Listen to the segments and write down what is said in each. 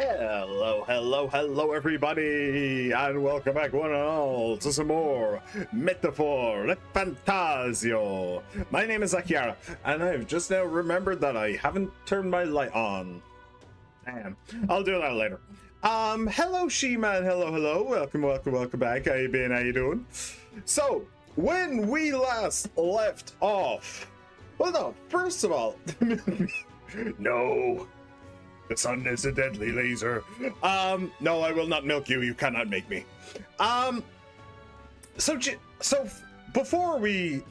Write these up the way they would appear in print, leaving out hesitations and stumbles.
Hello, everybody, and welcome back, one and all, to some more Metaphor ReFantazio. My name is Akiara, and I've just now remembered that I haven't turned my light on. Damn, I'll do that later. Hello, She-Man, hello, welcome back. How you been, how you doing? So, when we last left off, well, no, first of all, no. The sun is a deadly laser. No, I will not milk you. You cannot make me. So before we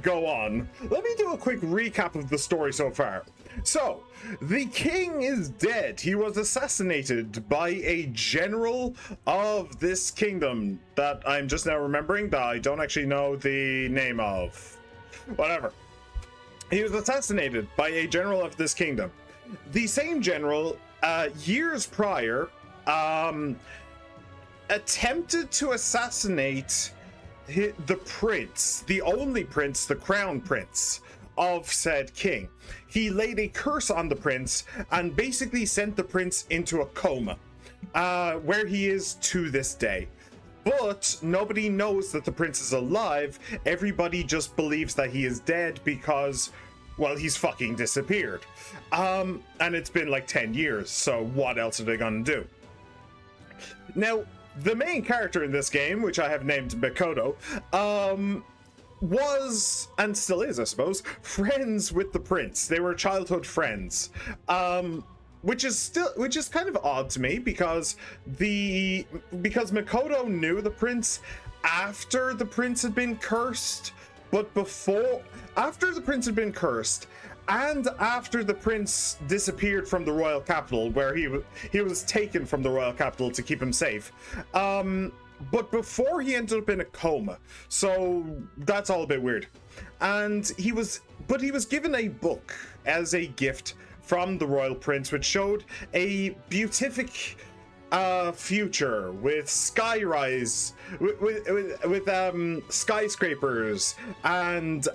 go on, let me do a quick recap of the story so far. So, the king is dead. He was assassinated by a general of this kingdom that I'm just now remembering that I don't actually know the name of. Whatever. He was assassinated by a general of this kingdom. The same general, years prior, attempted to assassinate the prince, the only prince, the crown prince of said king. He laid a curse on the prince and basically sent the prince into a coma, where he is to this day. But nobody knows that the prince is alive. Everybody just believes that he is dead because, well, he's fucking disappeared. And it's been like 10 years, so what else are they gonna do? Now, the main character in this game, which I have named Makoto, was, and still is, I suppose, friends with the prince. They were childhood friends. Which is kind of odd to me because Makoto knew the prince after the prince had been cursed. But after the prince had been cursed, and after the prince disappeared from the royal capital, where he was taken from the royal capital to keep him safe, but before he ended up in a coma, so that's all a bit weird. And he was given a book as a gift from the royal prince, which showed a beatific future with skyrise, with skyscrapers and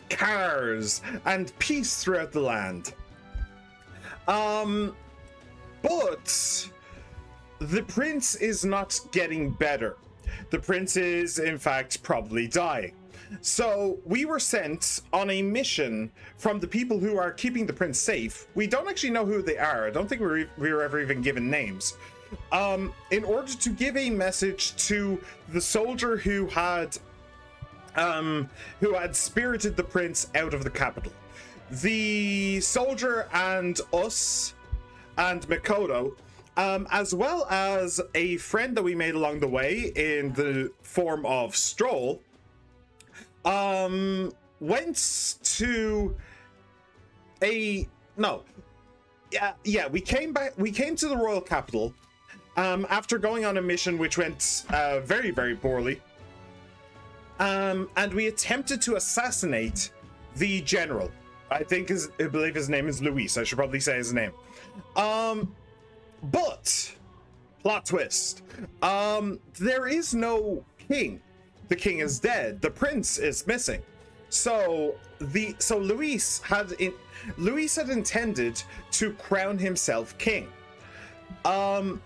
cars and peace throughout the land. But the prince is not getting better. The prince is, in fact, probably dying. So we were sent on a mission from the people who are keeping the prince safe. We don't actually know who they are. I don't think we were ever even given names. In order to give a message to the soldier who had spirited the prince out of the capital. The soldier and us and Makoto, as well as a friend that we made along the way in the form of Stroll, went to we came to the royal capital after going on a mission which went very, very poorly, and we attempted to assassinate the general. I believe his name is Luis. I should probably say his name. But plot twist, there is no king. The king is dead. The prince is missing. So Luis had intended to crown himself king. At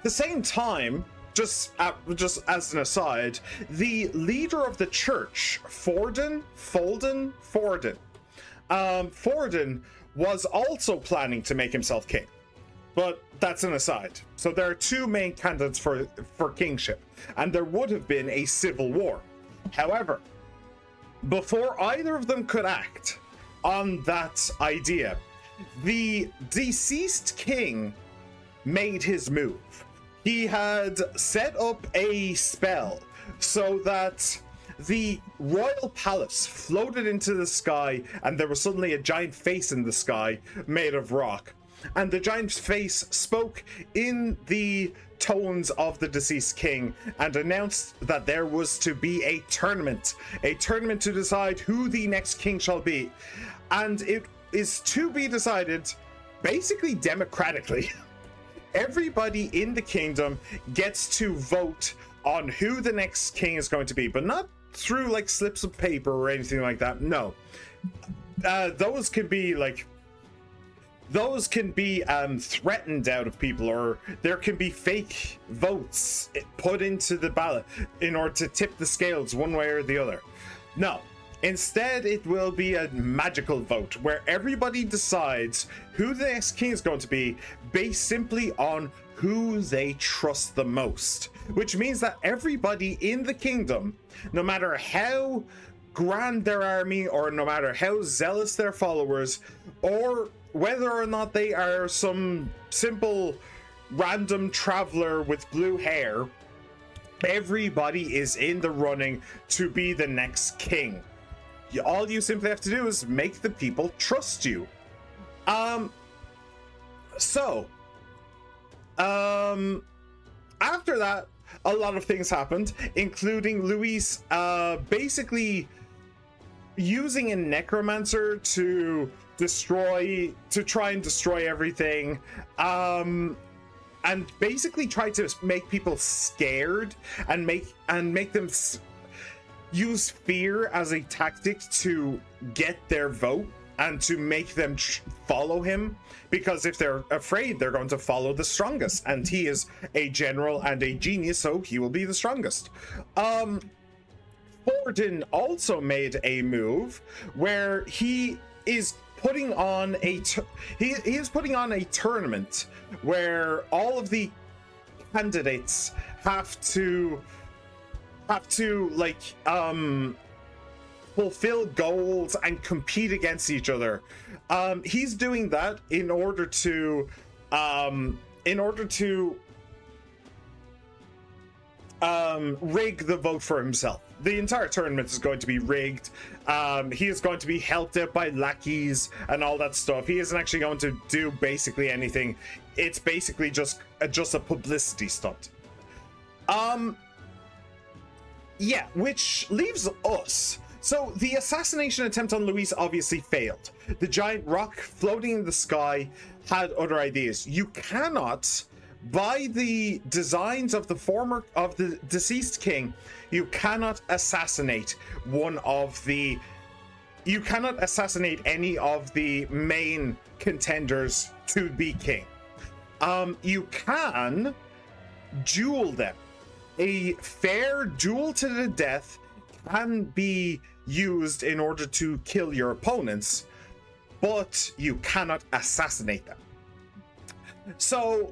the same time, just as an aside, the leader of the church, Forden, was also planning to make himself king. But that's an aside. So there are two main candidates for kingship, and there would have been a civil war. However, before either of them could act on that idea, the deceased king made his move. He had set up a spell so that the royal palace floated into the sky, and there was suddenly a giant face in the sky made of rock. And the giant face spoke in the tones of the deceased king and announced that there was to be a tournament to decide who the next king shall be. And it is to be decided basically democratically. Everybody in the kingdom gets to vote on who the next king is going to be, but not through like slips of paper or anything like that. No. Those could be like those can be threatened out of people, or there can be fake votes put into the ballot in order to tip the scales one way or the other. No, instead it will be a magical vote where everybody decides who the next king is going to be based simply on who they trust the most, which means that everybody in the kingdom, no matter how grand their army, or no matter how zealous their followers, or whether or not they are some simple random traveler with blue hair, everybody is in the running to be the next king. All you simply have to do is make the people trust you. After that, a lot of things happened, including Luis basically using a necromancer to try and destroy everything, and basically try to make people scared and make them use fear as a tactic to get their vote and to make them follow him, because if they're afraid, they're going to follow the strongest, and he is a general and a genius, so he will be the strongest. Forden also made a move where he is putting on a tournament where all of the candidates have to like fulfill goals and compete against each other. He's doing that in order to rig the vote for himself. The entire tournament is going to be rigged. He is going to be helped out by lackeys and all that stuff. He isn't actually going to do basically anything. It's basically just a publicity stunt. Yeah, which leaves us. So the assassination attempt on Luis obviously failed. The giant rock floating in the sky had other ideas. You cannot, by the designs of the deceased king, you cannot assassinate any of the main contenders to be king. You can duel them. A fair duel to the death can be used in order to kill your opponents, but you cannot assassinate them. So,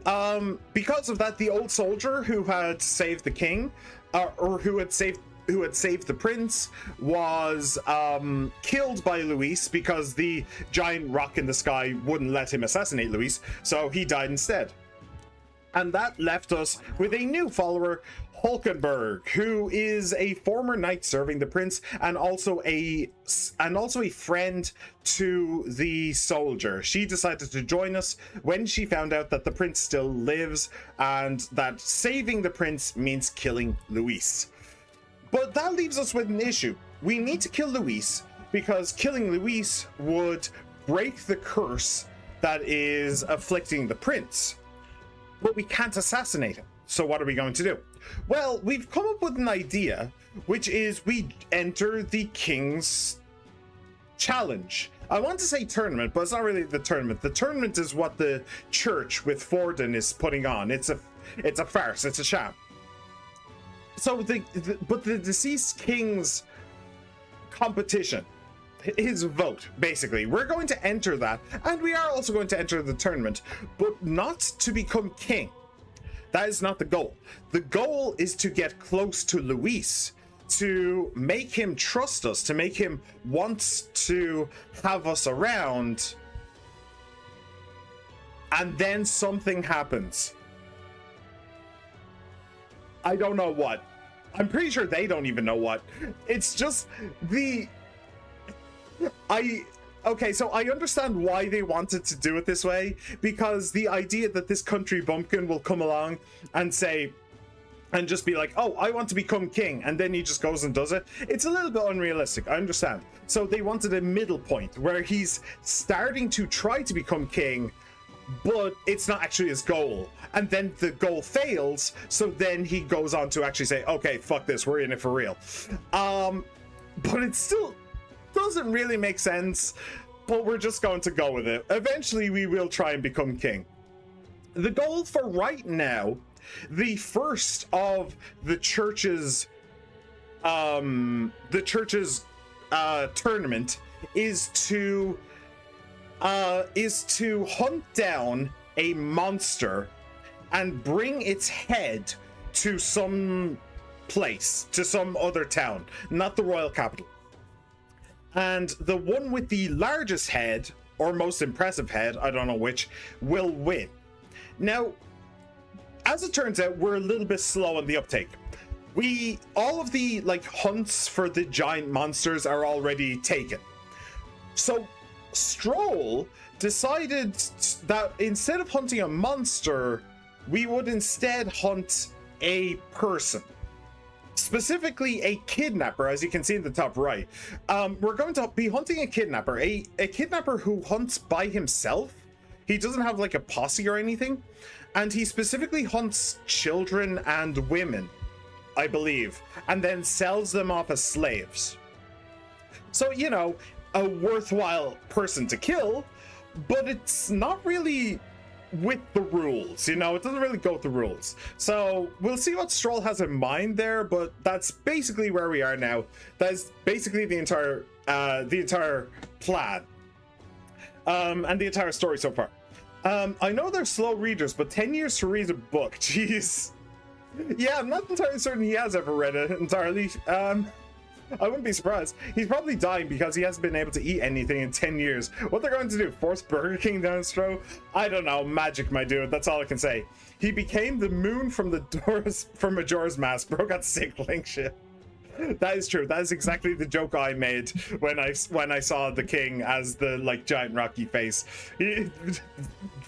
because of that, the old soldier who had saved the king, or who had saved the prince, was killed by Luis because the giant rock in the sky wouldn't let him assassinate Luis, so he died instead. And that left us with a new follower, Hulkenberg, who is a former knight serving the prince, and also a friend to the soldier. She decided to join us when she found out that the prince still lives, and that saving the prince means killing Luis. But that leaves us with an issue. We need to kill Luis, because killing Luis would break the curse that is afflicting the prince. But we can't assassinate him. So what are we going to do? Well, we've come up with an idea, which is we enter the king's challenge. I want to say tournament, but it's not really the tournament. The tournament is what the church with Forden is putting on. It's a farce. It's a sham. So but the deceased king's competition, his vote, basically, we're going to enter that, and we are also going to enter the tournament, but not to become king. That is not the goal. The goal is to get close to Luis, to make him trust us, to make him want to have us around, and then something happens. I don't know what. I'm pretty sure they don't even know what. It's just okay, so I understand why they wanted to do it this way, because the idea that this country bumpkin will come along and say, and just be like, oh, I want to become king, and then he just goes and does it. It's a little bit unrealistic, I understand. So they wanted a middle point where he's starting to try to become king, but it's not actually his goal. And then the goal fails, so then he goes on to actually say, okay, fuck this, we're in it for real. But it still doesn't really make sense. but we're just going to go with it. Eventually, we will try and become king. The goal for right now, the first of the church's tournament is to hunt down a monster and bring its head to some place, to some other town, not the royal capital. And the one with the largest head, or most impressive head, I don't know which, will win. Now, as it turns out, we're a little bit slow on the uptake. All of the hunts for the giant monsters are already taken. So Stroll decided that instead of hunting a monster, we would instead hunt a person. Specifically a kidnapper, as you can see in the top right. We're going to be hunting a kidnapper, a kidnapper who hunts by himself. He doesn't have a posse or anything, and he specifically hunts children and women, I believe, and then sells them off as slaves. So, you know, a worthwhile person to kill, but it's not really with the rules, you know, it doesn't really go with the rules. So we'll see what Stroll has in mind there, but that's basically where we are now. That is basically the entire plan, and the entire story so far. I know they're slow readers, but 10 years to read a book, jeez. Yeah, I'm not entirely certain he has ever read it entirely. I wouldn't be surprised. He's probably dying because he hasn't been able to eat anything in 10 years. What they're going to do, force Burger King down his throat? I don't know, magic, my dude, that's all I can say. He became the moon from Majora's Mask. Bro got sick, link shit. That is true. That is exactly the joke I made when I saw the king as the giant rocky face.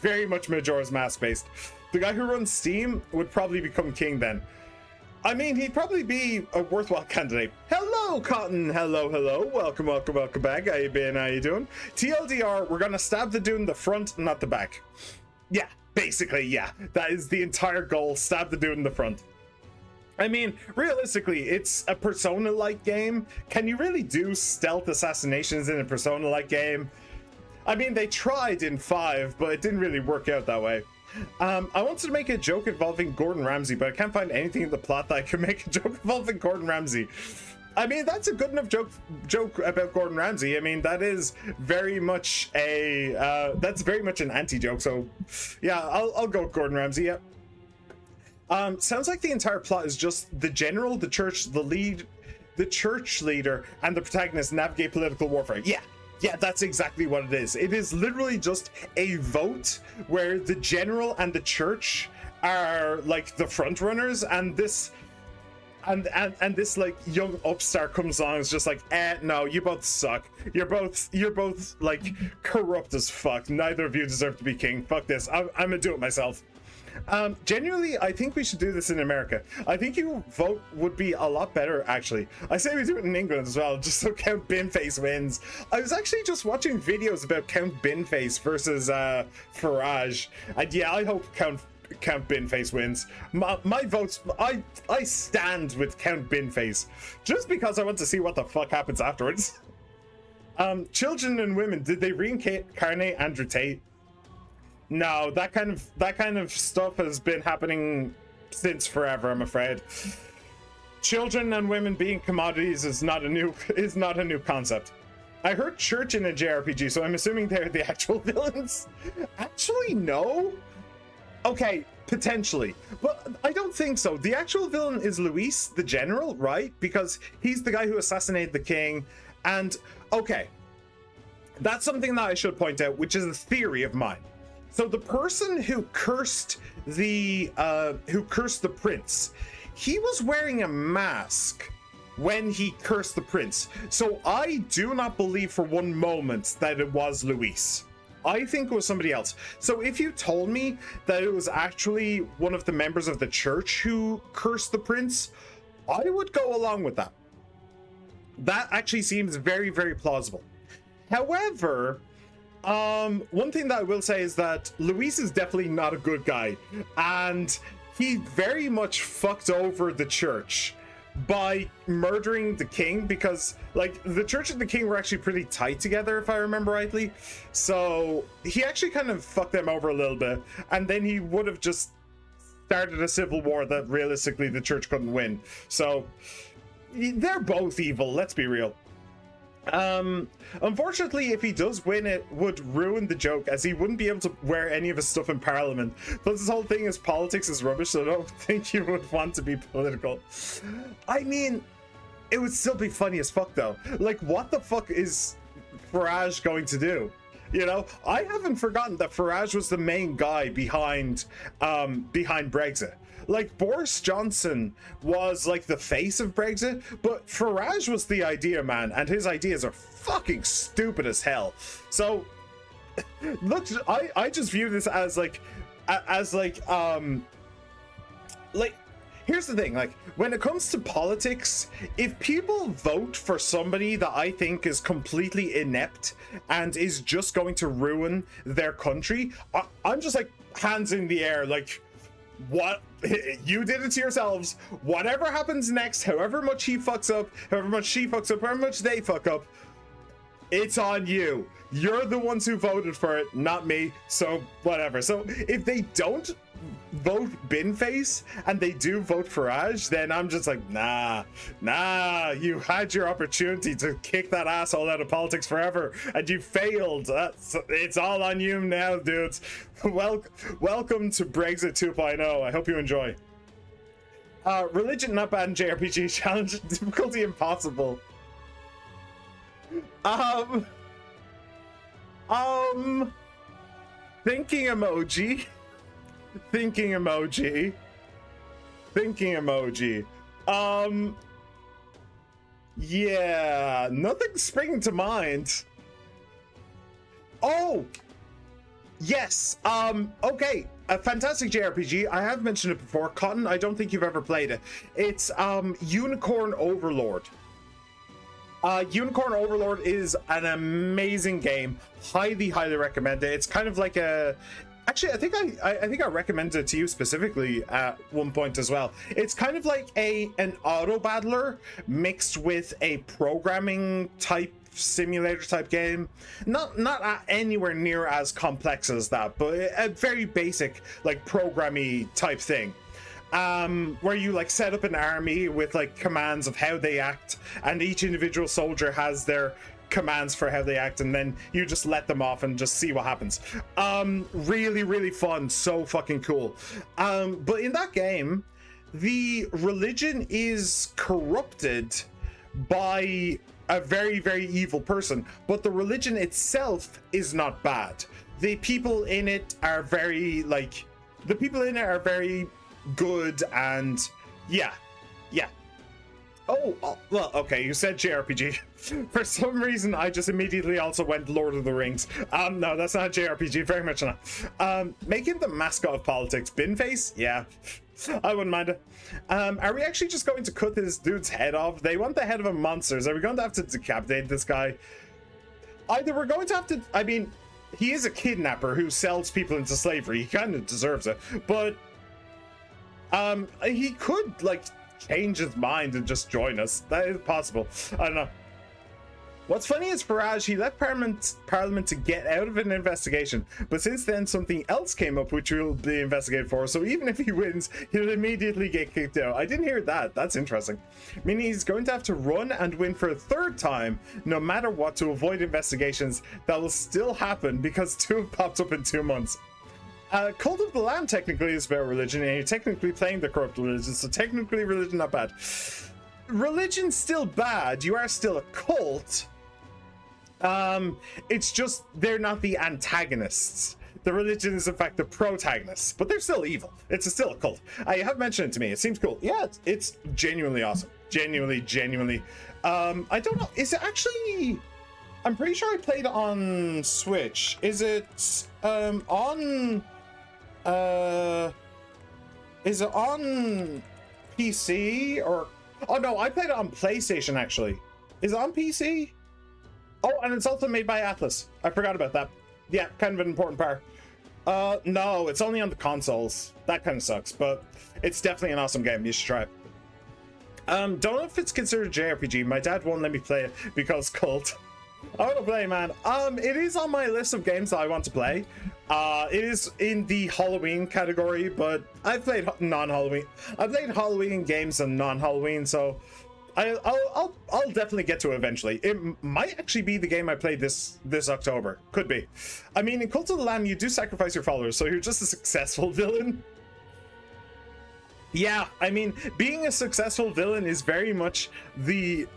Very much Majora's Mask based. The guy who runs Steam would probably become king then. I mean, he'd probably be a worthwhile candidate. Hello, Cotton. Hello. Welcome back. How you been? How you doing? TLDR, we're gonna stab the dude in the front, not the back. Yeah, basically, yeah. That is the entire goal. Stab the dude in the front. I mean, realistically, it's a Persona-like game. Can you really do stealth assassinations in a Persona-like game? I mean, they tried in 5, but it didn't really work out that way. I wanted to make a joke involving Gordon Ramsay, but I can't find anything in the plot that I can make a joke involving Gordon Ramsay. I mean, that's a good enough joke about Gordon Ramsay. I mean, that is very much that's very much an anti-joke. So, yeah, I'll go with Gordon Ramsay. Yeah. Sounds like the entire plot is just the general, the church, the church leader, and the protagonist navigate political warfare. Yeah, that's exactly what it is. It is literally just a vote where the general and the church are the front runners, and this young upstart comes along and is just no, you both suck. You're both corrupt as fuck. Neither of you deserve to be king. Fuck this. I'm gonna do it myself. Genuinely, I think we should do this in America. I think your vote would be a lot better, actually. I say we do it in England as well, just so Count Binface wins. I was actually just watching videos about Count Binface versus Farage, and yeah, I hope Count Binface wins. My votes, I stand with Count Binface, just because I want to see what the fuck happens afterwards. Children and women, did they reincarnate Andrew Tate? No, that kind of stuff has been happening since forever, I'm afraid. Children and women being commodities is not a new concept. I heard church in a JRPG, so I'm assuming they're the actual villains. Actually, no. Okay, potentially, but I don't think so. The actual villain is Luis, the general, right? Because he's the guy who assassinated the king. And okay, that's something that I should point out, which is a theory of mine. So the person who cursed the prince, he was wearing a mask when he cursed the prince. So I do not believe for one moment that it was Luis. I think it was somebody else. So if you told me that it was actually one of the members of the church who cursed the prince, I would go along with that. That actually seems very, very plausible. However, one thing that I will say is that Luis is definitely not a good guy, and he very much fucked over the church by murdering the king, because like the church and the king were actually pretty tight together, if I remember rightly. So he actually kind of fucked them over a little bit, and then he would have just started a civil war that realistically the church couldn't win. So they're both evil, let's be real. Unfortunately, if he does win, it would ruin the joke, as he wouldn't be able to wear any of his stuff in Parliament. Plus, this whole thing is politics is rubbish, so I don't think you would want to be political. I mean, it would still be funny as fuck, though. Like, what the fuck is Farage going to do? You know, I haven't forgotten that Farage was the main guy behind Brexit. Like, Boris Johnson was like the face of Brexit, but Farage was the idea man, and his ideas are fucking stupid as hell. So look, I just view this as like here's the thing, like when it comes to politics, if people vote for somebody that I think is completely inept and is just going to ruin their country, I'm just like hands in the air, like, what? You did it to yourselves. Whatever happens next, however much he fucks up, however much she fucks up, however much they fuck up, it's on you. You're the ones who voted for it, not me. So whatever. So if they don't vote Binface and they do vote Farage, then I'm just like, nah, you had your opportunity to kick that asshole out of politics forever and you failed. It's all on you now, dudes. Welcome to Brexit 2.0. I hope you enjoy. Religion not bad in JRPG. Challenge difficulty impossible. Thinking emoji. Thinking emoji. Yeah, nothing's springing to mind. Oh, yes. Okay, a fantastic JRPG. I have mentioned it before. Cotton, I don't think you've ever played it. It's Unicorn Overlord. Unicorn Overlord is an amazing game. Highly recommend it. It's kind of like a... Actually, I think I recommended it to you specifically at one point as well. It's kind of like an auto battler mixed with a programming type simulator type game. Not anywhere near as complex as that, but a very basic like programmy type thing. Where you like set up an army with like commands of how they act, and each individual soldier has their commands for how they act, and then you just let them off and just see what happens. Really fun, so fucking cool. But in that game, the religion is corrupted by a very evil person, but the religion itself is not bad. The people in it are very good, and yeah. Oh, well, okay, you said JRPG. For some reason, I just immediately also went Lord of the Rings. No, that's not JRPG, very much not. Making the mascot of politics, Binface? Yeah, I wouldn't mind it. Are we actually just going to cut this dude's head off? They want the head of a monster. Are we going to have to decapitate this guy? Either we're going to have to, I mean, he is a kidnapper who sells people into slavery. He kind of deserves it, but he could, like, change his mind and just join us. That is possible. I don't know. What's funny is Farage, he left Parliament to get out of an investigation, but since then something else came up which will be investigated for, so even if he wins, he'll immediately get kicked out. I didn't hear that. That's interesting. Meaning he's going to have to run and win for a third time, no matter what, to avoid investigations that will still happen because two have popped up in 2 months. Cult of the Lamb technically is about religion, and you're technically playing the corrupt religion, so technically religion not bad. Religion's still bad. You are still a cult. It's just they're not the antagonists. The religion is in fact the protagonists, but they're still evil. It's still a cult. I have mentioned it to me. It seems cool. Yeah, it's genuinely awesome. Genuinely. I don't know. Is it actually? I'm pretty sure I played it on Switch. Is it on? Is it on PC or? Oh no, I played it on PlayStation actually. Is it on PC? Oh, and it's also made by Atlas. I forgot about that. Yeah, kind of an important part. No, it's only on the consoles. That kind of sucks, but it's definitely an awesome game. You should try it. Don't know if it's considered JRPG. My dad won't let me play it because cult. I want to play, man. It is on my list of games that I want to play. It is in the Halloween category, but I've played non-Halloween. I've played Halloween games and non-Halloween, so I'll definitely get to it eventually. It might actually be the game I played this October. Could be. I mean, in Cult of the Lamb, you do sacrifice your followers, so you're just a successful villain. Yeah, I mean, being a successful villain is very much the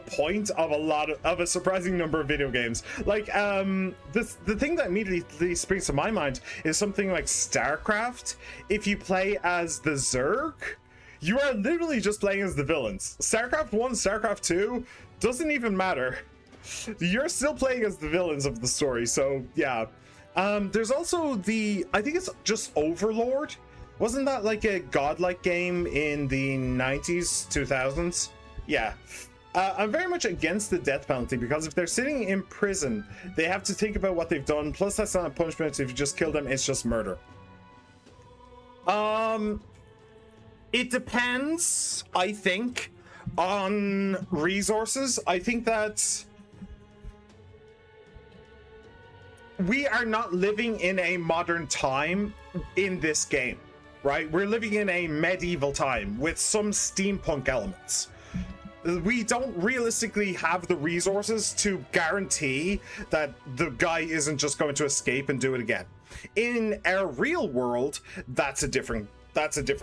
point of a surprising number of video games. Like, the thing that immediately springs to my mind is something like StarCraft. If you play as the Zerg, you are literally just playing as the villains. StarCraft 1, StarCraft 2, doesn't even matter. You're still playing as the villains of the story, so yeah. There's also I think it's just Overlord. Wasn't that like a godlike game in the 90s, 2000s? Yeah. I'm very much against the death penalty because if they're sitting in prison, they have to think about what they've done. Plus, that's not a punishment. If you just kill them, it's just murder. It depends, I think, on resources. I think that we are not living in a modern time in this game, right? We're living in a medieval time with some steampunk elements. We don't realistically have the resources to guarantee that the guy isn't just going to escape and do it again. In our real world, that's a different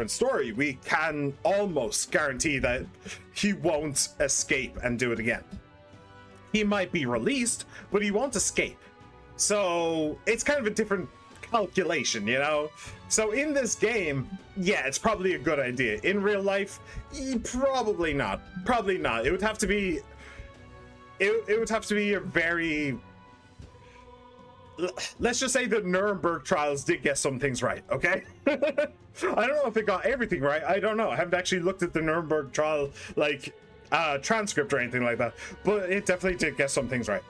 story. We can almost guarantee that he won't escape and do it again. He might be released, but he won't escape. So it's kind of a different calculation, you know? So in this game, yeah, it's probably a good idea. In real life, probably not. Probably not. It would have to be a very... Let's just say the Nuremberg trials did get some things right, okay? I don't know if it got everything right. I don't know. I haven't actually looked at the Nuremberg trial, like, transcript or anything like that. But it definitely did get some things right.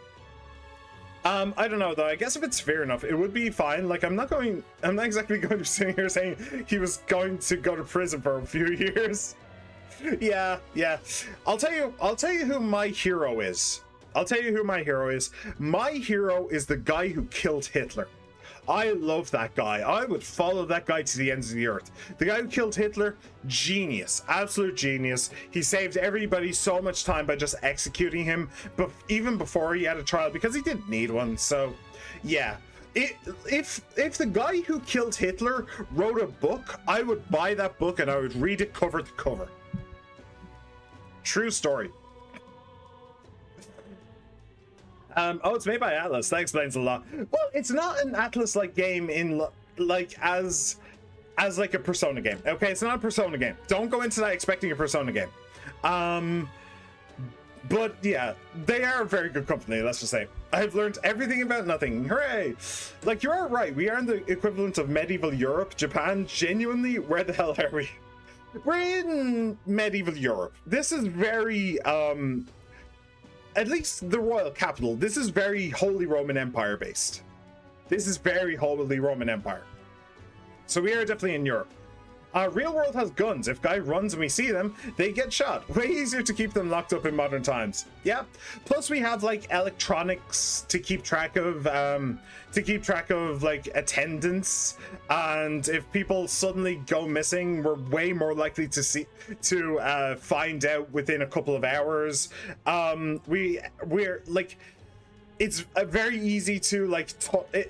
I don't know though. I guess if it's fair enough, it would be fine. Like, I'm not exactly going to be sitting here saying he was going to go to prison for a few years. Yeah. I'll tell you who my hero is. My hero is the guy who killed Hitler. I love that guy. I would follow that guy to the ends of the earth. The guy who killed Hitler, genius, absolute genius. He saved everybody so much time by just executing him, but even before he had a trial, because he didn't need one. So, yeah. If the guy who killed Hitler wrote a book, I would buy that book and I would read it cover to cover. True story. Oh, it's made by Atlas. That explains a lot. Well, it's not an Atlas-like game in as like a Persona game. Okay, it's not a Persona game. Don't go into that expecting a Persona game. But yeah, they are a very good company. Let's just say I've learned everything about nothing. Hooray! Like, you are right. We are in the equivalent of medieval Europe. Japan, genuinely, where the hell are we? We're in medieval Europe. This is very at least the royal capital, this is very Holy Roman Empire based. This is very Holy Roman Empire. So we are definitely in Europe. Real world has guns. If guy runs and we see them, they get shot. Way easier to keep them locked up in modern times. Yeah. Plus we have like electronics to keep track of like attendance. And if people suddenly go missing, we're way more likely to find out within a couple of hours. We're like, it's very easy to like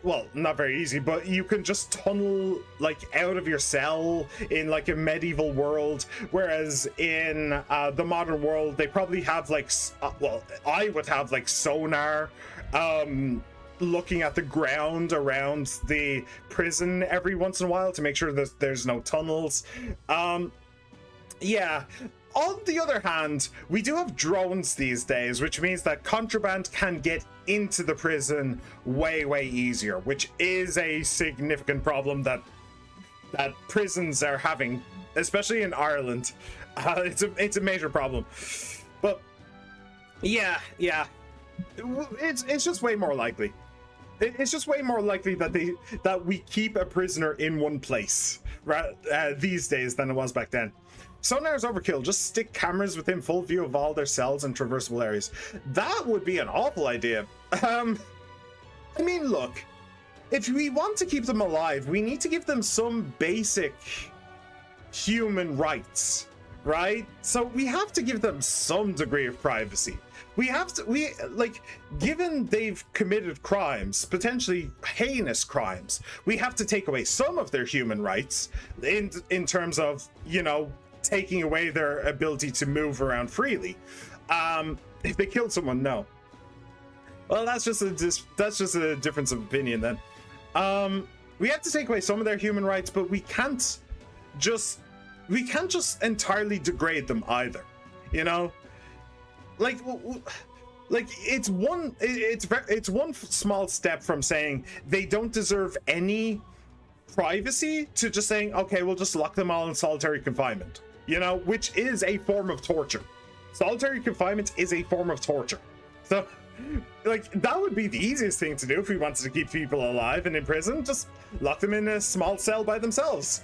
well, not very easy, but you can just tunnel like out of your cell in like a medieval world, whereas in the modern world they probably have like well, I would have like sonar looking at the ground around the prison every once in a while to make sure that there's no tunnels. Yeah. On the other hand, we do have drones these days, which means that contraband can get into the prison way easier, which is a significant problem that prisons are having, especially in Ireland. It's a major problem. But yeah, it's just way more likely. It's just way more likely that we keep a prisoner in one place, right, these days than it was back then. Sonar's overkill. Just stick cameras within full view of all their cells and traversable areas. That would be an awful idea. I mean, look, if we want to keep them alive, we need to give them some basic human rights, right? So we have to give them some degree of privacy. Given they've committed crimes, potentially heinous crimes, we have to take away some of their human rights in terms of, you know, taking away their ability to move around freely. If they killed someone, no. Well, that's just a difference of opinion then. We have to take away some of their human rights, but we can't just entirely degrade them either. You know, like it's one small step from saying they don't deserve any privacy to just saying, okay, we'll just lock them all in solitary confinement. You know, which is a form of torture. Solitary confinement is a form of torture. So, like, that would be the easiest thing to do if we wanted to keep people alive and in prison. Just lock them in a small cell by themselves.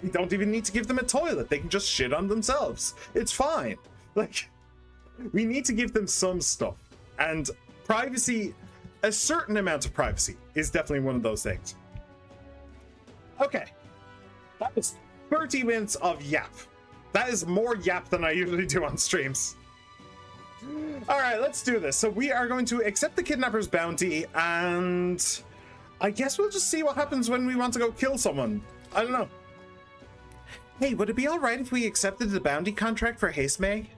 We don't even need to give them a toilet. They can just shit on themselves. It's fine. Like, we need to give them some stuff. And privacy, a certain amount of privacy, is definitely one of those things. Okay. That was 30 minutes of yap. That is more yap than I usually do on streams. All right, let's do this. So we are going to accept the kidnapper's bounty, and I guess we'll just see what happens when we want to go kill someone. I don't know. Hey, would it be all right if we accepted the bounty contract for Hasme?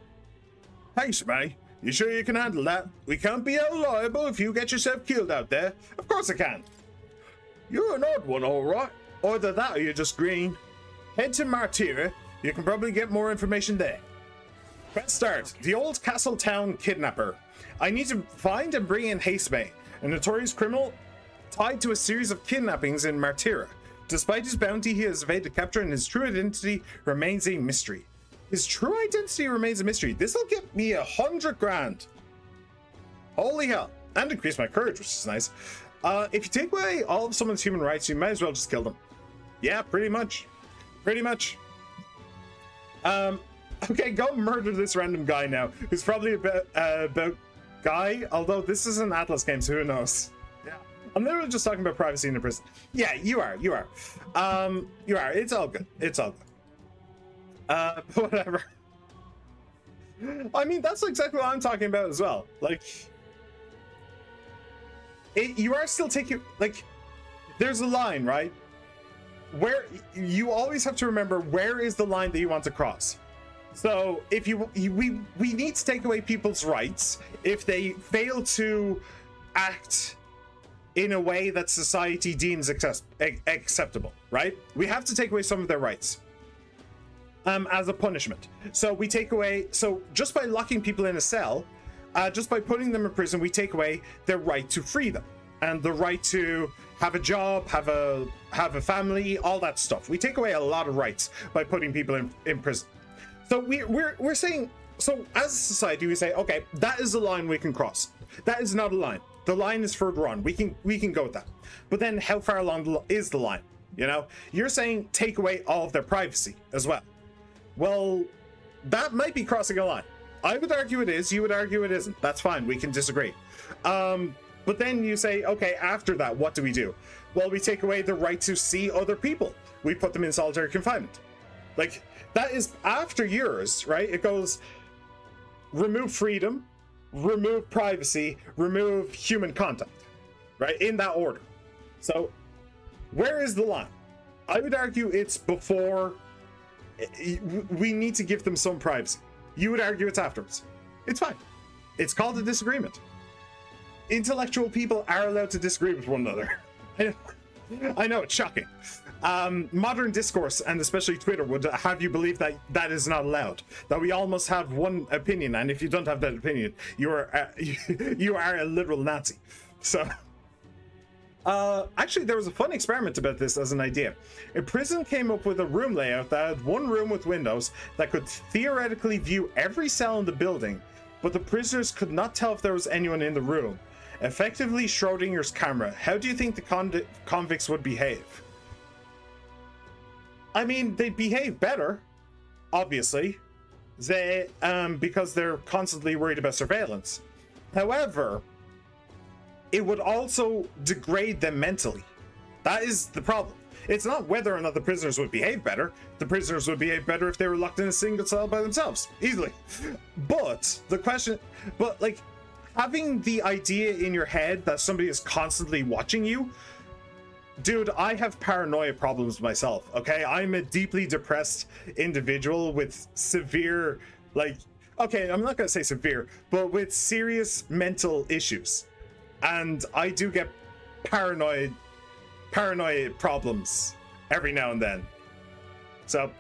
Hasme? You sure you can handle that? We can't be held liable if you get yourself killed out there. Of course I can. You're an odd one, all right. Either that or you're just green. Head to Martyra. You can probably get more information there. Let's start. The old castle town kidnapper. I need to find and bring in Hasme, a notorious criminal tied to a series of kidnappings in Martyra. Despite his bounty, he has evaded capture and his true identity remains a mystery. His true identity remains a mystery. This'll get me 100 grand. Holy hell. And increase my courage, which is nice. If you take away all of someone's human rights, you might as well just kill them. Yeah, pretty much. Pretty much. Okay, go murder this random guy now, who's probably about Guy, although this is an Atlas game, so who knows? Yeah. I'm literally just talking about privacy in the prison. Yeah, you are. It's all good. It's all good. Whatever. I mean, that's exactly what I'm talking about as well. Like, you are still taking, like, there's a line, right? Where you always have to remember where is the line that you want to cross. So if we need to take away people's rights if they fail to act in a way that society deems acceptable, right? We have to take away some of their rights as a punishment. So we take away, so just by locking people in a cell, just by putting them in prison, we take away their right to freedom and the right to have a job, have a family, all that stuff. We take away a lot of rights by putting people in prison. So we're saying, so as a society, we say, okay, that is the line we can cross. That is not a line. The line is further on. We can go with that. But then how far along is the line? You know, you're saying take away all of their privacy as well. Well, that might be crossing a line. I would argue it is. You would argue it isn't. That's fine. We can disagree. But then you say, okay, after that, what do we do? Well, we take away the right to see other people. We put them in solitary confinement. Like, that is after yours, right? It goes remove freedom, remove privacy, remove human contact, right? In that order. So where is the line? I would argue it's before. We need to give them some privacy. You would argue it's afterwards. It's fine. It's called a disagreement. Intellectual people are allowed to disagree with one another. I know, it's shocking. Modern discourse, and especially Twitter, would have you believe that that is not allowed. That we all must have one opinion, and if you don't have that opinion, you are a literal Nazi. So, actually, there was a fun experiment about this as an idea. A prison came up with a room layout that had one room with windows that could theoretically view every cell in the building, but the prisoners could not tell if there was anyone in the room. Effectively Schrodinger's camera. How do you think the convicts would behave? I mean, they'd behave better. obviously, they because they're constantly worried about surveillance. However, it would also degrade them mentally. That is the problem. It's not whether or not the prisoners would behave better. The prisoners would behave better if they were locked in a single cell by themselves, easily. But the question, like, having the idea in your head that somebody is constantly watching you, dude, I have paranoia problems myself, okay? I'm a deeply depressed individual with severe, like, okay, I'm not gonna say severe, but with serious mental issues. And I do get paranoid problems every now and then. So,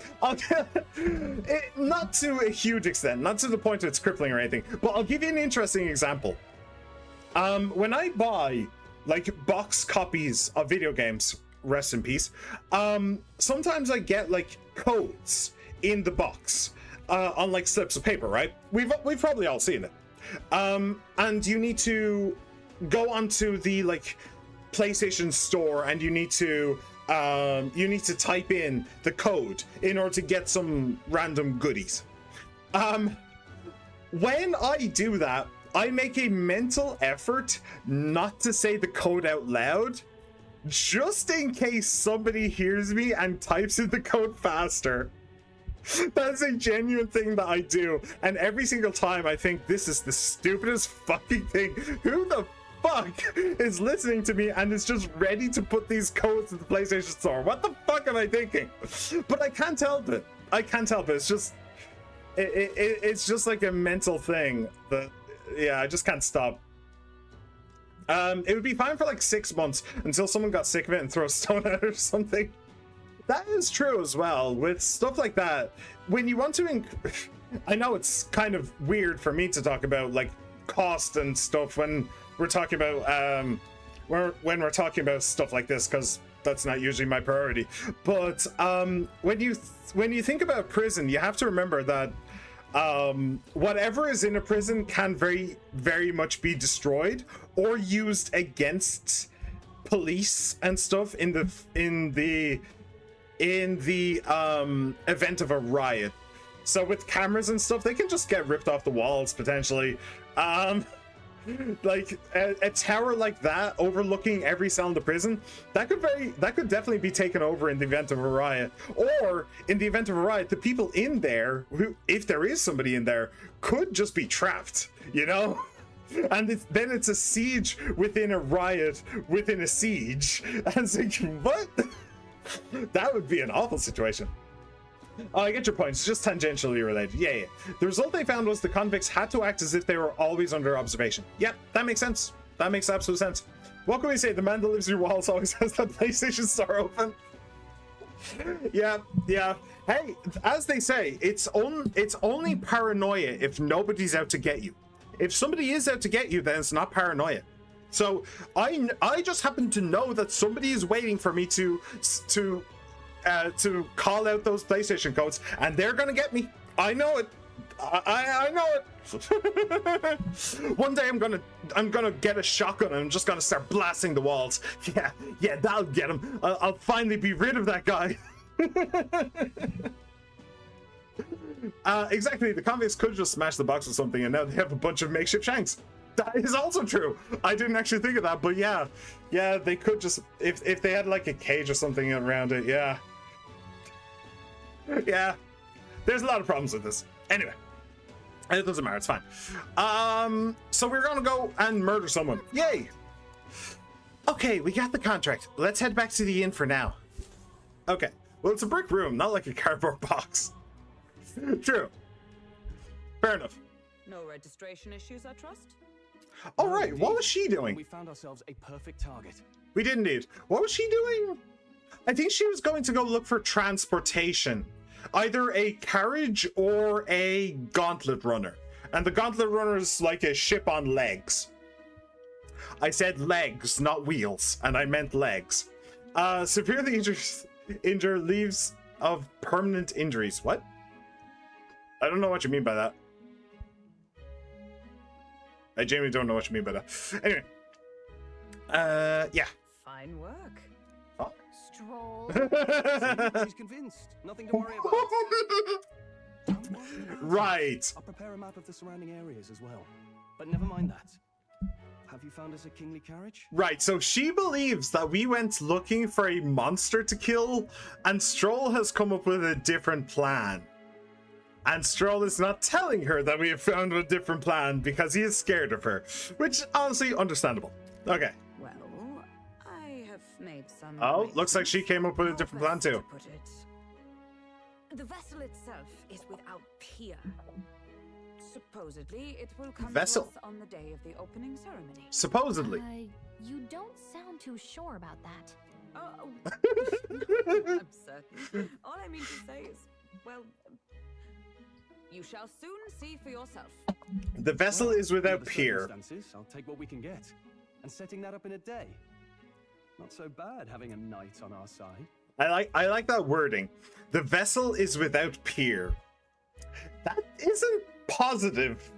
not to a huge extent, not to the point that it's crippling or anything, but I'll give you an interesting example. When I buy, like, box copies of video games, rest in peace, sometimes I get, like, codes in the box, on, like, slips of paper, right? We've probably all seen it. And you need to go onto the, like, PlayStation Store, and you need to type in the code in order to get some random goodies. When I do that, I make a mental effort not to say the code out loud, just in case somebody hears me and types in the code faster. That's a genuine thing that I do, and every single time I think this is the stupidest fucking thing. Who the fuck is listening to me and is just ready to put these codes in the PlayStation Store? What the fuck am I thinking? But I can't help it. It's just it's just like a mental thing that, yeah, I just can't stop. It would be fine for like 6 months until someone got sick of it and threw a stone at it or something. That is true as well with stuff like that. When you want to I know it's kind of weird for me to talk about like cost and stuff when we're talking about when we're talking about stuff like this, because that's not usually my priority. But when you think about prison, you have to remember that whatever is in a prison can very, very much be destroyed or used against police and stuff in the event of a riot. So with cameras and stuff, they can just get ripped off the walls potentially. Like a tower like that overlooking every cell in the prison, that could definitely be taken over in the event of a riot. Or in the event of a riot, the people in there, who, if there is somebody in there, could just be trapped, you know? And then it's a siege within a riot within a siege. And it's like, what? That would be an awful situation. Oh, I get your point. It's just tangentially related. Yeah. The result they found was the convicts had to act as if they were always under observation. Yep, that makes sense. That makes absolute sense. What can we say? The man that lives in your walls always has that PlayStation Store open. Yeah. Hey, as they say, it's only paranoia if nobody's out to get you. If somebody is out to get you, then it's not paranoia. So I just happen to know that somebody is waiting for me to call out those PlayStation codes, and they're gonna get me. I know it. I know it. One day I'm gonna get a shotgun and I'm just gonna start blasting the walls. Yeah, that'll get him. I'll finally be rid of that guy. Exactly. The convicts could just smash the box with something, and now they have a bunch of makeshift shanks. That is also true. I didn't actually think of that, but yeah, they could just, if they had like a cage or something around it. Yeah, there's a lot of problems with this. Anyway, it doesn't matter, it's fine. So we're gonna go and murder someone. Yay. Okay, we got the contract. Let's head back to the inn for now. Okay, well, it's a brick room, not like a cardboard box. True. Fair enough. No registration issues, I trust? All right, what was she doing? We found ourselves a perfect target. We did indeed. What was she doing? I think she was going to go look for transportation. Either a carriage or a gauntlet runner. And the gauntlet runner is like a ship on legs. I said legs, not wheels, and I meant legs. Severely injured leaves of permanent injuries. What? I don't know what you mean by that. I genuinely don't know what you mean by that. Anyway. Yeah. Fine work. Oh. Stroll. She's convinced. Nothing to worry about. Right. I'll prepare a map of the surrounding areas as well. But never mind that. Have you found us a kingly carriage? Right, so she believes that we went looking for a monster to kill, and Stroll has come up with a different plan. And Stroll is not telling her that we have found a different plan because he is scared of her, which honestly understandable. Okay. Well, I have made some. Oh, looks like she came up with a different plan too. Put it. The vessel itself is without peer. Supposedly, it will come Vessel. to us on the day of the opening ceremony. Supposedly. You don't sound too sure about that. Oh, I'm certain. All I mean to say is, well, you shall soon see for yourself. The vessel is without Under peer. circumstances, I'll take what we can get. And setting that up in a day. Not so bad having a knight on our side. I like that wording. The vessel is without peer. That isn't positive.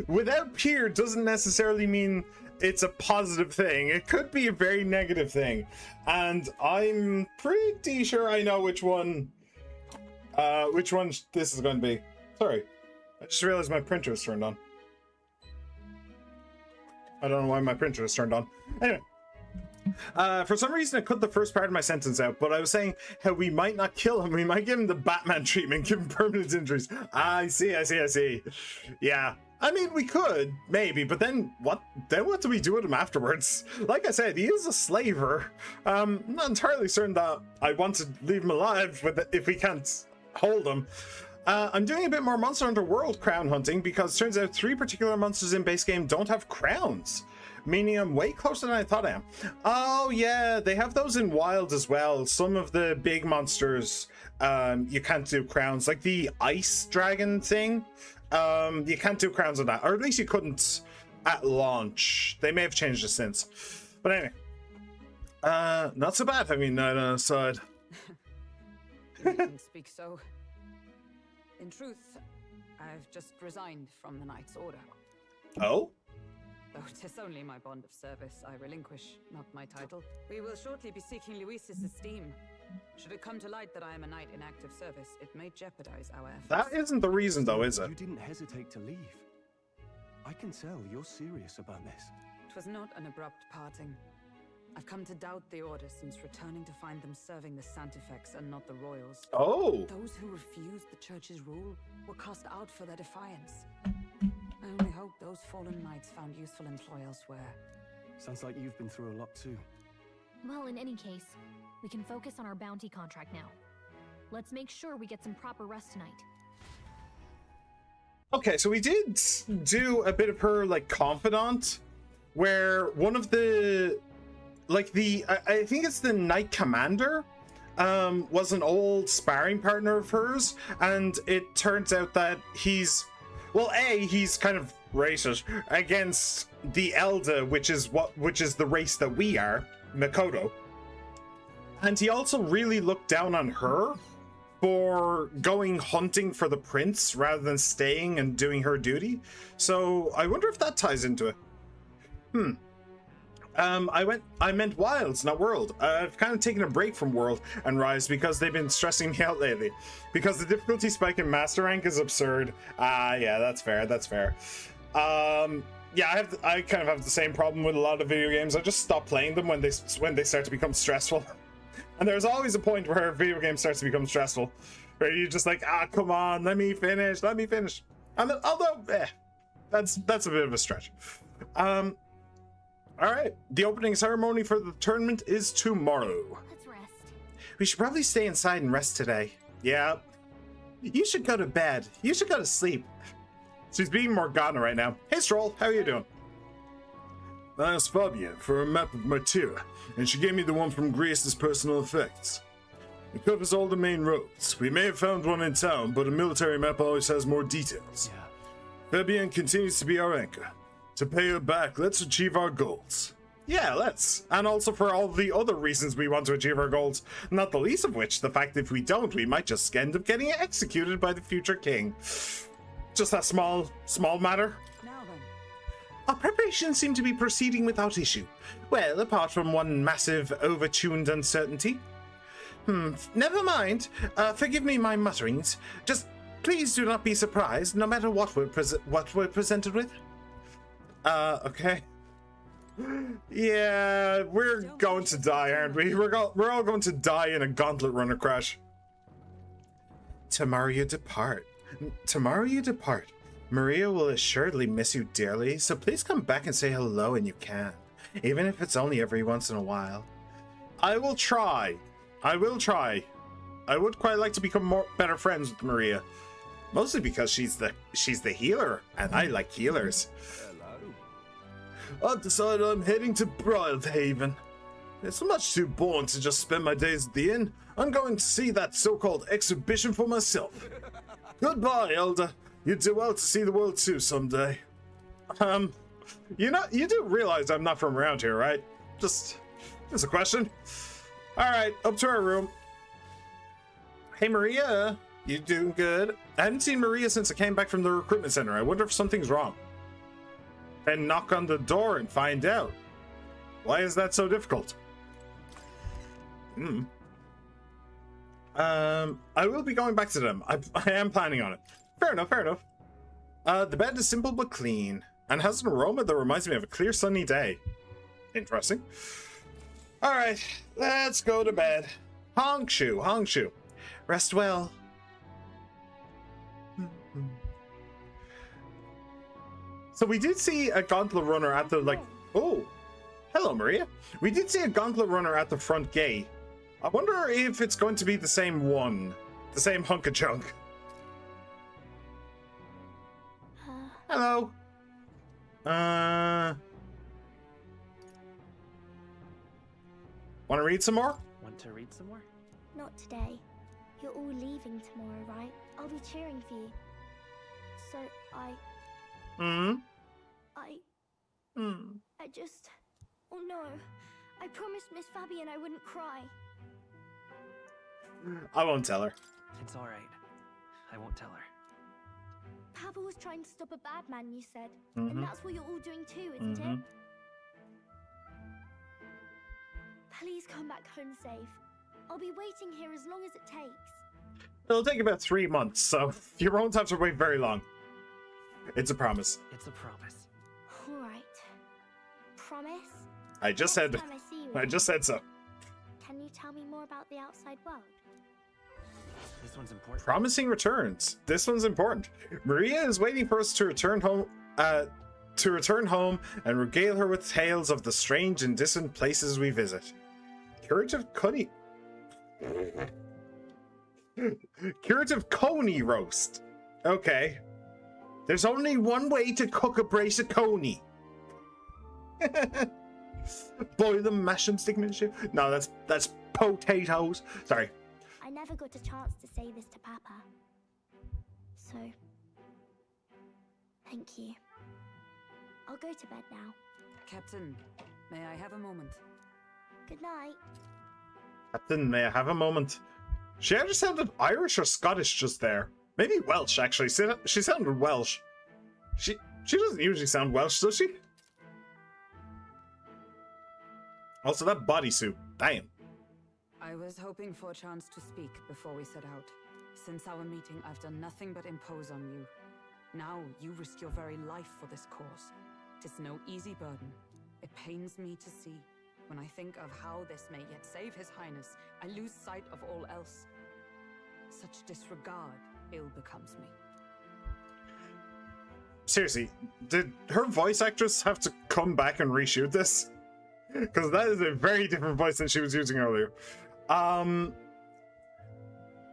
Without peer doesn't necessarily mean it's a positive thing. It could be a very negative thing. And I'm pretty sure I know which one this is going to be. Sorry. I just realized my printer is turned on. I don't know why my printer is turned on. Anyway. For some reason, I cut the first part of my sentence out, but I was saying how we might not kill him. We might give him the Batman treatment, give him permanent injuries. I see. Yeah. I mean, we could, maybe, but then what do we do with him afterwards? Like I said, he is a slaver. I'm not entirely certain that I want to leave him alive if we can't hold him. I'm doing a bit more Monster Hunter World crown hunting because it turns out 3 particular monsters in base game don't have crowns. Meaning I'm way closer than I thought I am. Oh yeah, they have those in Wild as well. Some of the big monsters, you can't do crowns. Like the ice dragon thing, you can't do crowns on that. Or at least you couldn't at launch. They may have changed it since. But anyway, not so bad having Knight on the side. You can speak so. In truth, I've just resigned from the Knight's Order. Oh? Though 'tis only my bond of service I relinquish, not my title. We will shortly be seeking Luis's esteem. Should it come to light that I am a knight in active service, it may jeopardize our efforts. That isn't the reason though, is it? You didn't hesitate to leave. I can tell you're serious about this. It was not an abrupt parting. I've come to doubt the Order since returning to find them serving the Santifex and not the Royals. Oh! Those who refused the Church's rule were cast out for their defiance. I only hope those fallen knights found useful employ elsewhere. Sounds like you've been through a lot too. Well, in any case, we can focus on our bounty contract now. Let's make sure we get some proper rest tonight. Okay, so we did do a bit of her, like, confidant, where one of the, like, I think it's the Knight Commander, was an old sparring partner of hers, and it turns out that he's, well, he's kind of racist against the Elda, which is the race that we are, Makoto. And he also really looked down on her for going hunting for the prince rather than staying and doing her duty. So I wonder if that ties into it. I meant Wilds, not World. I've kind of taken a break from World and Rise because they've been stressing me out lately. Because the difficulty spike in Master Rank is absurd. Yeah, that's fair. Yeah, I kind of have the same problem with a lot of video games. I just stop playing them when they start to become stressful. And there's always a point where a video game starts to become stressful, where you're just like, come on, let me finish. And then, although, that's a bit of a stretch. All right, the opening ceremony for the tournament is tomorrow. Let's rest. We should probably stay inside and rest today. Yeah. You should go to bed. You should go to sleep. She's being Morgana right now. Hey, Stroll, how are you doing? I asked Fabian for a map of Martyra, and she gave me the one from Grace's personal effects. It covers all the main roads. We may have found one in town, but a military map always has more details. Yeah. Fabian continues to be our anchor. To pay her back, let's achieve our goals. Yeah, let's. And also for all the other reasons we want to achieve our goals, not the least of which, the fact that if we don't, we might just end up getting executed by the future king. Just a small matter. Now then. Our preparations seem to be proceeding without issue. Well, apart from one massive, overtuned uncertainty. Never mind. Forgive me my mutterings. Just please do not be surprised, no matter what we're presented with. Okay. Yeah, we're going to die, aren't we? We're all going to die in a gauntlet runner crash. Tomorrow you depart. Tomorrow you depart. Maria will assuredly miss you dearly, so please come back and say hello when you can, even if it's only every once in a while. I will try. I will try. I would quite like to become better friends with Maria, mostly because she's the healer, and I like healers. I've decided I'm heading to Brighthaven. It's much too boring to just spend my days at the inn. I'm going to see that so-called exhibition for myself. Goodbye, Elder. You do well to see the world too someday. You do realize I'm not from around here, right? Just a question. All right, up to our room. Hey, Maria, you doing good? I haven't seen Maria since I came back from the recruitment center. I wonder if something's wrong. Then knock on the door and find out. Why is that so difficult? I will be going back to them. I am planning on it. Fair enough, fair enough. The bed is simple but clean, and has an aroma that reminds me of a clear sunny day. Interesting. Alright, let's go to bed. Hongshu. Rest well. So we did see a gauntlet runner at the, oh, hello, Maria. We did see a gauntlet runner at the front gate. I wonder if it's going to be the same one. The same hunk of junk. Hello. Want to read some more? Want to read some more? Not today. You're all leaving tomorrow, right? I'll be cheering for you. So I just... Oh no. I promised Miss Fabian I wouldn't cry. I won't tell her. It's alright. I won't tell her. Papa was trying to stop a bad man, you said. And that's what you're all doing too, isn't it? Please come back home safe. I'll be waiting here as long as it takes. It'll take about 3 months, so you won't have to wait very long. It's a promise. It's a promise. Alright. Promise? I just said so. Can you tell me more about the outside world? This one's important. Promising returns. This one's important. Maria is waiting for us to return home and regale her with tales of the strange and distant places we visit. Curative coney roast. Okay. There's only one way to cook a brace of coney. Boil them, mash them, stick them in shit. No, that's potatoes. Sorry. I never got a chance to say this to Papa. So, thank you. I'll go to bed now. Captain, may I have a moment? Good night. Captain, may I have a moment? She either sounded Irish or Scottish just there. Maybe Welsh, actually. She sounded Welsh. She doesn't usually sound Welsh, does she? Also, that bodysuit. Damn. I was hoping for a chance to speak before we set out. Since our meeting, I've done nothing but impose on you. Now, you risk your very life for this cause. 'Tis no easy burden. It pains me to see. When I think of how this may yet save His Highness, I lose sight of all else. Such disregard ill becomes me. Seriously, did her voice actress have to come back and reshoot this? Because that is a very different voice than she was using earlier.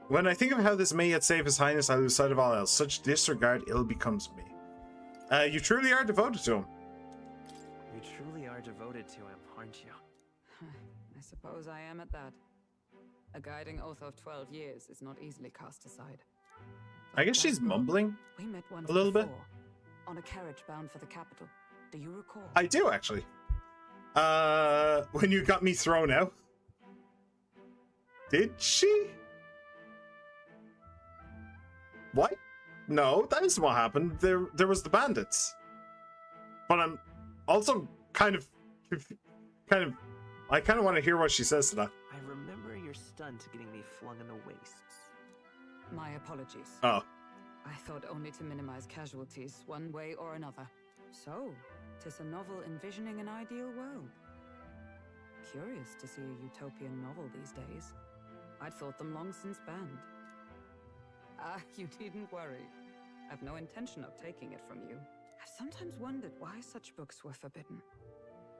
When I think of how this may yet save His Highness, I lose sight of all else. Such disregard ill becomes me. You truly are devoted to him. You truly are devoted to him, aren't you? I suppose I am at that. A guiding oath of 12 years is not easily cast aside. I guess she's mumbling We met once a little bit. before, on a carriage bound for the capital. Do you recall? I do, actually. When you got me thrown out. Did she? What? No, that isn't what happened. There was the bandits. But I'm also I kind of want to hear what she says to that. I remember your stunt getting me flung in the wastes. My apologies. Oh. I thought only to minimize casualties, one way or another. So, 'tis a novel envisioning an ideal world. Curious to see a utopian novel these days. I'd thought them long since banned. You needn't worry. I've no intention of taking it from you. I've sometimes wondered why such books were forbidden.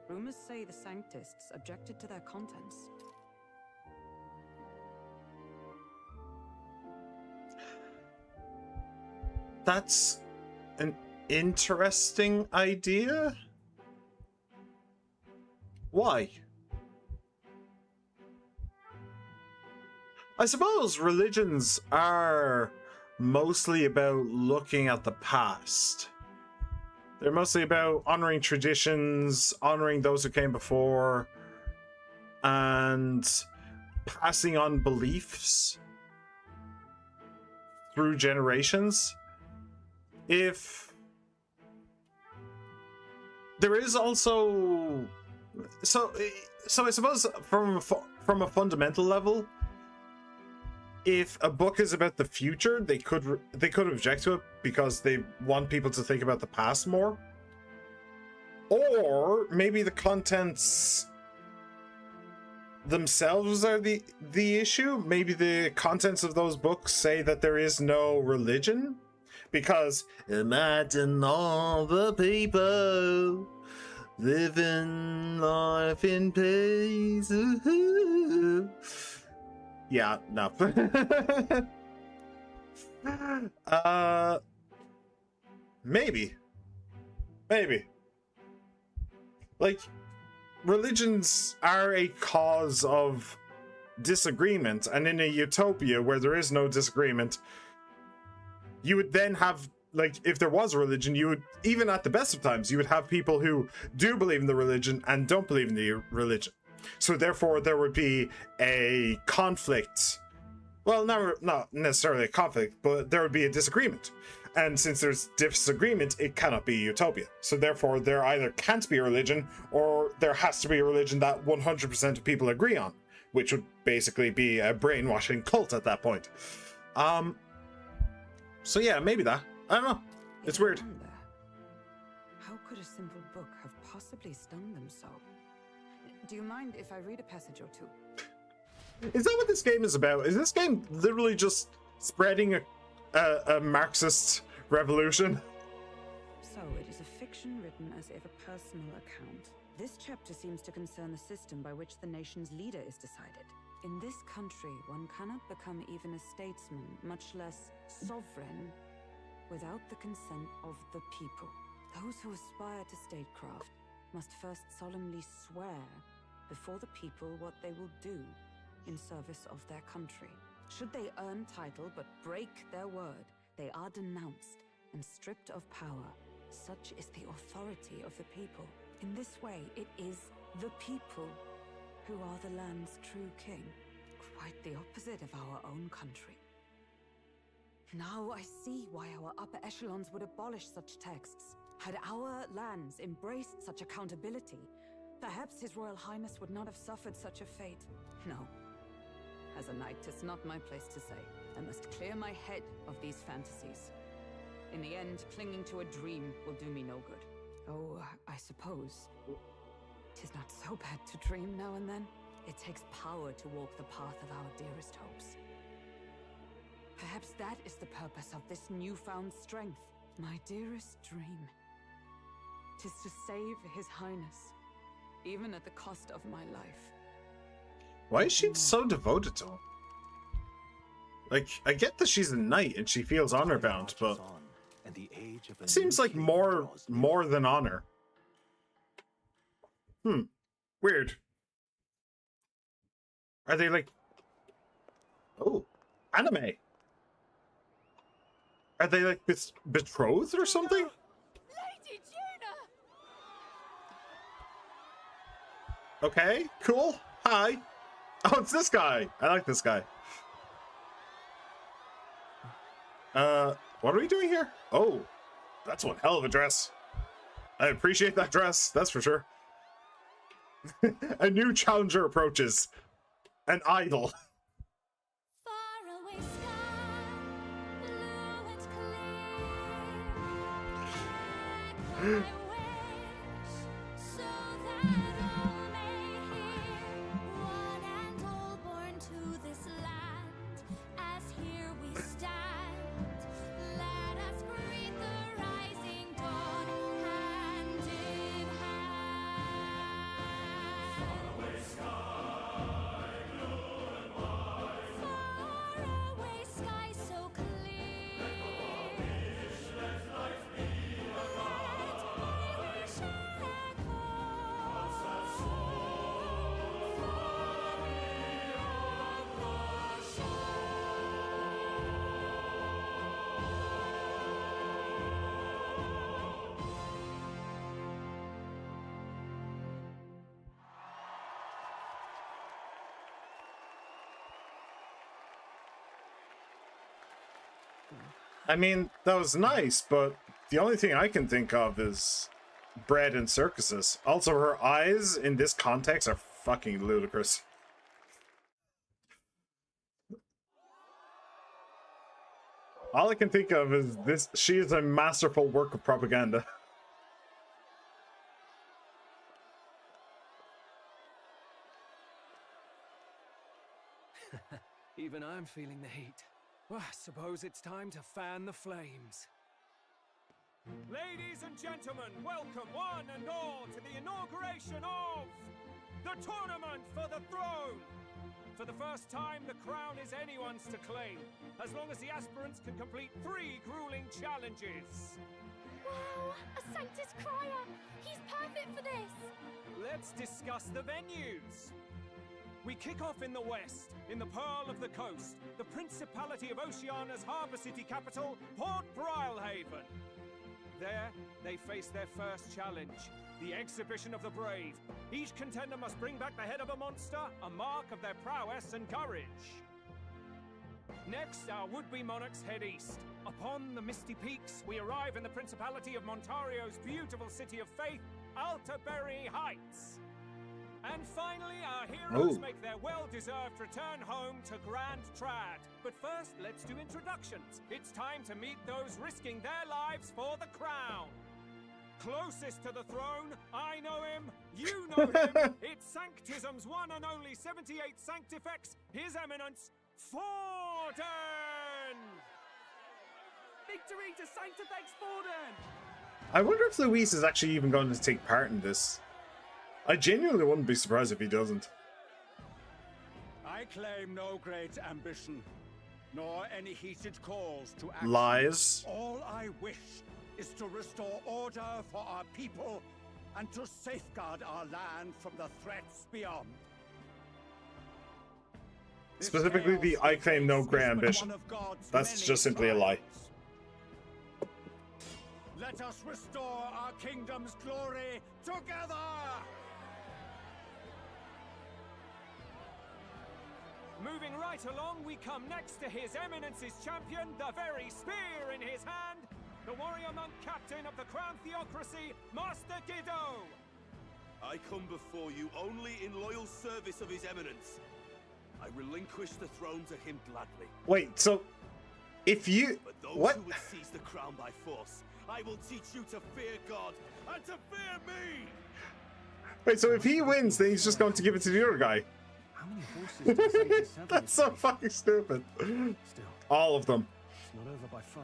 Rumors say the Sanctists objected to their contents. That's an interesting idea. Why? I suppose religions are mostly about looking at the past. They're mostly about honoring traditions, honoring those who came before, and passing on beliefs through generations. If there is also so I suppose from a fundamental level, if a book is about the future, they could object to it because they want people to think about the past more. Or maybe the contents themselves are the issue. Maybe the contents of those books say that there is no religion, because imagine all the people living life in peace. Yeah, no. Maybe. Like, religions are a cause of disagreement, and in a utopia where there is no disagreement, you would then have, like, if there was a religion, you would, even at the best of times, you would have people who do believe in the religion and don't believe in the religion. So therefore, there would be a conflict. Well, not necessarily a conflict, but there would be a disagreement. And since there's disagreement, it cannot be a utopia. So therefore, there either can't be a religion, or there has to be a religion that 100% of people agree on, which would basically be a brainwashing cult at that point. So yeah, maybe that. I don't know. It's weird. How could a simple book have possibly stung them so? Do you mind if I read a passage or two? Is that what this game is about? Is this game literally just spreading a Marxist revolution? So it is a fiction written as if a personal account. This chapter seems to concern the system by which the nation's leader is decided. In this country, one cannot become even a statesman, much less sovereign, without the consent of the people. Those who aspire to statecraft must first solemnly swear before the people what they will do in service of their country. Should they earn title but break their word, they are denounced and stripped of power. Such is the authority of the people. In this way, it is the people who are the land's true king. Quite the opposite of our own country. Now I see why our upper echelons would abolish such texts. Had our lands embraced such accountability, perhaps His Royal Highness would not have suffered such a fate. No. As a knight, 'tis not my place to say. I must clear my head of these fantasies. In the end, clinging to a dream will do me no good. Oh, I suppose 'tis not so bad to dream now and then. It takes power to walk the path of our dearest hopes. Perhaps that is the purpose of this newfound strength. My dearest dream 'tis to save His Highness, even at the cost of my life. Why is she so devoted to him? Like, I get that she's a knight and she feels honor bound, but it seems like more than honor. Weird. Are they like... Oh, anime. Are they like betrothed or something? Lady Juna! Okay, cool. Hi. Oh, it's this guy. I like this guy. What are we doing here? Oh, that's one hell of a dress. I appreciate that dress, that's for sure. A new challenger approaches. An idol. I mean, that was nice, but the only thing I can think of is bread and circuses. Also, her eyes in this context are fucking ludicrous. All I can think of is this. She is a masterful work of propaganda. Even I'm feeling the heat. Well, I suppose it's time to fan the flames. Ladies and gentlemen, welcome one and all to the inauguration of the Tournament for the Throne! For the first time, the crown is anyone's to claim, as long as the aspirants can complete 3 grueling challenges. Wow, a Sanctus Crier! He's perfect for this! Let's discuss the venues. We kick off in the west, in the Pearl of the Coast, the Principality of Oceania's harbour city capital, Port Brilehaven. There, they face their first challenge, the Exhibition of the Brave. Each contender must bring back the head of a monster, a mark of their prowess and courage. Next, our would-be monarchs head east. Upon the misty peaks, we arrive in the Principality of Montario's beautiful city of faith, Altaberry Heights. And finally, our heroes make their well-deserved return home to Grand Trad. But first, let's do introductions. It's time to meet those risking their lives for the crown. Closest to the throne, I know him, you know him. It's Sanctism's one and only 78 Sanctifex, His Eminence, Forden! Victory to Sanctifex Forden! I wonder if Luis is actually even going to take part in this. I genuinely wouldn't be surprised if he doesn't. I claim no great ambition, nor any heated calls to action. Lies. All I wish is to restore order for our people and to safeguard our land from the threats beyond. Specifically, the I claim no great ambition. That's just simply a lie. Let us restore our kingdom's glory together! Moving right along, we come next to His Eminence's champion, the very spear in his hand, the warrior monk captain of the Crown Theocracy, Master Giddo! I come before you only in loyal service of His Eminence. I relinquish the throne to him gladly. Wait, so if you... But those what? who would seize the crown by force, I will teach you to fear God and to fear me! Wait, so if he wins, then he's just going to give it to the other guy. How many horses does Sanctus have? That's so fucking stupid. Still, All of them. it's not over by far.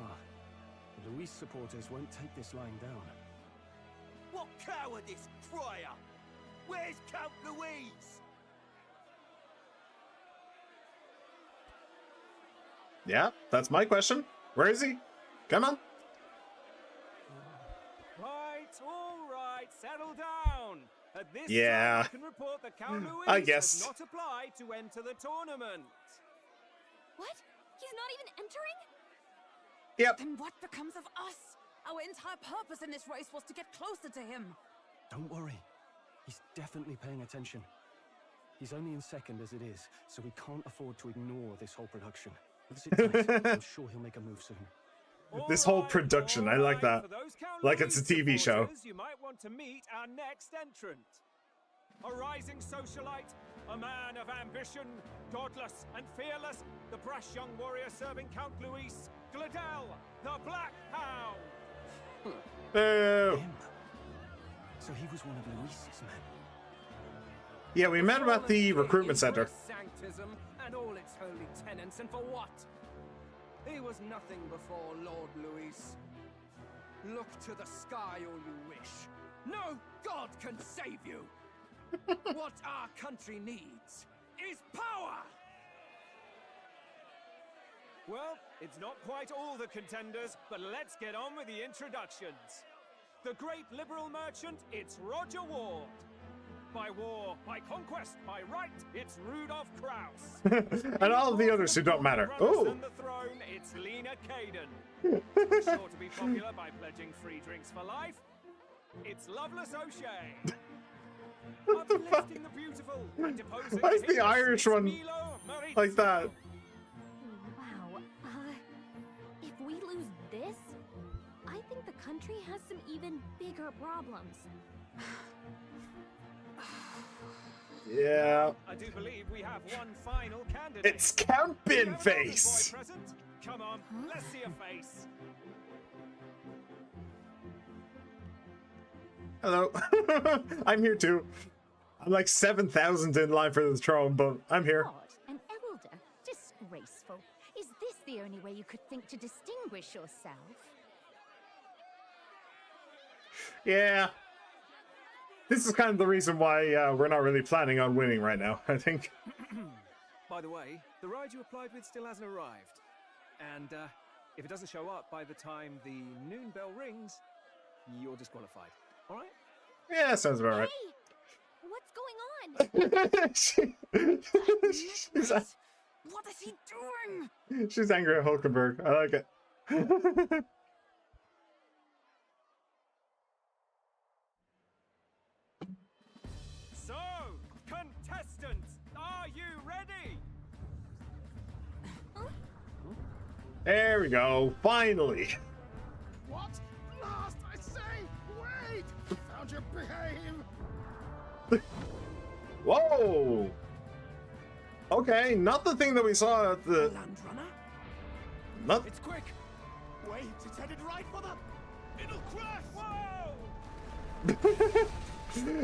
The Luis supporters won't take this lying down. What cowardice, Friar! Where's Count Louise? Yeah, that's my question. Where is he? Come on. All right, settle down. At this Yeah. time, I can report that Count Louis I guess. has not applied to enter the tournament. What? He's not even entering? Yep. Then what becomes of us? Our entire purpose in this race was to get closer to him. Don't worry. He's definitely paying attention. He's only in second as it is, so we can't afford to ignore this whole production. Sit tight. I'm sure he'll make a move soon. This whole production, I like that. For those Count Like it's a Louis TV show. supporters, you might want to meet our next entrant. A rising socialite, a man of ambition, godless and fearless, the brash young warrior serving Count Luis, Gladel, the Black Hound. Boo. Him. So he was one of Luis's men. Yeah, we met him at the recruitment center. Sanctism and all its holy tenets, and for what? He was nothing before Lord Luis. Look to the sky all you wish. No god can save you. What our country needs is power. Well, it's not quite all the contenders, but let's get on with the introductions. The great liberal merchant, it's Roger Ward. By war, by conquest, by right, it's Rudolph Kraus. And all of the others who don't matter. Oh, The throne, it's Lena Caden. Sure to be popular by pledging free drinks for life. It's Loveless O'Shea. Uplifting the beautiful and deposing why is the hideous, Irish it's one Milo like that? Wow. If we lose this, I think the country has some even bigger problems. Yeah. I do believe we have one final candidate. It's Count Do you have an Binface. boy present? Come on, let's see a face. Hello. I'm here too. I'm like 7,000 in line for the throne, but I'm here. What? An elder? Disgraceful. Is this the only way you could think to distinguish yourself? Yeah. This is kind of the reason why we're not really planning on winning right now, I think. By the way, the ride you applied with still hasn't arrived. And if it doesn't show up by the time the noon bell rings, you're disqualified. All right? Yeah, sounds about right. Hey! What's going on? she's, What is he doing? she's angry at Hulkenberg. I like it. So, contestants, are you ready? There we go. Finally. What? Last, I say! Wait! Found your behave! Whoa. Okay, not the thing that we saw at the. Landrunner? Not. It's quick. Wait, it's headed right for the... It'll crash. Whoa!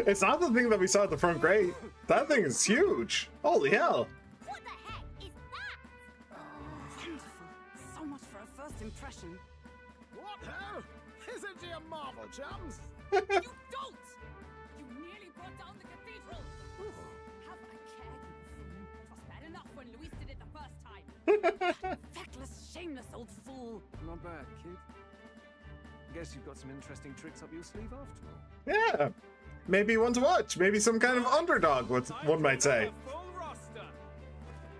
It's not the thing that we saw at the front gate. That thing is huge. Holy hell. What the heck is that? Wonderful. So much for a first impression. What hell? Isn't he a marvel, chums? You dolt! You nearly brought down the cathedral! Have a care, you fool. It was bad enough when Luis did it the first time. Feckless, shameless old fool. Not bad, kid. Guess you've got some interesting tricks up your sleeve after all. Yeah. Maybe one to watch. Maybe some kind of underdog, one might say. Full roster.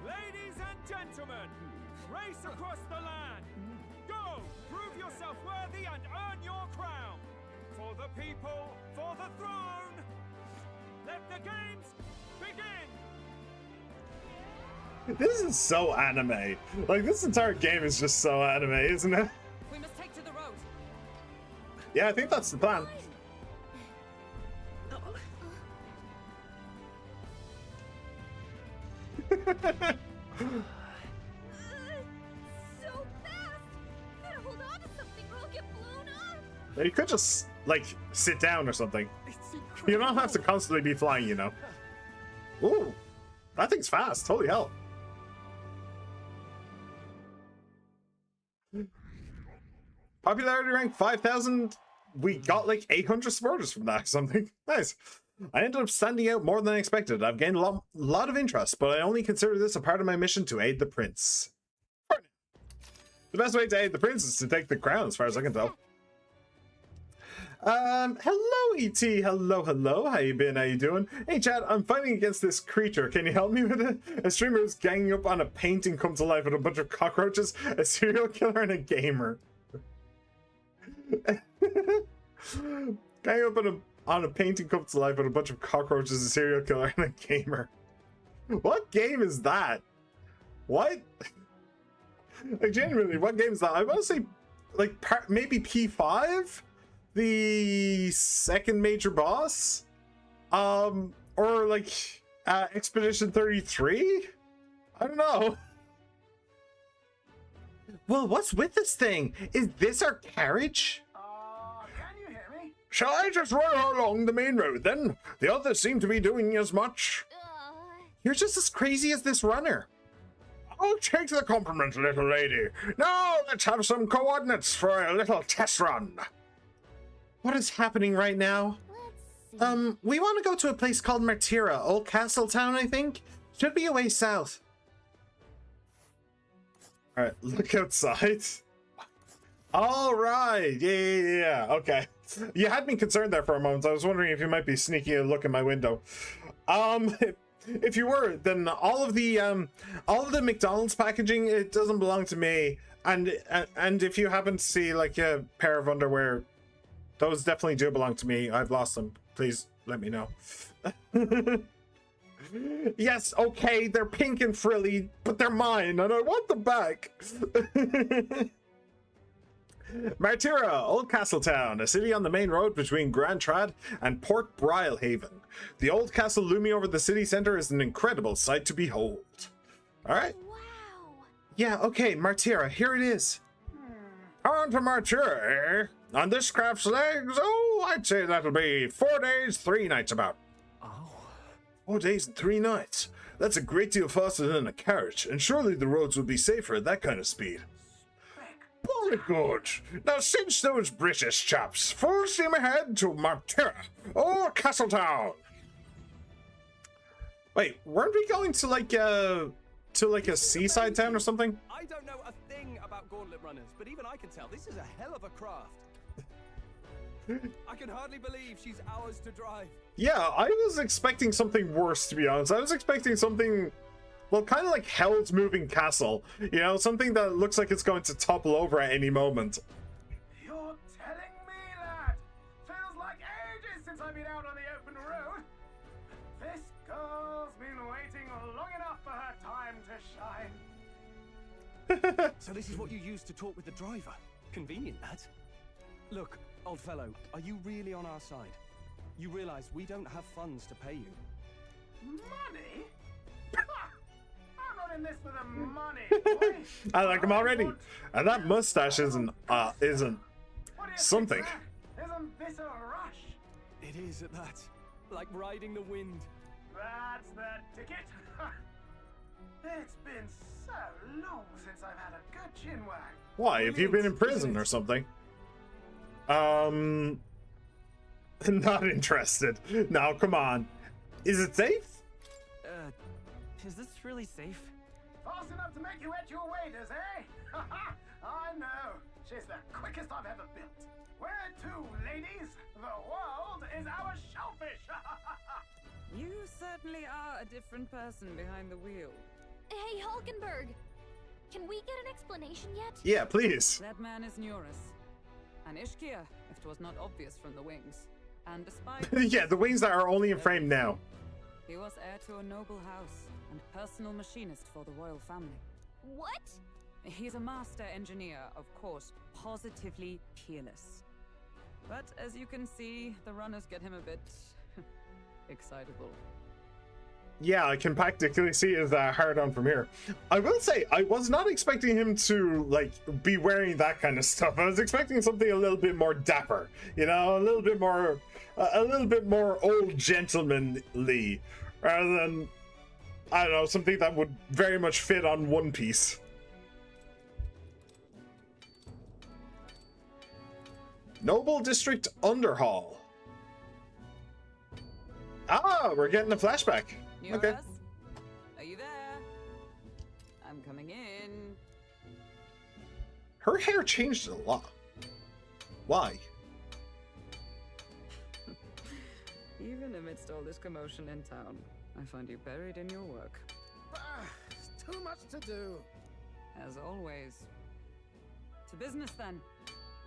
Ladies and gentlemen, race across the land. Go, prove yourself worthy and earn your crown. For the people, for the throne. Let the games begin. This is so anime. Like, this entire game is just so anime, isn't it? We must take to the road. Yeah, I think that's the plan. So fast! Gotta hold on to something or I'll get blown up! You could just, like, sit down or something. You don't have to constantly be flying, you know. Ooh, that thing's fast. Holy hell. Popularity rank 5,000. We got like 800 supporters from that or something. Nice. I ended up standing out more than I expected. I've gained a lot of interest, but I only consider this a part of my mission to aid the prince. The best way to aid the prince is to take the crown, as far as I can tell. Hello, E.T. Hello. How you been? How you doing? Hey, Chad, I'm fighting against this creature. Can you help me with it? A streamer is ganging up on a painting come to life with a bunch of cockroaches, a serial killer, and a gamer. Ganging up on a painting come to life with a bunch of cockroaches, a serial killer, and a gamer. What game is that? What? Like, genuinely, what game is that? I want to say, like, maybe P5? The second major boss? Or, like, Expedition 33? I don't know. Well, what's with this thing? Is this our carriage? Shall I just roll along the main road then? The others seem to be doing as much. You're just as crazy as this runner. I'll take the compliment, little lady. Now let's have some coordinates for a little test run. What is happening right now? We want to go to a place called Martira, Old Castle Town, I think. Should be a way south. Alright, look outside. Alright, yeah, okay. You had me concerned there for a moment. I was wondering if you might be sneaking a look in my window. If you were, then all of the McDonald's packaging, it doesn't belong to me. And if you happen to see like a pair of underwear, those definitely do belong to me. I've lost them. Please let me know. Yes, okay, they're pink and frilly, but they're mine, and I want them back. Martira, Old Castle Town, a city on the main road between Grand Trad and Port Brilehaven. The old castle looming over the city centre is an incredible sight to behold. Alright. Wow. Yeah, okay, Martira, here it is. On to Martira, eh? On this craft's legs, oh, I'd say that'll be 4 days, 3 nights about. 4 days and 3 nights. That's a great deal faster than a carriage, and surely the roads would be safer at that kind of speed. Very good. Now, since those British chaps, full steam ahead to Martira, Old Castletown. Wait, weren't we going to like a seaside town or something? I don't know a thing about gauntlet runners, but even I can tell this is a hell of a craft. I can hardly believe she's ours to drive. Yeah, I was expecting something worse, to be honest. I was expecting something, well, kind of like Hell's Moving Castle. You know, something that looks like it's going to topple over at any moment. You're telling me that? Feels like ages since I've been out on the open road. This girl's been waiting long enough for her time to shine. So this is what you used to talk with the driver. Convenient, that. Look, old fellow, are you really on our side? You realize we don't have funds to pay you. Money? I'm not in this for the money, boy. I like him already. And that mustache isn't something. Isn't this a rush? It is at that. Like riding the wind. That's the ticket. It's been so long since I've had a good chin wag. Why? Have you been in prison or something? Not interested. Now, come on. Is it safe? Is this really safe? Fast enough to make you at your waiters, eh? I know. She's the quickest I've ever built. Where to, ladies? The world is our shellfish. You certainly are a different person behind the wheel. Hey, Hulkenberg! Can we get an explanation yet? Yeah, please. That man is Neurus. An Ishkia, if 'twas not obvious from the wings. And despite... Yeah, the wings that are only in frame now. He was heir to a noble house and personal machinist for the royal family. What? He's a master engineer, of course, positively peerless. But as you can see, the runners get him a bit excitable. Yeah, I can practically see his hard on from here. I will say, I was not expecting him to, like, be wearing that kind of stuff. I was expecting something a little bit more dapper, you know, a little bit more old gentlemanly, rather than, I don't know, something that would very much fit on One Piece. Noble District Underhall. Ah, we're getting a flashback. Okay. Neurus? Are you there? I'm coming in. Her hair changed a lot. Why? Even amidst all this commotion in town, I find you buried in your work. Too much to do. As always. To business then.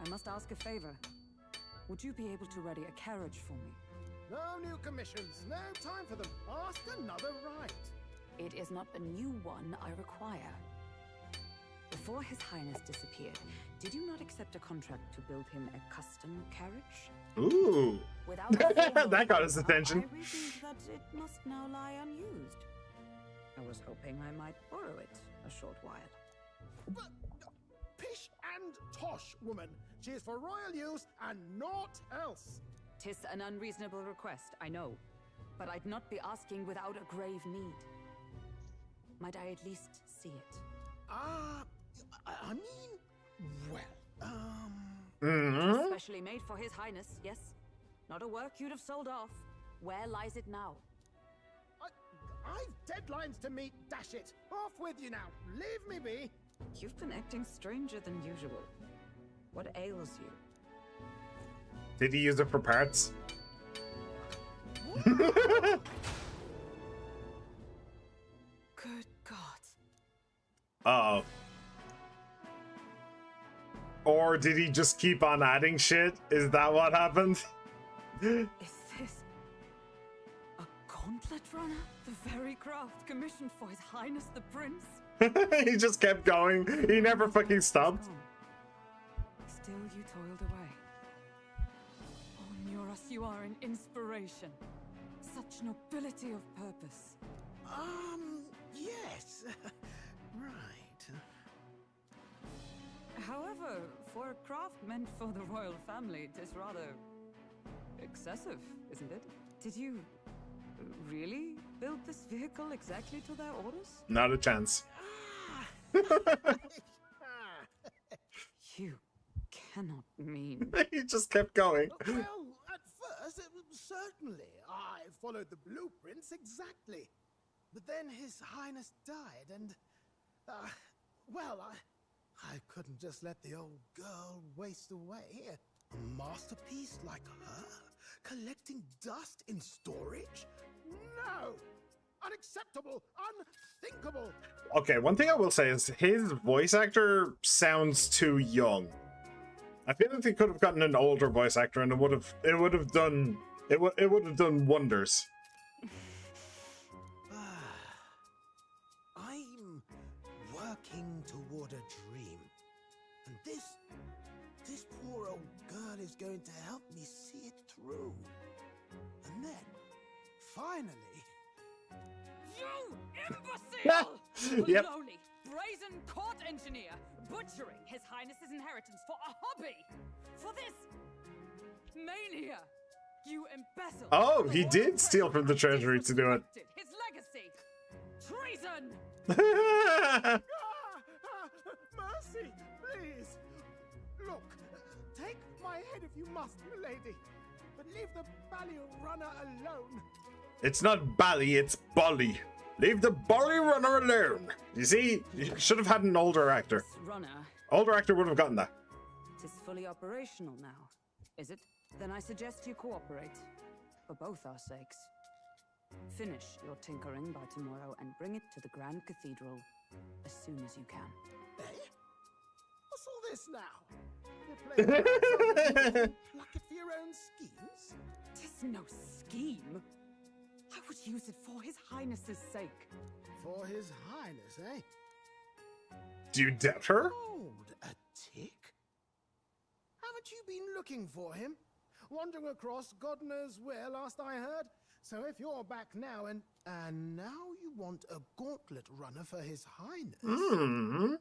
I must ask a favor. Would you be able to ready a carriage for me? No new commissions. No time for them. Ask another right. It is not a new one I require. Before His Highness disappeared, did you not accept a contract to build him a custom carriage? Ooh. Without a that got his attention. I reasoned that it must now lie unused. I was hoping I might borrow it a short while. But, pish and tosh, woman. She is for royal use and naught else. 'Tis an unreasonable request, I know. But I'd not be asking without a grave need. Might I at least see it? I mean, well, Specially made for His Highness, yes? Not a work you'd have sold off. Where lies it now? I've deadlines to meet, dash it! Off with you now! Leave me be! You've been acting stranger than usual. What ails you? Did he use it for parts? Good God. Uh-oh. Or did he just keep on adding shit? Is that what happened? Is this a gauntlet runner? The very craft commissioned for His Highness the Prince? He just kept going. He never fucking stopped. Still you toiled away. Oh, Muras, you are an inspiration. Such nobility of purpose. Yes. Right. However, for a craft meant for the royal family, it is rather excessive, isn't it? Did you really build this vehicle exactly to their orders? Not a chance. You cannot mean. He just kept going. Well, at first, certainly. I followed the blueprints exactly. But then His Highness died, and, well, I couldn't just let the old girl waste away. A masterpiece like her? Collecting dust in storage? No! Unacceptable! Unthinkable! Okay, one thing I will say is his voice actor sounds too young. I feel like they could have gotten an older voice actor and it would have done wonders. I'm working toward a dream. And this poor old girl is going to help me see it through. And then, finally... You imbecile! Yep. Baloney! Brazen court engineer! Butchering His Highness's inheritance for a hobby! For this... mania! You embezzled! Oh, the he royal did steal from the treasury, treasury to do it. disrespected his legacy! Treason! Mercy, please! Look, take my head if you must, milady. But leave the Bally runner alone. It's not Bally, it's Bolly. Leave the Bolly runner alone. You see, you should have had an older actor. This runner, Older actor would have gotten that. it is fully operational now, is it? Then I suggest you cooperate, for both our sakes. Finish your tinkering by tomorrow and bring it to the Grand Cathedral as soon as you can. Eh? What's all this now? You're playing pluck it for your own schemes? 'Tis no scheme. I would use it for His Highness's sake. For His Highness, eh? Do you doubt her? Hold a tick. Haven't you been looking for him? Wandering across God knows where last I heard? So if you're back now and now you want a gauntlet runner for His Highness... Hmm.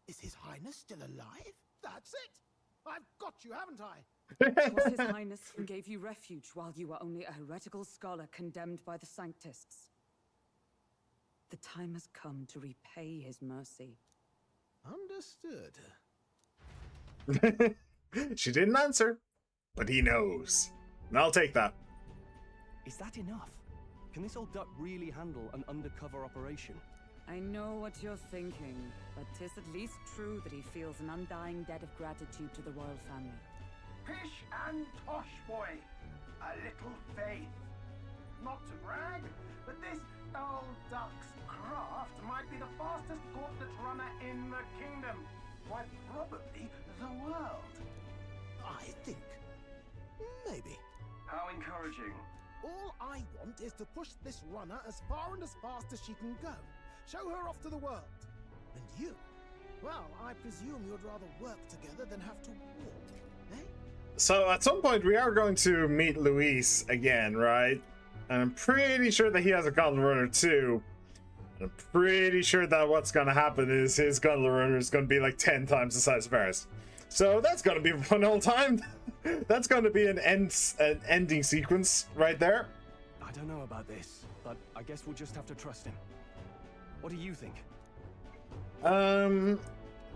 Is His Highness still alive? That's it! I've got you, haven't I? It was His Highness who gave you refuge while you were only a heretical scholar condemned by the Sanctists. The time has come to repay His mercy. Understood. She didn't answer, but he knows. And I'll take that. Is that enough? Can this old duck really handle an undercover operation? I know what you're thinking, but 'tis at least true that he feels an undying debt of gratitude to the royal family. Pish and tosh, boy. A little faith. Not to brag, but this old duck's craft might be the fastest gauntlet runner in the kingdom. Why, probably the world. I think. Maybe. How encouraging. All I want is to push this runner as far and as fast as she can go. Show her off to the world. And you? Well, I presume you'd rather work together than have to walk, eh? So at some point we are going to meet Luis again, right? And I'm pretty sure that he has a gauntlet runner too. And I'm pretty sure that what's going to happen is his gauntlet runner is going to be like 10 times the size of ours. So that's gonna be a fun old time. That's gonna be an ending sequence right there. I don't know about this, but I guess we'll just have to trust him. What do you think?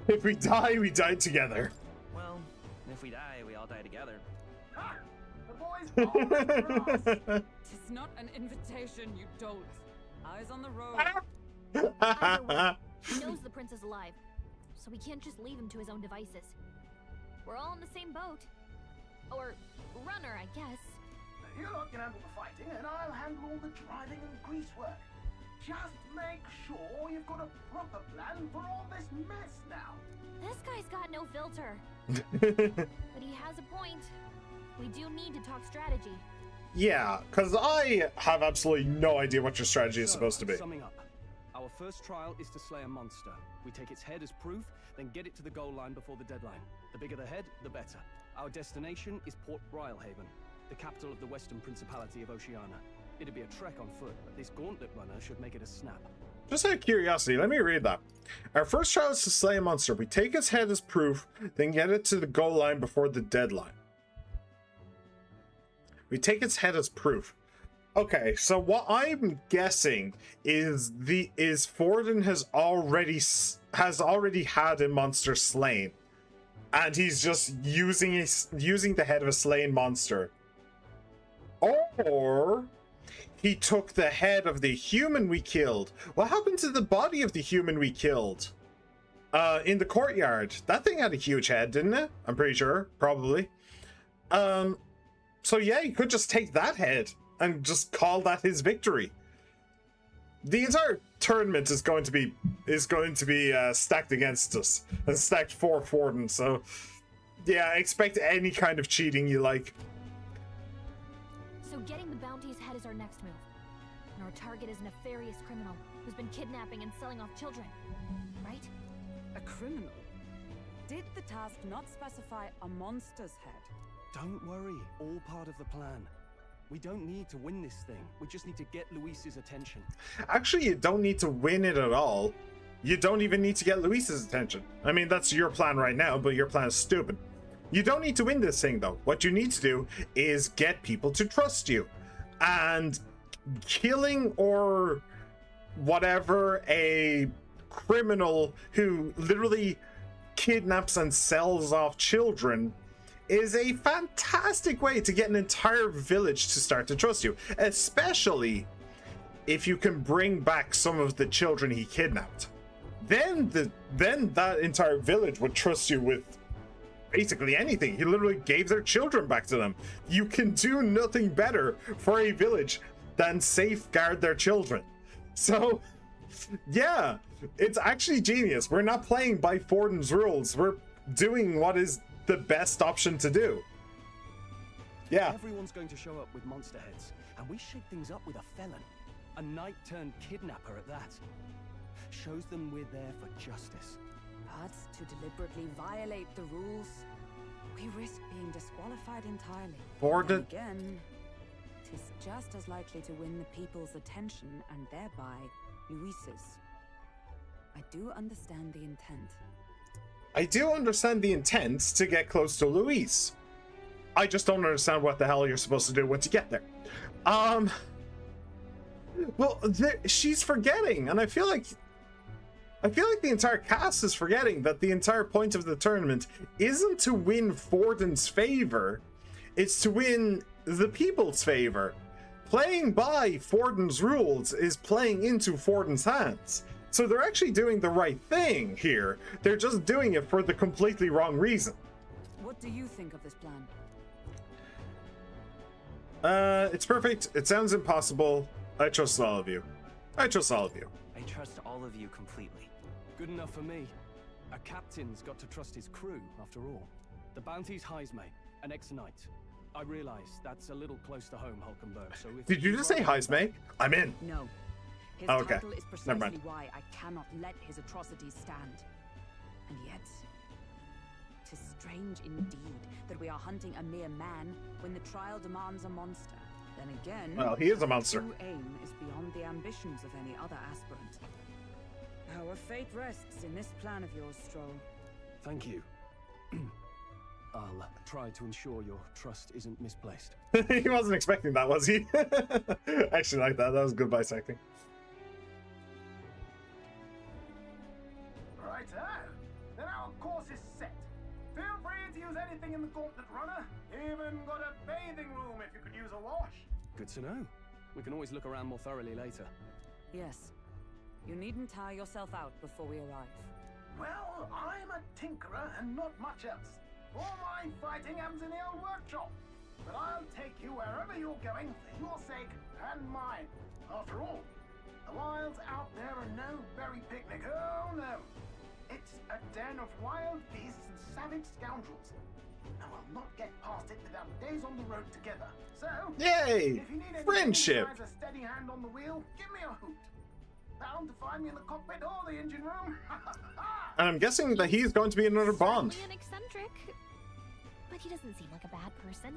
If we die, we die together. Well, if we die, we all die together. Ha! The boys all over us. Tis not an invitation, you dolt. Eyes on the road. Either way, he knows the prince is alive, so we can't just leave him to his own devices. We're all in the same boat. Or runner, I guess. You lot can handle the fighting, and I'll handle all the driving and grease work. Just make sure you've got a proper plan for all this mess now. This guy's got no filter. But he has a point. We do need to talk strategy. Yeah, because I have absolutely no idea what your strategy is supposed to be. Summing up, our first trial is to slay a monster. We take its head as proof, then get it to the goal line before the deadline. The bigger the head, the better. Our destination is Port Brialhaven, the capital of the Western Principality of Oceania. It'd be a trek on foot, but this gauntlet runner should make it a snap. Just out of curiosity, let me read that. Our first trial is to slay a monster. We take its head as proof, then get it to the goal line before the deadline. We take its head as proof. Okay, so what I'm guessing is Forden has already had a monster slain, and he's just using the head of a slain monster. Or he took the head of the human we killed. What happened to the body of the human we killed? In the courtyard. That thing had a huge head, didn't it? I'm pretty sure. Probably. So yeah, you could just take that head and just call that his victory. The entire tournament is going to be stacked against us and stacked for Forden. So yeah, expect any kind of cheating you like. So getting the bounty's head is our next move. And our target is a nefarious criminal who's been kidnapping and selling off children. Right? A criminal? Did the task not specify a monster's head? Don't worry, all part of the plan. We don't need to win this thing. We just need to get Luis's attention. Actually, you don't need to win it at all. You don't even need to get Luis's attention. I mean, that's your plan right now, but your plan is stupid. You don't need to win this thing, though. What you need to do is get people to trust you. And killing or whatever a criminal who literally kidnaps and sells off children is a fantastic way to get an entire village to start to trust you, especially if you can bring back some of the children he kidnapped. Then that entire village would trust you with basically anything. He literally gave their children back to them. You can do nothing better for a village than safeguard their children. So yeah, it's actually genius. We're not playing by Forden's rules. We're doing what is the best option to do. Yeah. Everyone's going to show up with monster heads, and we shake things up with a felon. A knight-turned-kidnapper at that. Shows them we're there for justice. But to deliberately violate the rules, we risk being disqualified entirely. Forden. Again, 'tis just as likely to win the people's attention and thereby Luis's. I do understand the intent. I do understand the intent to get close to Luis. I just don't understand what the hell you're supposed to do once you get there. Well, she's forgetting, and I feel like the entire cast is forgetting that the entire point of the tournament isn't to win Forden's favor, it's to win the people's favor. Playing by Forden's rules is playing into Forden's hands. So they're actually doing the right thing here. They're just doing it for the completely wrong reason. What do you think of this plan? It's perfect. It sounds impossible. I trust all of you. I trust all of you. I trust all of you completely. Good enough for me. A captain's got to trust his crew, after all. The bounty's Heisme, an ex-knight. I realize that's a little close to home, Hulkenberg, so if... Did you just say Heisme? I'm in. No. His okay. title is precisely why I cannot let his atrocities stand. And yet, 'tis strange indeed that we are hunting a mere man when the trial demands a monster. Then again, well, he is a monster. True aim is beyond the ambitions of any other aspirant. Our fate rests in this plan of yours, Stroll. Thank you. I'll try to ensure your trust isn't misplaced. He wasn't expecting that, was he? Actually, like that. That was good bisecting. Righto. Then our course is set. Feel free to use anything in the Gauntlet Runner. Even got a bathing room if you could use a wash. Good to know. We can always look around more thoroughly later. Yes. You needn't tire yourself out before we arrive. Well, I'm a tinkerer and not much else. All my fighting happens in the old workshop. But I'll take you wherever you're going for your sake and mine. After all, the wilds out there are no berry picnic. Oh no. It's a den of wild beasts and savage scoundrels. And we'll not get past it without days on the road together. So, Yay! if you need anything Friendship! besides a steady hand on the wheel, give me a hoot. Bound to find me in the cockpit or the engine room. And I'm guessing that he's going to be another Bond. Certainly an eccentric, but he doesn't seem like a bad person.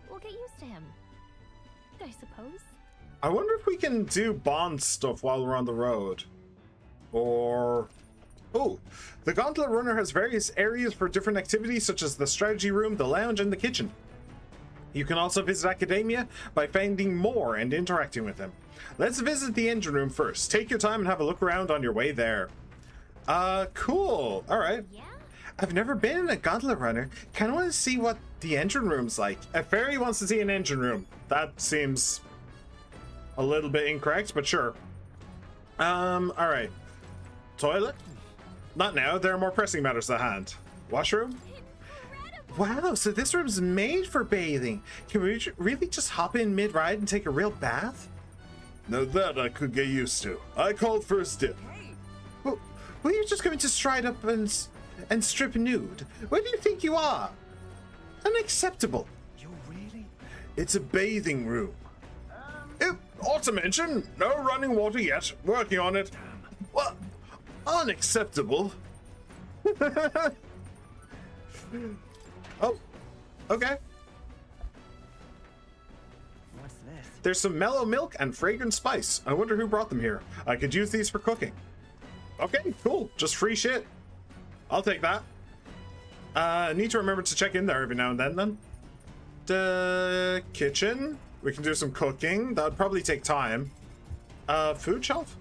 We'll get used to him, I suppose. I wonder if we can do Bond stuff while we're on the road. Or... Oh, the Gauntlet Runner has various areas for different activities such as the strategy room, the lounge, and the kitchen. You can also visit Academia by finding more and interacting with them. Let's visit the engine room first. Take your time and have a look around on your way there. Cool. All right. Yeah? I've never been in a Gauntlet Runner. Kind of want to see what the engine room's like. A fairy wants to see an engine room. That seems a little bit incorrect, but sure. All right. Toilet? Not now. There are more pressing matters at hand. Washroom? Wow, so this room's made for bathing. Can we really just hop in mid-ride and take a real bath? Now that I could get used to. I called for a dip. Well, you're just going to stride up and strip nude. Where do you think you are? Unacceptable. You're really? It's a bathing room. Autumn engine. No running water yet. Working on it. What? Unacceptable. Oh, okay. What's this? There's some mellow milk and fragrant spice. I wonder who brought them here. I could use these for cooking. Okay, cool. Just free shit. I'll take that. Need to remember to check in there every now and then. The kitchen. We can do some cooking. That would probably take time. Food shelf.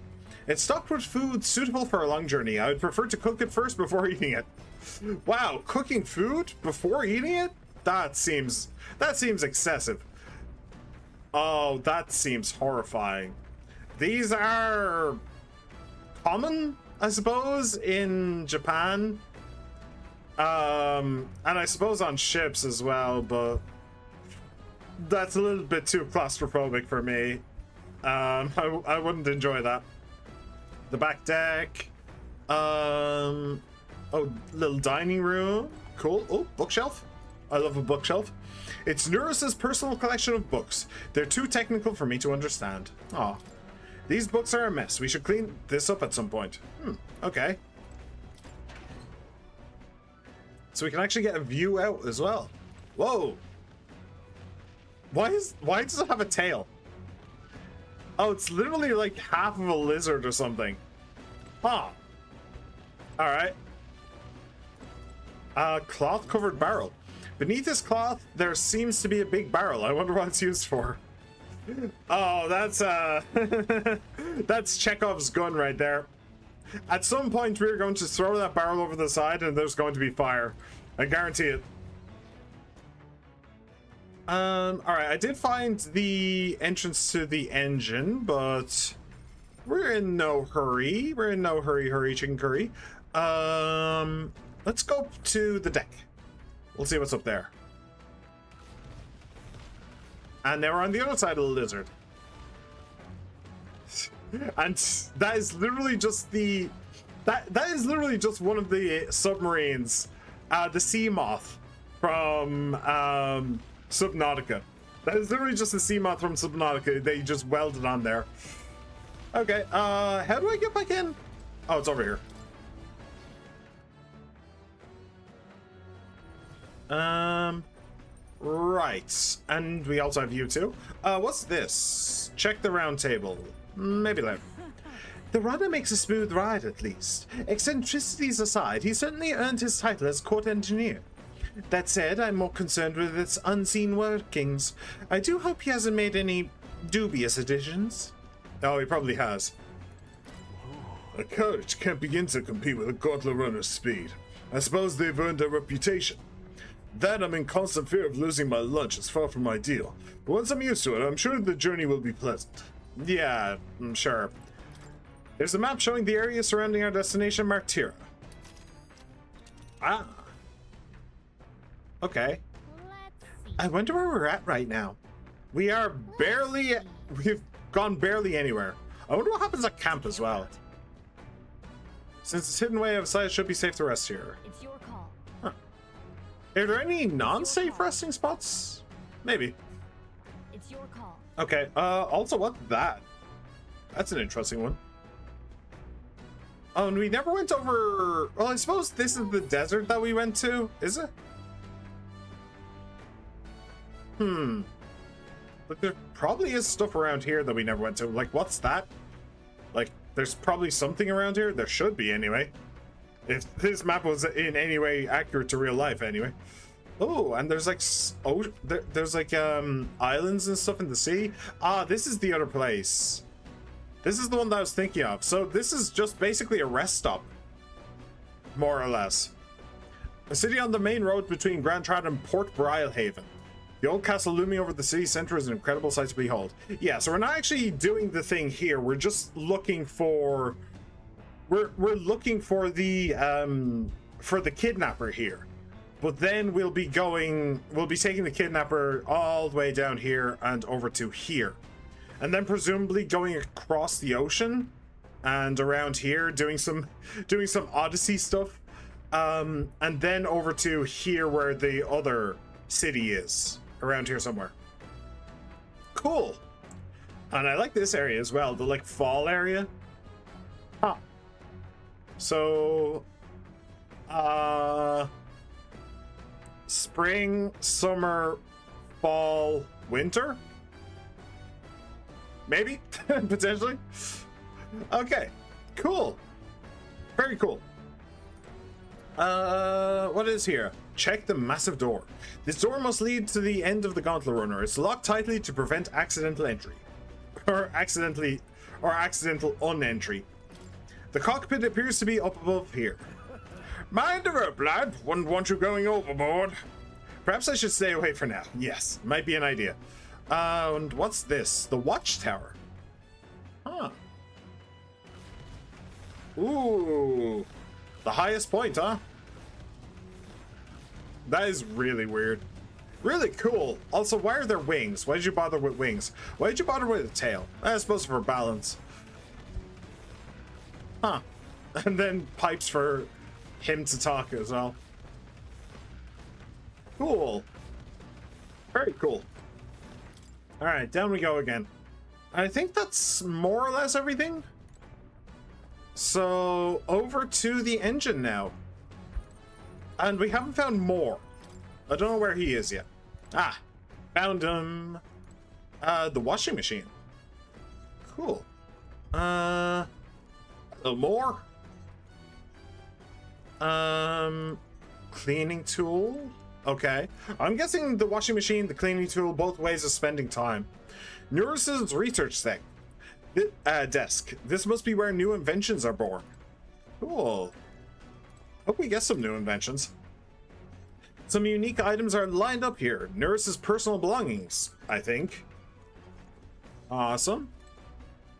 It's stocked with food suitable for a long journey. I would prefer to cook it first before eating it. Wow, cooking food before eating it? That seems excessive. Oh, that seems horrifying. These are common, I suppose, in Japan. And I suppose on ships as well, but that's a little bit too claustrophobic for me. I wouldn't enjoy that. The back deck. Oh, little dining room. Cool. Oh, bookshelf. I love a bookshelf. It's Neurus's personal collection of books. They're too technical for me to understand. Aw. These books are a mess. We should clean this up at some point. Okay. So we can actually get a view out as well. Whoa. Why does it have a tail? Oh, it's literally like half of a lizard or something. Huh. Alright. Cloth covered barrel. Beneath this cloth, there seems to be a big barrel. I wonder what it's used for. Oh, that's that's Chekhov's gun right there. At some point, we're going to throw that barrel over the side and there's going to be fire. I guarantee it. Alright, I did find the entrance to the engine, but we're in no hurry. We're in no hurry, chicken curry. Let's go to the deck. We'll see what's up there. And now we're on the other side of the lizard. And that is literally just the... That is literally just one of the submarines. The sea moth from Subnautica. That is literally just the sea moth from Subnautica. They just welded on there. Okay, how do I get back in? Oh, it's over here. Right. And we also have you too. What's this? Check the round table. Maybe later. The runner makes a smooth ride, at least. Eccentricities aside, he certainly earned his title as court engineer. That said, I'm more concerned with its unseen workings. I do hope he hasn't made any dubious additions. Oh, he probably has. A carriage can't begin to compete with a Gauntlet runner's speed. I suppose they've earned their reputation. That I'm in constant fear of losing my lunch is far from ideal. But once I'm used to it, I'm sure the journey will be pleasant. Yeah, I'm sure. There's a map showing the area surrounding our destination, Martira. Ah. Okay. Let's see. I wonder where we're at right now. We've gone barely anywhere. I wonder what happens at camp as well. Since it's hidden way outside, it should be safe to rest here. It's your call. Huh. Are there any non-safe resting spots? Maybe. It's your call. Okay, also what's that? That's an interesting one. Oh, and we never went over... Well, I suppose this is the desert that we went to, is it? But there probably is stuff around here that we never went to. Like, what's that? Like, there's probably something around here. There should be, anyway. If this map was in any way accurate to real life, anyway. Oh, and there's like... Oh, there's like, islands and stuff in the sea. Ah, this is the other place. This is the one that I was thinking of. So this is just basically a rest stop. More or less. A city on the main road between Grand Trad and Port Brilehaven. The old castle looming over the city center is an incredible sight to behold. Yeah, so we're not actually doing the thing here. We're just looking for... We're looking for the kidnapper here. But then we'll be taking the kidnapper all the way down here and over to here. And then presumably going across the ocean and around here doing some Odyssey stuff. And then over to here where the other city is. Around here somewhere. Cool. And I like this area as well, the like fall area. Huh. So spring, summer, fall, winter? Maybe? Potentially? Okay. Cool. Very cool. What is here? Check the massive door. This door must lead to the end of the Gauntlet Runner. It's locked tightly to prevent accidental entry. Or accidental unentry. The cockpit appears to be up above here. Mind the rope, lad. Wouldn't want you going overboard. Perhaps I should stay away for now. Yes, might be an idea. And what's this? The watchtower. Huh. Ooh. The highest point, huh? That is really weird. Really cool. Also, why are there wings? Why did you bother with wings? Why did you bother with a tail? I suppose for balance. Huh. And then pipes for him to talk as well. Cool. Very cool. Alright, down we go again. I think that's more or less everything. So, over to the engine now. And we haven't found more. I don't know where he is yet. Ah, found him. The washing machine. Cool. A little more. Cleaning tool. Okay. I'm guessing the washing machine, the cleaning tool, both ways of spending time. Neuros's research desk. This must be where new inventions are born. Cool. Hope we get some new inventions. Some unique items are lined up here. Neuros's personal belongings, I think. Awesome.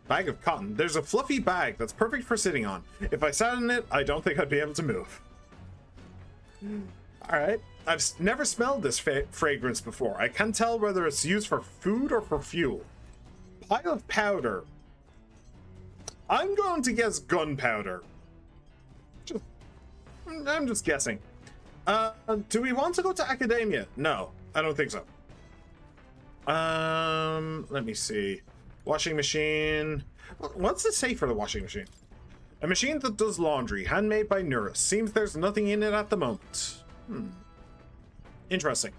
Bag of cotton. There's a fluffy bag that's perfect for sitting on. If I sat in it, I don't think I'd be able to move. Alright. I've never smelled this fragrance before. I can't tell whether it's used for food or for fuel. Pile of powder. I'm going to guess gunpowder. I'm just guessing. Do we want to go to academia? No, I don't think so. Let me see. Washing machine. What's it say for the washing machine? A machine that does laundry, handmade by Neuros. Seems there's nothing in it at the moment. Interesting.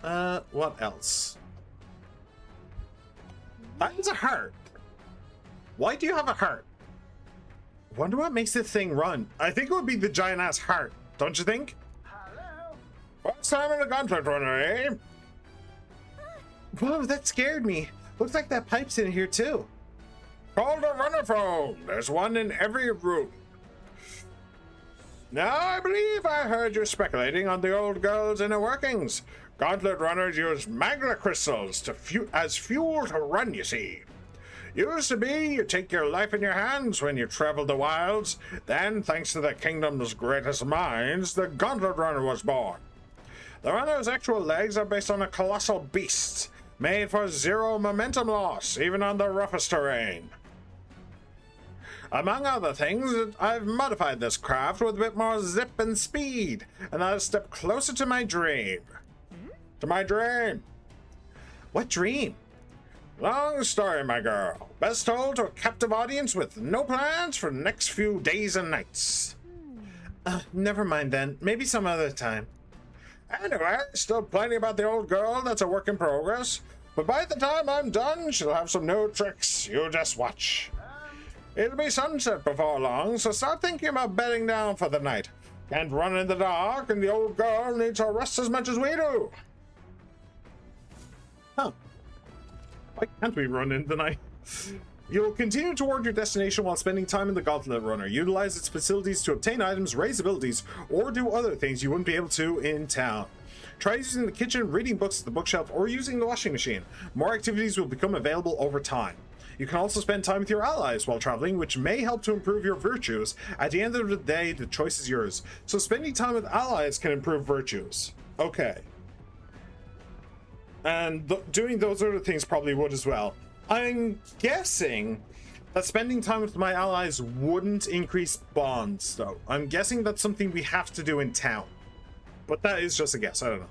What else? That is a heart. Why do you have a heart? Wonder what makes this thing run. I think it would be the giant ass heart, don't you think? Hello? First time in a gauntlet runner, eh? Whoa, that scared me. Looks like that pipe's in here too. Called a runner phone. There's one in every room. Now, I believe I heard you speculating on the old girl's inner workings. Gauntlet runners use magna crystals as fuel to run, you see. Used to be, you take your life in your hands when you traveled the wilds. Then, thanks to the kingdom's greatest minds, the Gauntlet Runner was born. The runner's actual legs are based on a colossal beast, made for zero momentum loss, even on the roughest terrain. Among other things, I've modified this craft with a bit more zip and speed, and I'll step closer to my dream. To my dream. What dream? Long story, my girl. Best told to a captive audience with no plans for the next few days and nights. Never mind then. Maybe some other time. Anyway, still plenty about the old girl that's a work in progress. But by the time I'm done, she'll have some new tricks. You just watch. It'll be sunset before long, so start thinking about bedding down for the night. Can't run in the dark, and the old girl needs her rest as much as we do. Huh. Why can't we run in the night? You'll continue toward your destination while spending time in the Gauntlet Runner. Utilize its facilities to obtain items, raise abilities, or do other things you wouldn't be able to in town. Try using the kitchen, reading books at the bookshelf, or using the washing machine. More activities will become available over time. You can also spend time with your allies while traveling, which may help to improve your virtues. At the end of the day, the choice is yours. So spending time with allies can improve virtues. Okay. And doing those other things probably would as well. I'm guessing that spending time with my allies wouldn't increase bonds, though. I'm guessing that's something we have to do in town. But that is just a guess, I don't know.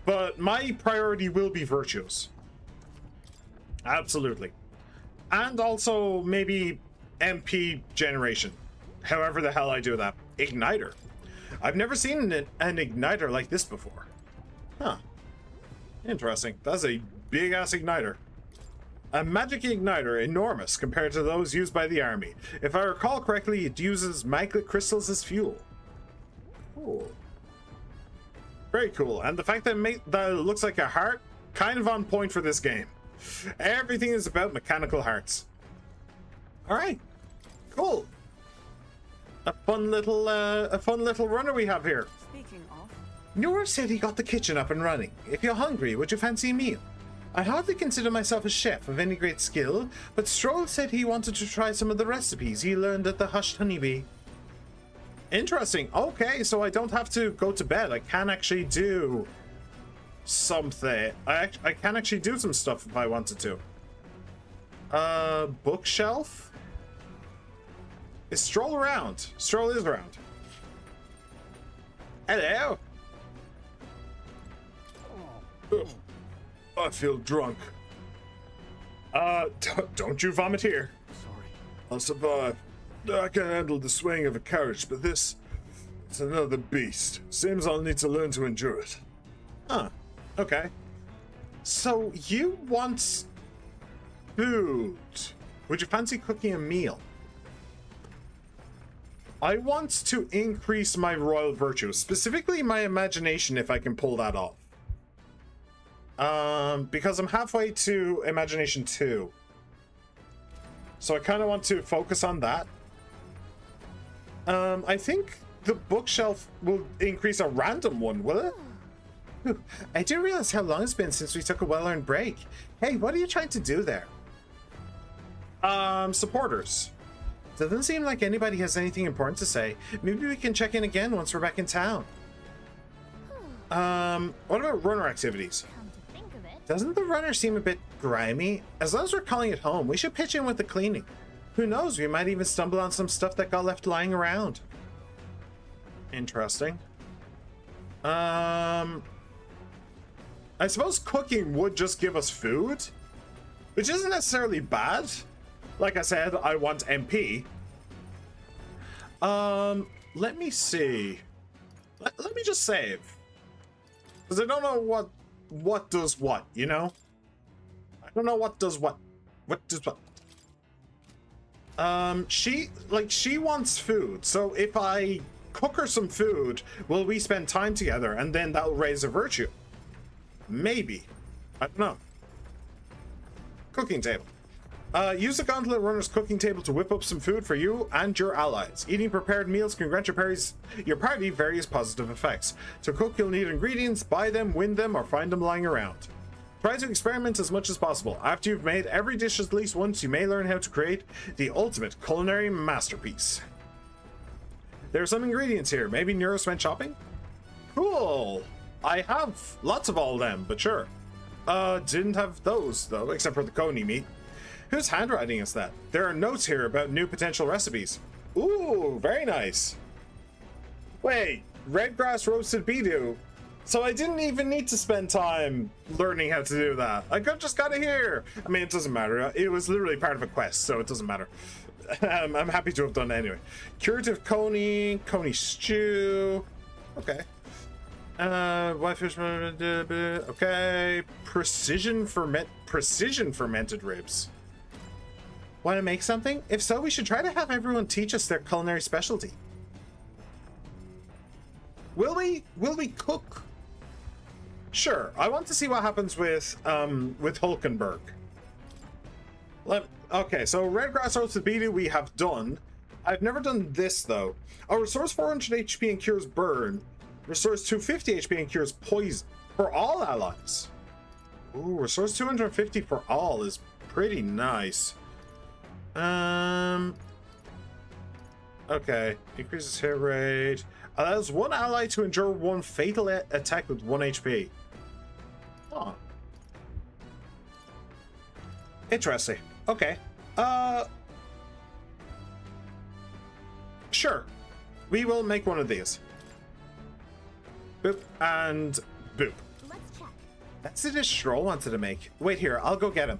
But my priority will be virtues. Absolutely. And also maybe MP generation. However the hell I do that. Igniter. I've never seen an igniter like this before. Huh. Interesting. That's a big-ass igniter. A magic igniter, enormous compared to those used by the army. If I recall correctly, it uses magnet crystals as fuel. Cool. Very cool. And the fact that it looks like a heart, kind of on point for this game. Everything is about mechanical hearts. Alright. Cool. A fun little runner we have here. Speaking of, Nora said he got the kitchen up and running. If you're hungry, would you fancy a meal? I hardly consider myself a chef of any great skill, but Stroll said he wanted to try some of the recipes he learned at the Hushed Honeybee. Interesting. Okay, so I don't have to go to bed. I can actually do something. I can actually do some stuff if I wanted to. Bookshelf? Is Stroll around? Stroll is around. Hello. Ugh. I feel drunk. Don't you vomit here. Sorry. I'll survive. I can handle the swing of a carriage, but it's another beast. Seems I'll need to learn to endure it. Huh. Okay. So you want food. Would you fancy cooking a meal? I want to increase my royal virtue, specifically my imagination, if I can pull that off. Because I'm halfway to imagination 2. So I kind of want to focus on that. I think the bookshelf will increase a random one, will it? Ooh, I didn't realize how long it's been since we took a well-earned break. Hey, what are you trying to do there? Supporters. Doesn't seem like anybody has anything important to say. Maybe we can check in again once we're back in town. What about runner activities? Come to think of it, Doesn't the runner seem a bit grimy? As long as we're calling it home, we should pitch in with the cleaning. Who knows, we might even stumble on some stuff that got left lying around. Interesting. I suppose cooking would just give us food, which isn't necessarily bad. Like I said, I want MP. Let me see. Let me just save. Because I don't know what does what, you know? I don't know what does what. What does what? She wants food. So if I cook her some food while we spend time together, and then that'll raise a virtue. Maybe. I don't know. Cooking table. Use the Gauntlet Runner's cooking table to whip up some food for you and your allies. Eating prepared meals can grant your party various positive effects. To cook, you'll need ingredients, buy them, win them, or find them lying around. Try to experiment as much as possible. After you've made every dish at least once, you may learn how to create the ultimate culinary masterpiece. There are some ingredients here. Maybe Neuros went shopping? Cool. I have lots of all of them, but sure. Didn't have those, though, except for the coney meat. Whose handwriting is that? There are notes here about new potential recipes. Ooh, very nice. Wait, red grass roasted beedu. So I didn't even need to spend time learning how to do that. I just got it here. I mean, it doesn't matter. It was literally part of a quest, so it doesn't matter. I'm happy to have done it anyway. Curative coney stew. Okay. Whitefish. Okay. Precision fermented ribs. Want to make something? If so, we should try to have everyone teach us their culinary specialty. Will we cook? Sure. I want to see what happens with Hulkenberg. Okay, so red grass roasted beetle we have done. I've never done this though. Oh, restores 400 HP and cures burn. Restores 250 HP and cures poison for all allies. Ooh, restores 250 for all is pretty nice. Okay, increases hit rate. Allows one ally to endure one fatal attack with 1 HP. Huh. Interesting. Okay. Sure. We will make one of these. Boop and boop. Let's check. That's the dish Stroll wanted to make. Wait here, I'll go get him.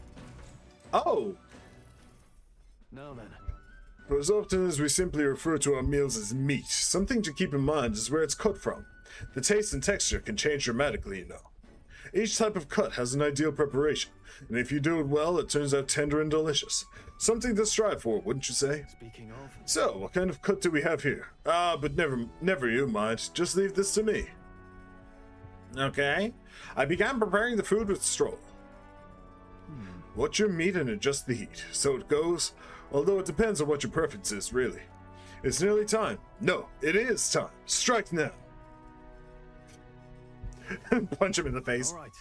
Oh. Now then. For as often as we simply refer to our meals as meat, something to keep in mind is where it's cut from. The taste and texture can change dramatically, you know. Each type of cut has an ideal preparation, and if you do it well, it turns out tender and delicious. Something to strive for, wouldn't you say? Speaking of... So, what kind of cut do we have here? But never you mind. Just leave this to me. Okay. I began preparing the food with Stroll. What's your meat and adjust the heat. So it goes, although it depends on what your preference is, really. It's nearly time. No, it is time. Strike now. Punch him in the face. All right.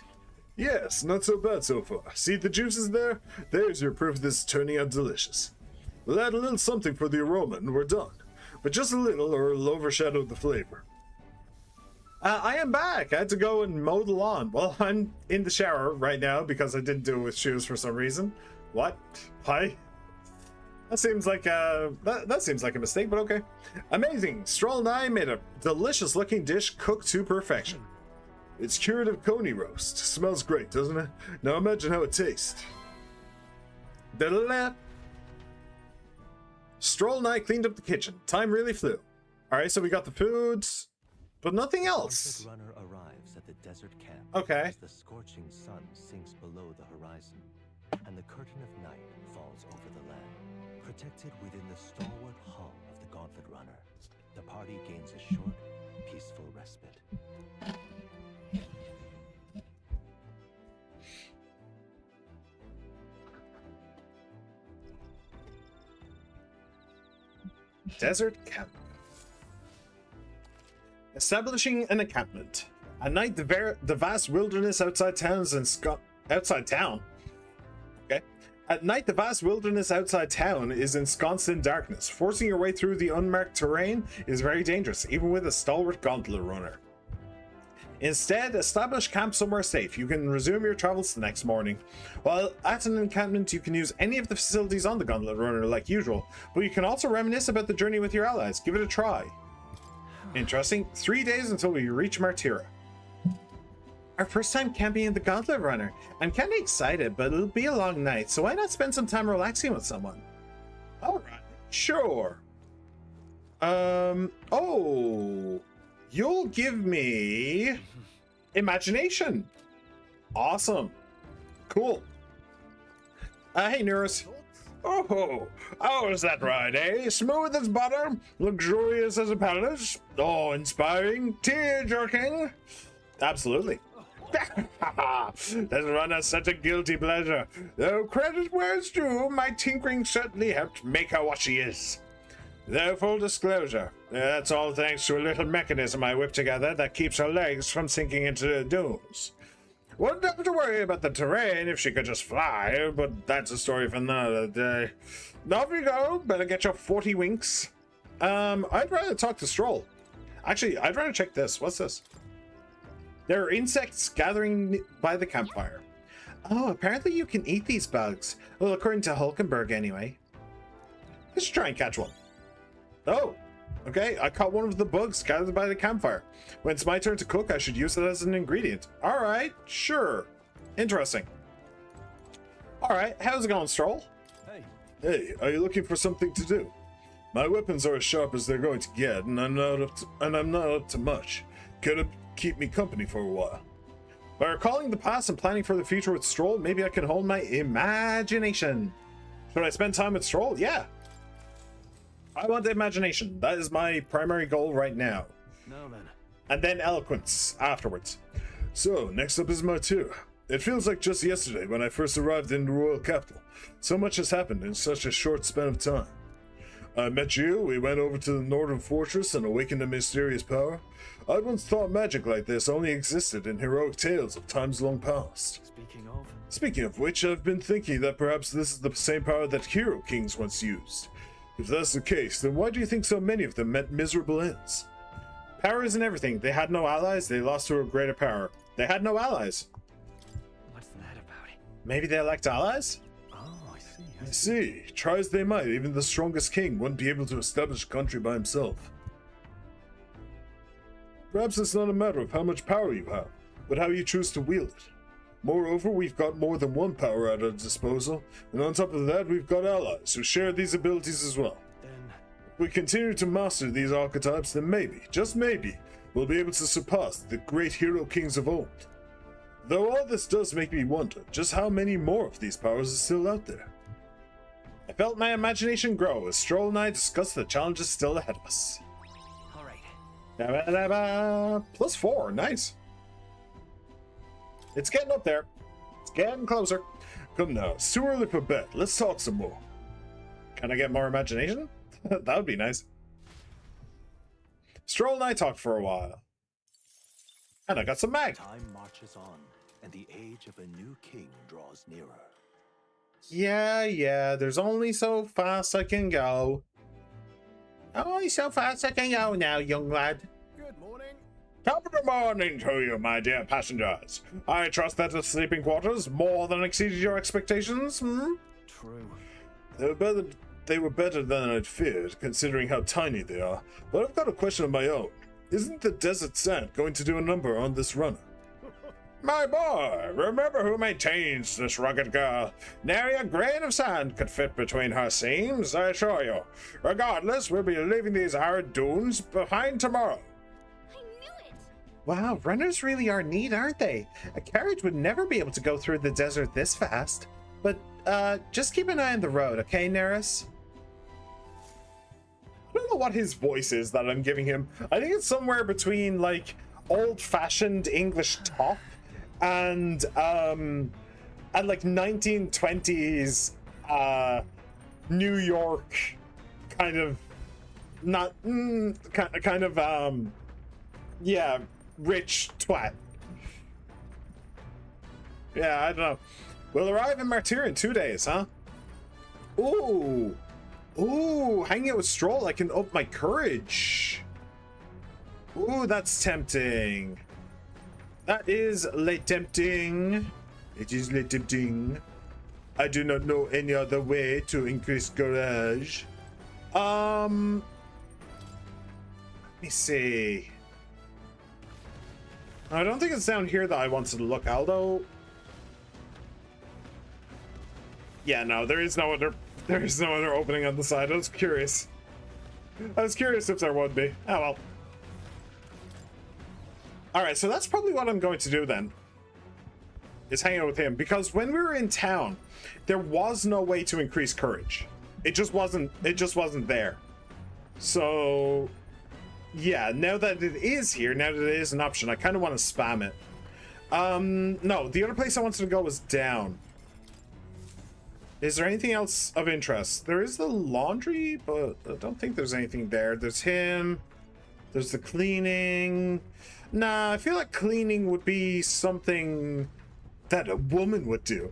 Yes, not so bad so far. See the juices there? There's your proof this is turning out delicious. We'll add a little something for the aroma and we're done. But just a little or it'll overshadow the flavor. I am back. I had to go and mow the lawn. Well, I'm in the shower right now because I didn't do it with shoes for some reason. What? Why? That seems like that seems like a mistake, but okay. Amazing. Stroll and I made a delicious looking dish cooked to perfection. It's curative coney roast. Smells great, doesn't it? Now imagine how it tastes. Da-da-da. Stroll and I cleaned up the kitchen. Time really flew. All right, so we got the foods, but nothing else. The runner arrives at the desert camp. Okay. As the scorching sun sinks below the horizon, and the curtain of night falls over the land. Protected within the stalwart hull of the Gauntlet Runner, the party gains a short, peaceful respite. Desert camp. Establishing an encampment. At night, the vast wilderness outside towns and outside town. Okay. At night, the vast wilderness outside town is ensconced in darkness. Forcing your way through the unmarked terrain is very dangerous, even with a stalwart Gauntlet Runner. Instead, establish camp somewhere safe. You can resume your travels the next morning. While at an encampment, you can use any of the facilities on the Gauntlet Runner like usual, but you can also reminisce about the journey with your allies. Give it a try. Interesting. 3 days until we reach Martira. Our first time camping in the Gauntlet Runner. I'm kind of excited, but it'll be a long night, so why not spend some time relaxing with someone? All right, sure. Oh, you'll give me imagination. Awesome. Cool. Hey, Neuros. Oh, is that right, eh? Smooth as butter, luxurious as a palace, awe-inspiring, tear-jerking. Absolutely. This run has such a guilty pleasure. Though credit where it's due, my tinkering certainly helped make her what she is. Though full disclosure, that's all thanks to a little mechanism I whipped together that keeps her legs from sinking into the dunes. Wouldn't have to worry about the terrain if she could just fly, but that's a story for another day. Off you go, better get your 40 winks. I'd rather talk to Stroll. Actually, I'd rather check this. What's this? There are insects gathering by the campfire. Oh, apparently you can eat these bugs. Well, according to Hulkenberg anyway. Let's try and catch one. Oh, okay, I caught one of the bugs gathered by the campfire. When it's my turn to cook, I should use it as an ingredient. All right, sure. Interesting. All right, how's it going, Stroll? Hey, are you looking for something to do? My weapons are as sharp as they're going to get, and I'm not up to much. Could keep me company for a while. By recalling the past and planning for the future with Stroll, maybe I can hold my imagination. Should I spend time with Stroll? Yeah. I want imagination. That is my primary goal right now. Now then. And then eloquence afterwards. So, next up is my tour. It feels like just yesterday when I first arrived in the royal capital. So much has happened in such a short span of time. I met you, we went over to the northern fortress and awakened a mysterious power. I'd once thought magic like this only existed in heroic tales of times long past. Speaking of which, I've been thinking that perhaps this is the same power that hero kings once used. If that's the case, then why do you think so many of them met miserable ends? Power isn't everything. They had no allies, they lost to a greater power. They had no allies. What's that about? Maybe they lacked allies? Oh, I see. I see. Try as they might, even the strongest king wouldn't be able to establish a country by himself. Perhaps it's not a matter of how much power you have, but how you choose to wield it. Moreover, we've got more than one power at our disposal, and on top of that, we've got allies who share these abilities as well. If we continue to master these archetypes, then maybe, just maybe, we'll be able to surpass the great hero kings of old. Though all this does make me wonder just how many more of these powers are still out there. I felt my imagination grow as Stroll and I discussed the challenges still ahead of us. +4, nice. It's getting up there. It's getting closer. Come now, it's too early for bed. Let's talk some more. Can I get more imagination? That would be nice. Stroll and I talked for a while. And I got some mag. Time marches on, and the age of a new king draws nearer. Yeah, there's only so fast I can go. Only so fast I can go now, young lad. Good morning. Top of the morning to you, my dear passengers. I trust that the sleeping quarters more than exceeded your expectations, True. They were better than I'd feared, considering how tiny they are. But I've got a question of my own. Isn't the desert sand going to do a number on this runner? My boy, remember who maintains this rugged girl. Nary a grain of sand could fit between her seams, I assure you. Regardless, we'll be leaving these arid dunes behind tomorrow. Wow, runners really are neat, aren't they? A carriage would never be able to go through the desert this fast. But, just keep an eye on the road, okay, Neris? I don't know what his voice is that I'm giving him. I think it's somewhere between, like, old-fashioned English talk and like 1920s New York kind of yeah, rich twat. Yeah, I don't know. We'll arrive in Martyr in 2 days, huh? Ooh, hanging out with Stroll, I can up my courage. Ooh, that's tempting. That is le tempting. It is le tempting. I do not know any other way to increase courage. Let me see. I don't think it's down here that I wanted to look, Aldo. Yeah, no, there is no other opening on the side. I was curious if there would be. Oh well. All right, so that's probably what I'm going to do then. is hanging out with him, because when we were in town, there was no way to increase courage. It just wasn't there. So yeah, now that it is here, now that it is an option, I kind of want to spam it. No, the other place I wanted to go was down. Is there anything else of interest? There is the laundry, but I don't think there's anything there. There's him. There's the cleaning. Nah, I feel like cleaning would be something that a woman would do.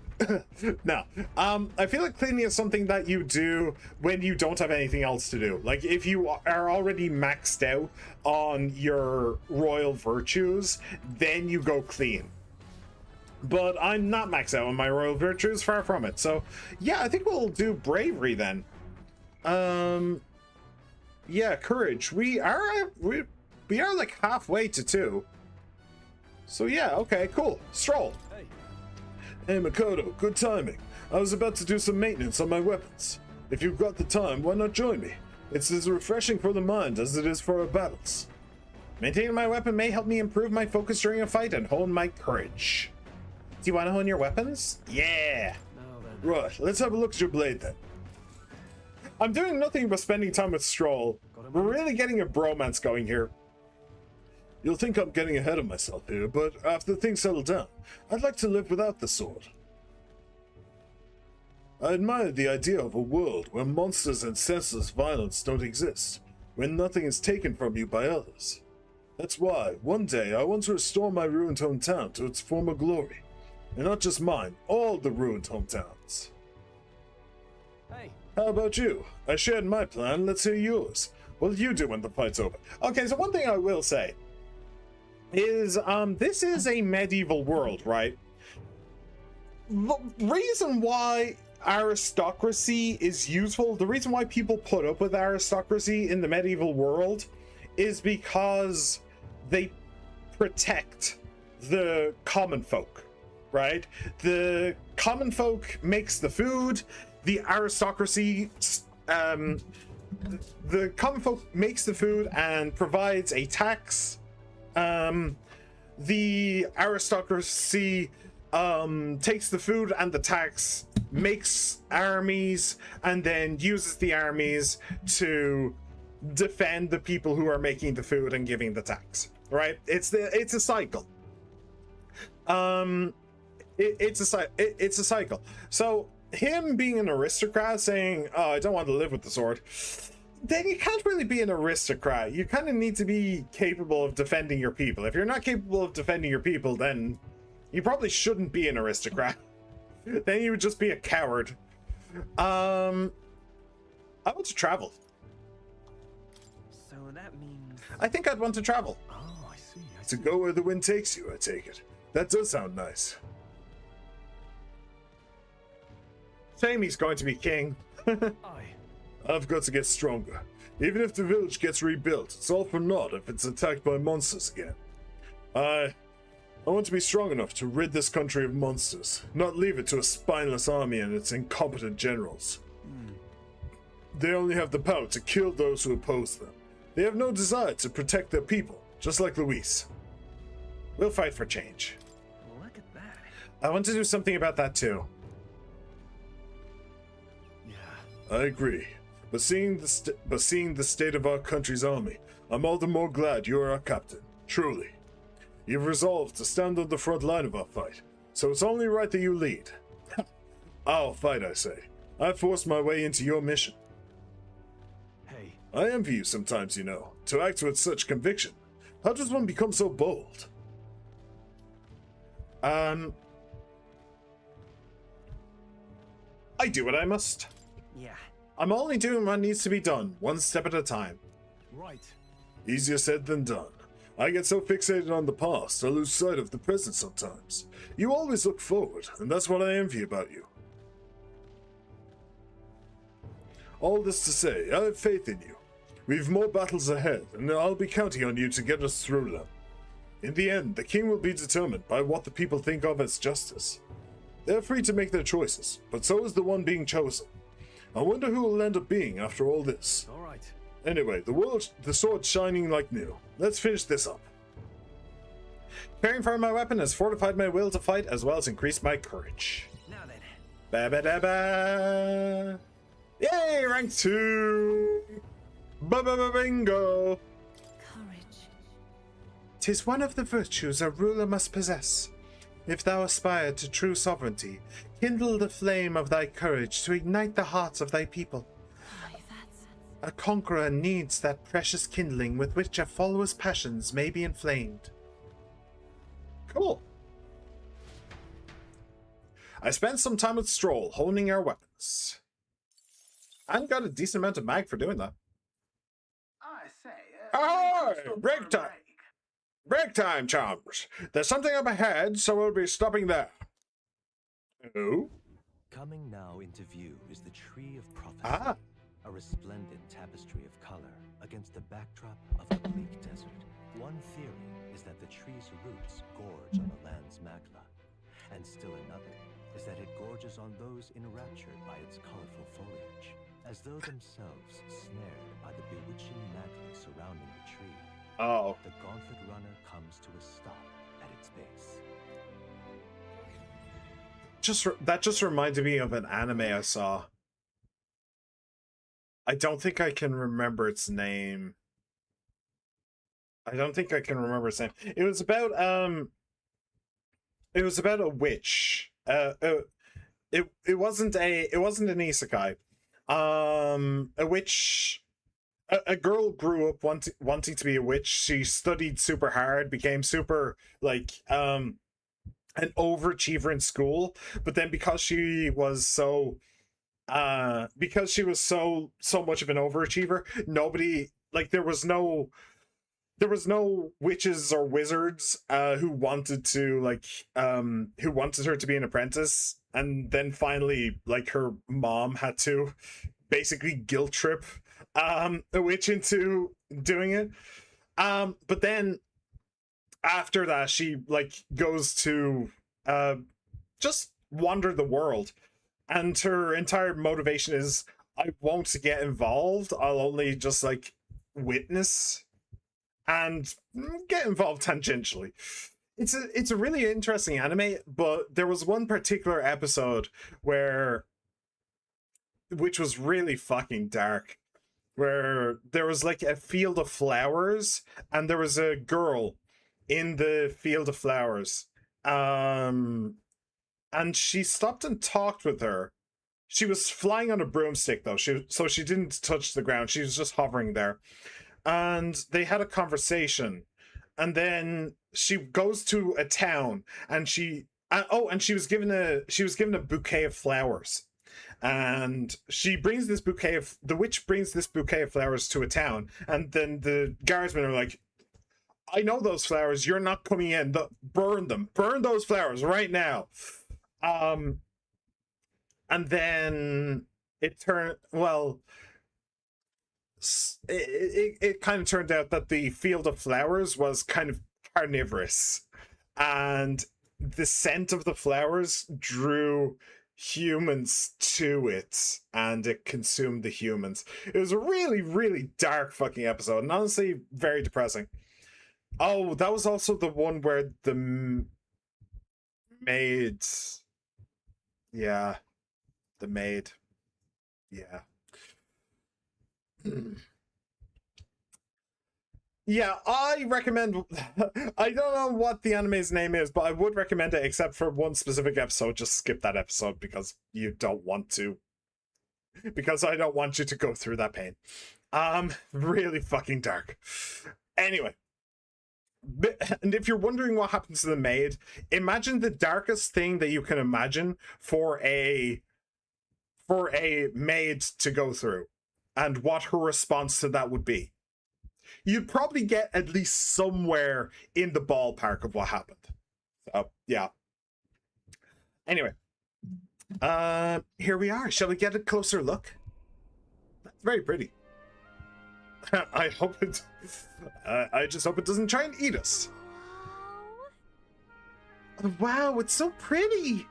No, I feel like cleaning is something that you do when you don't have anything else to do. Like if you are already maxed out on your royal virtues, then you go clean. But I'm not maxed out on my royal virtues, far from it. So yeah, I think we'll do bravery then. Yeah, courage. We are like halfway to 2. So yeah, okay, cool. Stroll. Hey Makoto, good timing. I was about to do some maintenance on my weapons. If you've got the time, why not join me? It's as refreshing for the mind as it is for our battles. Maintaining my weapon may help me improve my focus during a fight and hone my courage. Do you want to hone your weapons? Yeah. Right, let's have a look at your blade then. I'm doing nothing but spending time with Stroll. We're really getting a bromance going here. You'll think I'm getting ahead of myself here, but after things settle down, I'd like to live without the sword. I admire the idea of a world where monsters and senseless violence don't exist, where nothing is taken from you by others. That's why, one day, I want to restore my ruined hometown to its former glory. And not just mine, all the ruined hometowns. Hey. How about you? I shared my plan, let's hear yours. What'll you do when the fight's over? Okay, so one thing I will say is, this is a medieval world, right? The reason why aristocracy is useful, the reason why people put up with aristocracy in the medieval world is because they protect the common folk. Right? The common folk makes the food, the aristocracy, the common folk makes the food and provides a tax. The aristocracy takes the food and the tax, makes armies, and then uses the armies to defend the people who are making the food and giving the tax. Right? It's a cycle. It's a cycle. So him being an aristocrat saying, oh, I don't want to live with the sword, then you can't really be an aristocrat. You kind of need to be capable of defending your people. If you're not capable of defending your people, then you probably shouldn't be an aristocrat. Then you would just be a coward. I want to travel. So that means... I think I'd want to travel. Oh, I see. To go where the wind takes you, I take it. That does sound nice. Jamie's going to be king. I've got to get stronger. Even if the village gets rebuilt, it's all for naught if it's attacked by monsters again. I want to be strong enough to rid this country of monsters, not leave it to a spineless army and its incompetent generals. They only have the power to kill those who oppose them. They have no desire to protect their people, just like Luis. We'll fight for change. Look at that. I want to do something about that too. I agree, but seeing the state of our country's army, I'm all the more glad you are our captain. Truly, you've resolved to stand on the front line of our fight, so it's only right that you lead. I'll fight, I say. I forced my way into your mission. Hey. I envy you sometimes, you know, to act with such conviction. How does one become so bold? I do what I must. Yeah. I'm only doing what needs to be done, one step at a time. Right. Easier said than done. I get so fixated on the past, I lose sight of the present sometimes. You always look forward, and that's what I envy about you. All this to say, I have faith in you. We've more battles ahead, and I'll be counting on you to get us through them. In the end, the king will be determined by what the people think of as justice. They're free to make their choices, but so is the one being chosen. I wonder who will end up being after all this. All right. Anyway, the sword's shining like new. Let's finish this up. Caring for my weapon has fortified my will to fight as well as increased my courage. Now then. Ba-ba-da-ba. Yay, rank 2! Ba-ba-ba-bingo! Courage. 'Tis one of the virtues a ruler must possess. If thou aspire to true sovereignty, kindle the flame of thy courage to ignite the hearts of thy people. Aye, that's... A conqueror needs that precious kindling with which a follower's passions may be inflamed. Cool. I spent some time with Stroll, honing our weapons. And got a decent amount of mag for doing that. I say, Ahoy! Break time! Break time, chums! There's something up ahead, so we'll be stopping there. Oh? Coming now into view is the Tree of Prophecy. Ah! A resplendent tapestry of color against the backdrop of a bleak desert. One theory is that the tree's roots gorge on the land's magma, and still another is that it gorges on those enraptured by its colorful foliage, as though themselves snared by the bewitching magma surrounding the tree. Oh. The Gauntlet Runner comes to a stop at its base. That just reminded me of an anime I saw. I don't think I can remember its name. It was about a witch. It wasn't an isekai. A witch. A girl grew up wanting to be a witch. She studied super hard, became super an overachiever in school, but then because she was so much of an overachiever, nobody, there was no witches or wizards who wanted her to be an apprentice. And then finally, her mom had to basically guilt trip a witch into doing it. But then after that, she goes to just wander the world, and her entire motivation is, I won't get involved, I'll only just witness and get involved tangentially. It's a really interesting anime, but there was one particular episode which was really fucking dark, where there was a field of flowers, and there was a girl in the field of flowers, and she stopped and talked with her. She was flying on a broomstick though, so she didn't touch the ground, she was just hovering there, and they had a conversation. And then she goes to a town, and she was given a bouquet of flowers. And the witch brings this bouquet of flowers to a town, and then the guardsmen are like, I know those flowers, you're not coming in, burn them, burn those flowers right now. And then it kind of turned out that the field of flowers was kind of carnivorous, and the scent of the flowers drew humans to it, and it consumed the humans. It was a really, really dark fucking episode, and honestly very depressing. Oh, that was also the one where the maid. Yeah. The maid. Yeah. Yeah, I recommend. I don't know what the anime's name is, but I would recommend it, except for one specific episode. Just skip that episode because you don't want to. Because I don't want you to go through that pain. Really fucking dark. Anyway. And if you're wondering what happens to the maid, imagine the darkest thing that you can imagine for a maid to go through, and what her response to that would be. You'd probably get at least somewhere in the ballpark of what happened. So, yeah. Anyway. Here we are. Shall we get a closer look? That's very pretty. I hope it... I just hope it doesn't try and eat us. Wow, it's so pretty!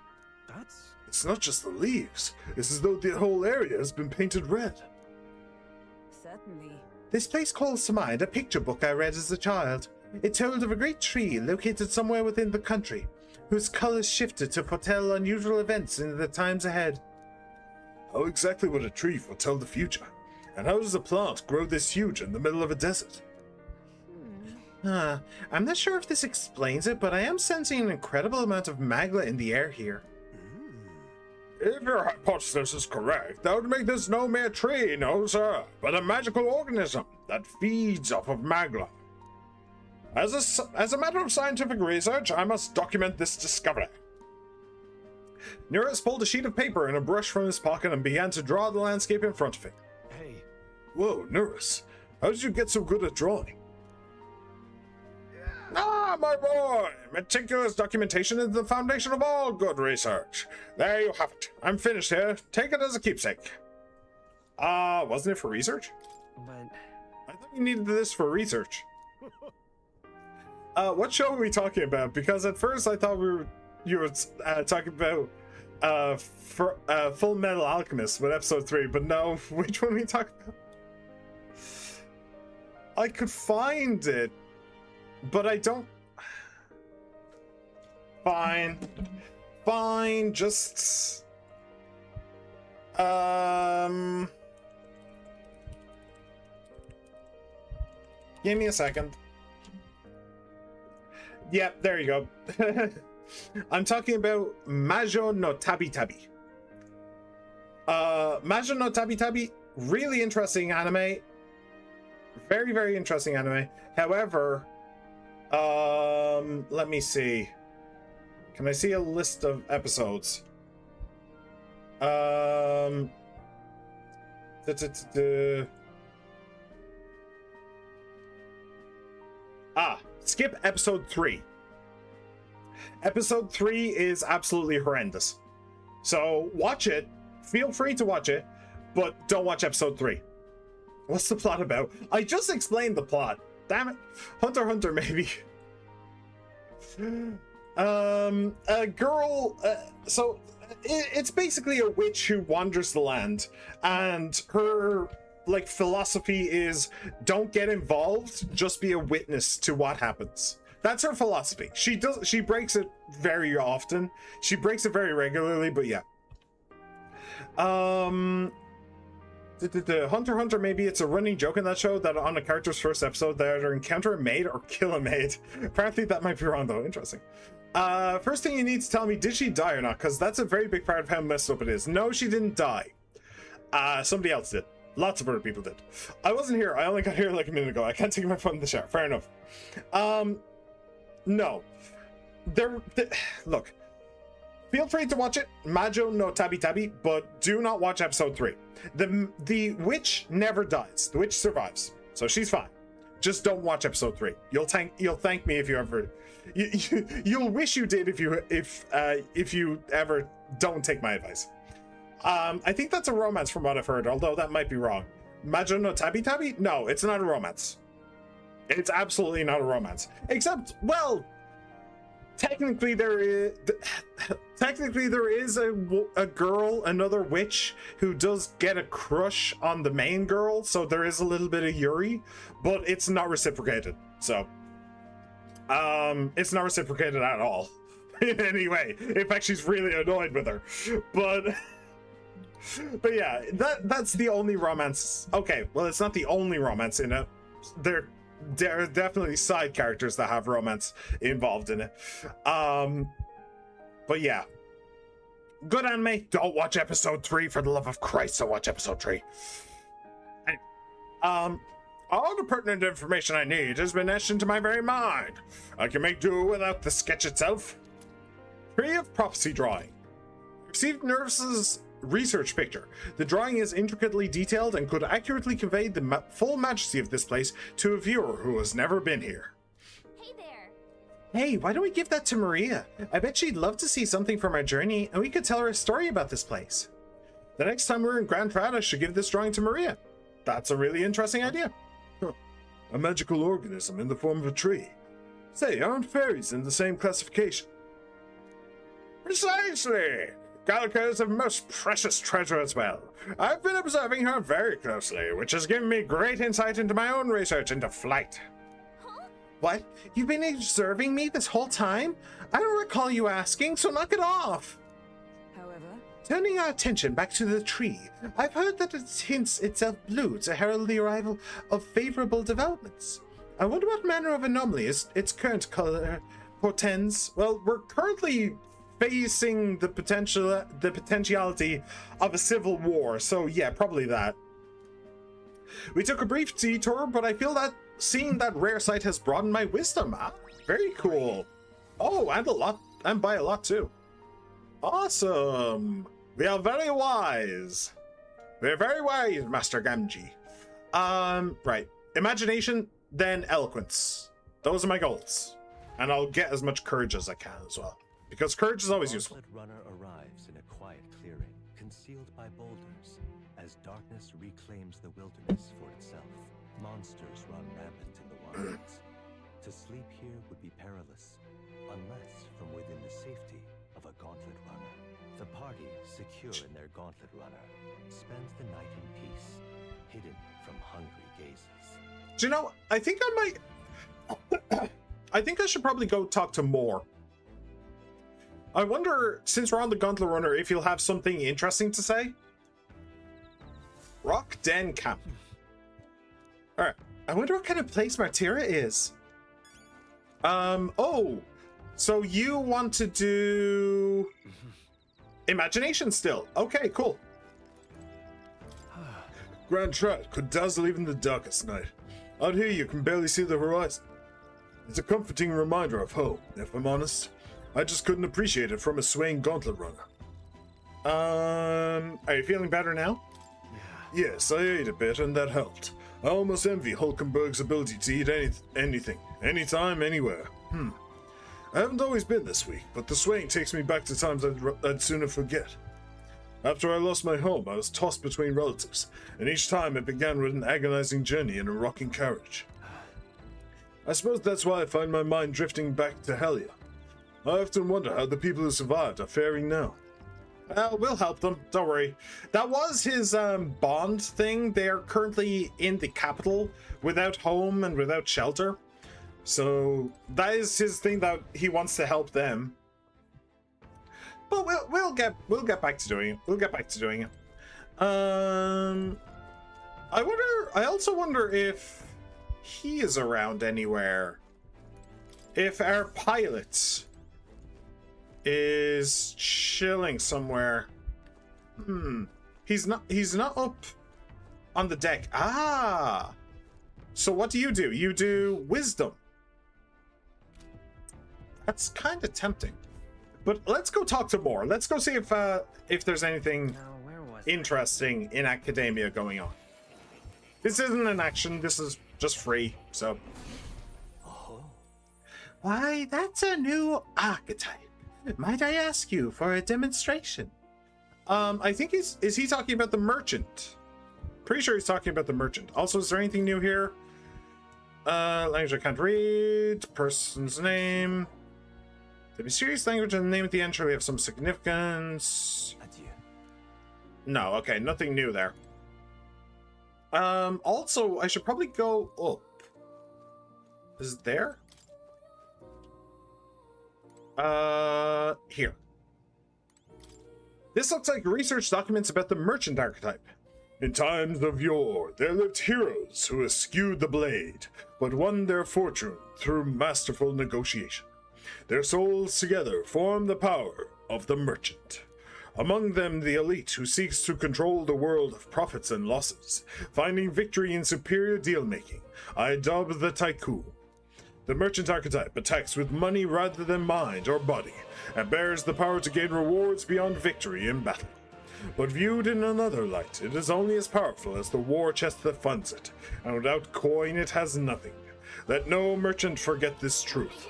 It's not just the leaves. It's as though the whole area has been painted red. Certainly. This place calls to mind a picture book I read as a child. It told of a great tree located somewhere within the country, whose colors shifted to foretell unusual events in the times ahead. How exactly would a tree foretell the future? And how does a plant grow this huge in the middle of a desert? I'm not sure if this explains it, but I am sensing an incredible amount of magma in the air here. If your hypothesis is correct, that would make this no mere tree, no sir, but a magical organism that feeds off of magma. As a matter of scientific research, I must document this discovery. Nereus pulled a sheet of paper and a brush from his pocket and began to draw the landscape in front of him. Hey. Whoa, Nereus, how did you get so good at drawing? Ah, my boy! Meticulous documentation is the foundation of all good research. There you have it. I'm finished here. Take it as a keepsake. Wasn't it for research? But I thought you needed this for research. What show are we talking about? Because at first I thought you were talking about Full Metal Alchemist with episode 3, but no, which one are we talking about? I could find it, but I don't. Fine, just give me a second. Yep, there you go. I'm talking about Majo no Tabi Tabi. Majo no Tabi Tabi, really interesting anime. Very, very interesting anime. However, let me see. Can I see a list of episodes? Skip episode 3. Episode 3 is absolutely horrendous. So watch it. Feel free to watch it, but don't watch episode 3. What's the plot about? I just explained the plot. Damn it. Hunter x Hunter, maybe. A girl, so it's basically a witch who wanders the land, and her like philosophy is don't get involved, just be a witness to what happens. That's her philosophy. She breaks it very often. She breaks it very regularly, but yeah. Hunter x Hunter, maybe it's a running joke in that show that on a character's first episode they either encounter a maid or kill a maid. Apparently that might be wrong though. Interesting. First thing you need to tell me, did she die or not? Because that's a very big part of how messed up it is. No, she didn't die. Somebody else did. Lots of other people did. I wasn't here. I only got here like a minute ago. I can't take my foot in the shower. Fair enough. No. Look. Feel free to watch it, Majo no Tabi Tabi, but do not watch episode 3. The witch never dies. The witch survives, so she's fine. Just don't watch episode 3. You'll thank me if you ever. You'll wish you did if you ever don't take my advice. I think that's a romance from what I've heard, although that might be wrong. Majo no Tabi Tabi? No, it's not a romance. It's absolutely not a romance. Except, well, technically there is a girl, another witch, who does get a crush on the main girl, so there is a little bit of Yuri, but it's not reciprocated. So, it's not reciprocated at all in any way. In fact, she's really annoyed with her. But yeah, that's the only romance. Okay, well, it's not the only romance in it. There are definitely side characters that have romance involved in it. But yeah, good anime. Don't watch episode 3 for the love of Christ. Don't watch episode 3. Anyway, all the pertinent information I need has been etched into my very mind. I can make do without the sketch itself. Tree of Prophecy drawing. Received Nervous's research picture. The drawing is intricately detailed and could accurately convey the full majesty of this place to a viewer who has never been here. Hey there. Hey, why don't we give that to Maria? I bet she'd love to see something from our journey, and we could tell her a story about this place. The next time we're in Grand Trad, I should give this drawing to Maria. That's a really interesting idea. Huh. A magical organism in the form of a tree. Say, aren't fairies in the same classification? Precisely! Gallica is a most precious treasure as well. I've been observing her very closely, which has given me great insight into my own research into flight. Huh? What? You've been observing me this whole time? I don't recall you asking, so knock it off! However, Turning our attention back to the tree, I've heard that it hints itself blue to herald the arrival of favorable developments. I wonder what manner of anomaly its current color portends. Well, we're currently facing the potentiality of a civil war, so yeah, probably that. We took a brief detour, but I feel that seeing that rare sight has broadened my wisdom. Ah, very cool. Oh, and a lot, and by a lot too. Awesome. We are very wise. We're very wise, Master Gamgee. Right. Imagination, then eloquence. Those are my goals. And I'll get as much courage as I can as well. Because courage is always useful. The runner arrives in a quiet clearing, concealed by boulders. As darkness reclaims the wilderness for itself, monsters run rampant in the wilds. To sleep here would be perilous, unless from within the safety of a gauntlet runner. The party, secure in their gauntlet runner, spends the night in peace, hidden from hungry gazes. Do you know, I think I might... I think I should probably go talk to Moore. I wonder, since we're on the Gauntlet Runner, if you'll have something interesting to say? Rock Den Camp. Alright. I wonder what kind of place Martyra is. Oh. So you want to do... Imagination still. Okay, cool. Grand Trot could dazzle even the darkest night. Out here you can barely see the horizon. It's a comforting reminder of hope, if I'm honest. I just couldn't appreciate it from a swaying gauntlet runner. Are you feeling better now? Yes, I ate a bit and that helped. I almost envy Hulkenberg's ability to eat anything, anytime, anywhere. I haven't always been this weak, but the swaying takes me back to times I'd sooner forget. After I lost my home, I was tossed between relatives, and each time it began with an agonizing journey in a rocking carriage. I suppose that's why I find my mind drifting back to Helia. I often wonder how the people who survived are faring now. We'll help them, don't worry. That was his bond thing. They're currently in the capital without home and without shelter. So that is his thing, that he wants to help them. But we'll get back to doing it. We'll get back to doing it. I also wonder if he is around anywhere. If our pilot is chilling somewhere. He's not up on the deck. Ah. So what do? You do wisdom. That's kind of tempting. But let's go talk to Moore. Let's go see if there's anything interesting in academia going on. This isn't an action, this is just free, so. Why, that's a new archetype. Might I ask you for a demonstration? I think is he talking about the merchant? Pretty sure he's talking about the merchant. Also, is there anything new here? Language I can't read. Person's name. The mysterious language and the name at the end surely have some significance. Adieu. No, okay, nothing new there. Also, I should probably go up. Is it there? Here. This looks like research documents about the merchant archetype. In times of yore, there lived heroes who eschewed the blade, but won their fortune through masterful negotiation. Their souls together form the power of the merchant. Among them, the elite who seeks to control the world of profits and losses, finding victory in superior deal-making. I dub the tycoon. The merchant archetype attacks with money rather than mind or body, and bears the power to gain rewards beyond victory in battle. But viewed in another light, it is only as powerful as the war chest that funds it, and without coin it has nothing. Let no merchant forget this truth.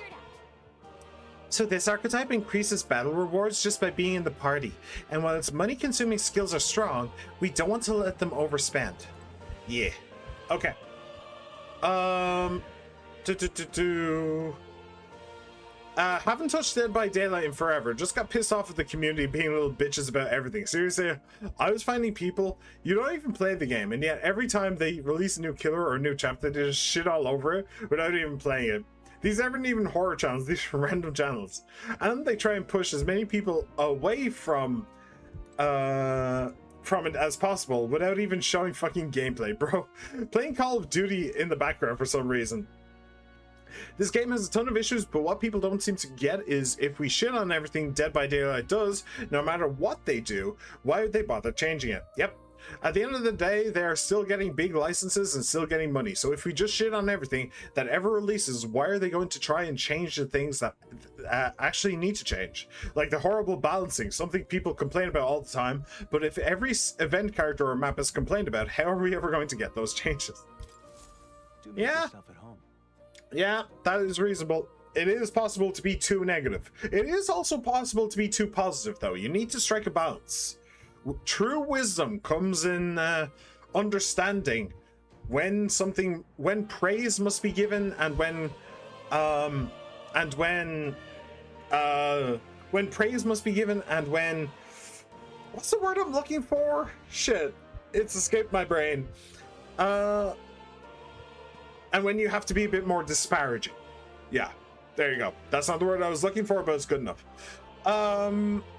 So this archetype increases battle rewards just by being in the party, and while its money-consuming skills are strong, we don't want to let them overspend. Yeah. Okay. Haven't touched Dead by Daylight in forever. Just got pissed off at the community being little bitches about everything. Seriously, I was finding people, you don't even play the game, and yet every time they release a new killer or a new chapter, they just shit all over it without even playing it. These aren't even horror channels, these are random channels. And they try and push as many people away from it as possible without even showing fucking gameplay, bro. Playing Call of Duty in the background for some reason. This game has a ton of issues, but what people don't seem to get is if we shit on everything Dead by Daylight does, no matter what they do, why would they bother changing it? Yep. At the end of the day, they are still getting big licenses and still getting money. So if we just shit on everything that ever releases, why are they going to try and change the things that actually need to change? Like the horrible balancing, something people complain about all the time. But if every event character or map is complained about, how are we ever going to get those changes? Yeah. Yeah, that is reasonable. It is possible to be too negative. It is also possible to be too positive, though. You need to strike a balance. True wisdom comes in understanding when praise must be given and when praise must be given and when what's the word I'm looking for? Shit, it's escaped my brain. And when you have to be a bit more disparaging. Yeah, there you go. That's not the word I was looking for, but it's good enough.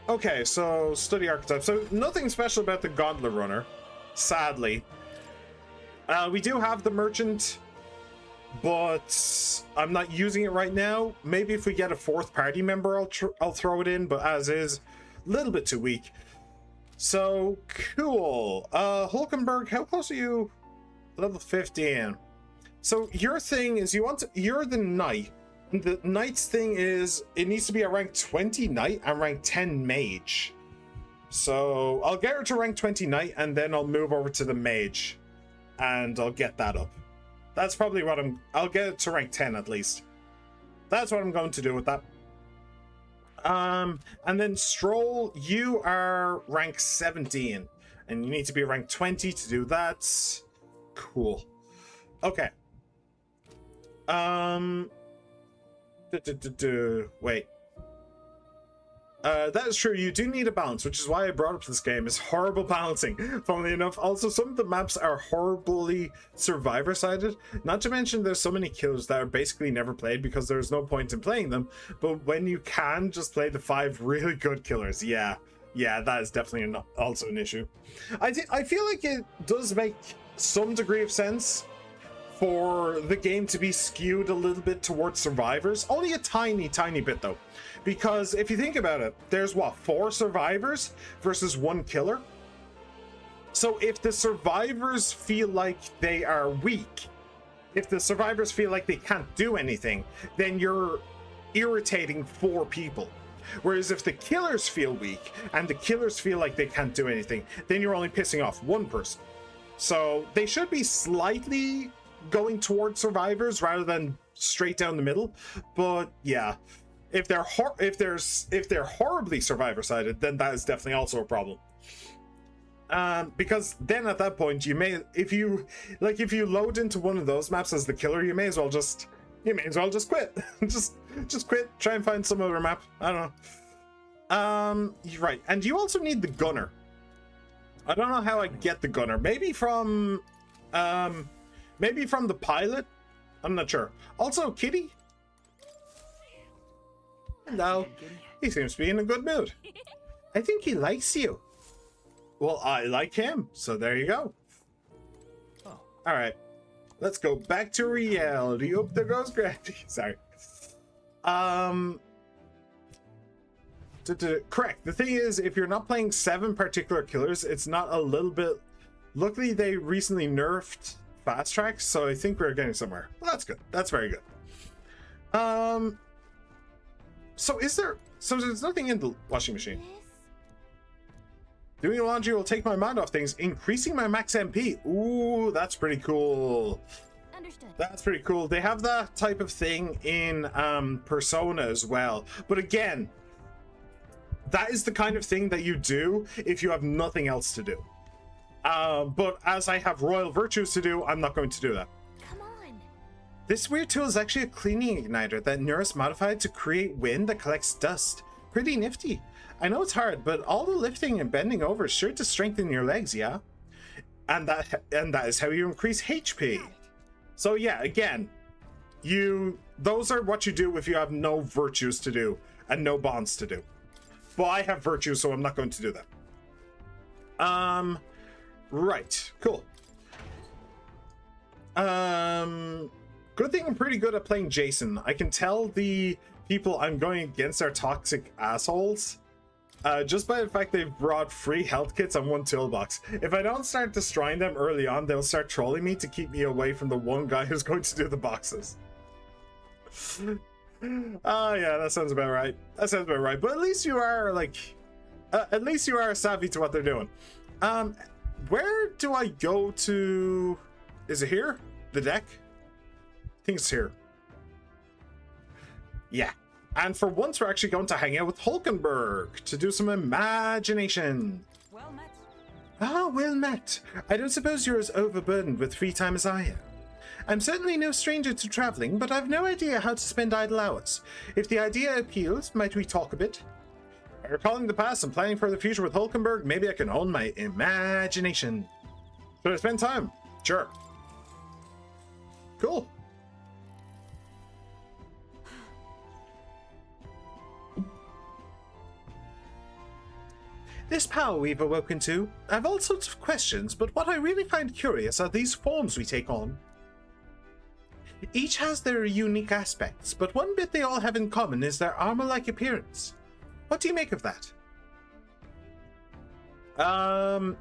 Okay, so study archetype. So nothing special about the Gauntlet Runner, sadly. We do have the Merchant, but I'm not using it right now. Maybe if we get a fourth party member, I'll throw it in, but as is, a little bit too weak. So, cool. Hulkenberg, how close are you? Level 15. So your thing is you're the knight. The knight's thing is it needs to be a rank 20 knight and rank 10 mage. So I'll get her to rank 20 knight and then I'll move over to the mage and I'll get that up. That's probably what I'll get it to rank 10 at least. That's what I'm going to do with that. And then Stroll, you are rank 17 and you need to be rank 20 to do that. Cool. Okay. Wait. That is true. You do need a balance, which is why I brought up this game. Is horrible balancing. Funnily enough, also some of the maps are horribly survivor-sided. Not to mention, there's so many killers that are basically never played because there's no point in playing them. But when you can just play the 5 really good killers, yeah, that is definitely also an issue. I feel like it does make some degree of sense for the game to be skewed a little bit towards survivors. Only a tiny bit though, because if you think about it, there's what, 4 survivors versus 1 killer. So if the survivors feel like they are weak, if the survivors feel like they can't do anything, then you're irritating 4 people. Whereas if the killers feel weak and the killers feel like they can't do anything, then you're only pissing off 1 person. So they should be slightly going towards survivors rather than straight down the middle. But yeah, if they're horribly survivor-sided, then that is definitely also a problem. Because then at that point, you may, if you load into one of those maps as the killer, you may as well just quit. just quit. Try and find some other map. I don't know. Right, and you also need the gunner. I don't know how I get the gunner. Maybe from the pilot. I'm not sure. Also, Kitty. Hello. He seems to be in a good mood. I think he likes you. Well, I like him, so there you go. Oh. All right. Let's go back to reality. Oh, there goes Grandy. Sorry. Correct. The thing is, if you're not playing 7 particular killers, it's not a little bit... Luckily, they recently nerfed fast tracks, so I think we're getting somewhere. Well, that's good. That's very good. So there's nothing in the washing machine. Doing laundry will take my mind off things, increasing my max MP. Ooh, that's pretty cool. Understood. That's pretty cool. They have that type of thing in Persona as well. But again, that is the kind of thing that you do if you have nothing else to do. But as I have royal virtues to do, I'm not going to do that. Come on. This weird tool is actually a cleaning igniter that Nurse modified to create wind that collects dust. Pretty nifty. I know it's hard, but all the lifting and bending over is sure to strengthen your legs, yeah? And that is how you increase HP. So yeah, again, those are what you do if you have no virtues to do and no bonds to do. Well, I have virtues, so I'm not going to do that. Right, cool. Good thing I'm pretty good at playing Jason. I can tell the people I'm going against are toxic assholes just by the fact they've brought free health kits on one toolbox. If I don't start destroying them early on, they'll start trolling me to keep me away from the one guy who's going to do the boxes. Oh yeah, that sounds about right. That sounds about right. But at least you are like, at least you are savvy to what they're doing. Where do I go to? Is it here? The deck? I think it's here. Yeah. And for once, we're actually going to hang out with Hulkenberg to do some imagination. Well met. Ah, well met. I don't suppose you're as overburdened with free time as I am. I'm certainly no stranger to traveling, but I've no idea how to spend idle hours. If the idea appeals, might we talk a bit? By recalling the past and planning for the future with Hulkenberg, maybe I can own my imagination. Should I spend time? Sure. Cool. This power we've awoken to, I've all sorts of questions, but what I really find curious are these forms we take on. Each has their unique aspects, but one bit they all have in common is their armor-like appearance. What do you make of that?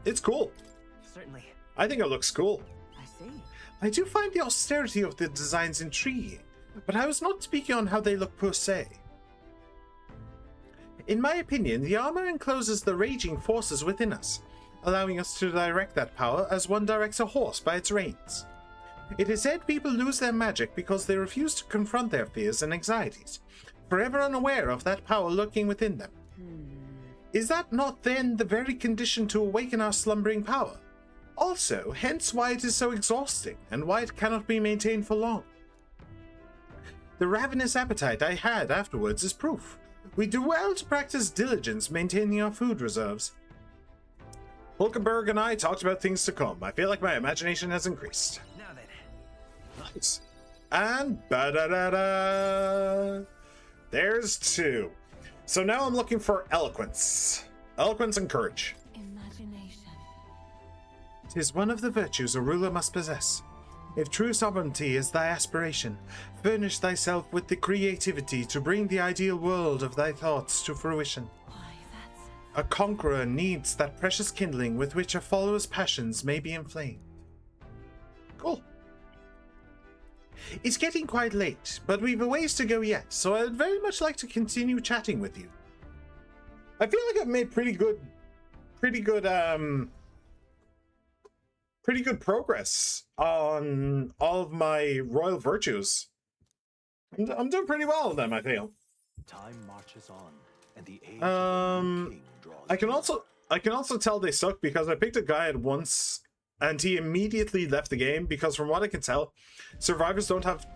It's cool. Certainly. I think it looks cool. I see. I do find the austerity of the designs intriguing, but I was not speaking on how they look per se. In my opinion, the armor encloses the raging forces within us, allowing us to direct that power as one directs a horse by its reins. It is said people lose their magic because they refuse to confront their fears and anxieties, forever unaware of that power lurking within them. Is that not then the very condition to awaken our slumbering power? Also, hence why it is so exhausting, and why it cannot be maintained for long. The ravenous appetite I had afterwards is proof. We do well to practice diligence maintaining our food reserves. Hulkenberg and I talked about things to come. I feel like my imagination has increased. Now then. Nice. And ba-da-da-da! There's two. So now I'm looking for eloquence. Eloquence and courage. Imagination. 'Tis one of the virtues a ruler must possess. If true sovereignty is thy aspiration, furnish thyself with the creativity to bring the ideal world of thy thoughts to fruition. Why, that's... A conqueror needs that precious kindling with which a follower's passions may be inflamed. Cool. It's getting quite late, but we've a ways to go yet, so I'd very much like to continue chatting with you. I feel like I've made pretty good progress on all of my royal virtues. I'm doing pretty well on them, I feel. Time marches on, and the age of the king draws I can also tell they suck because I picked a guy at once and he immediately left the game because from what I can tell, survivors don't have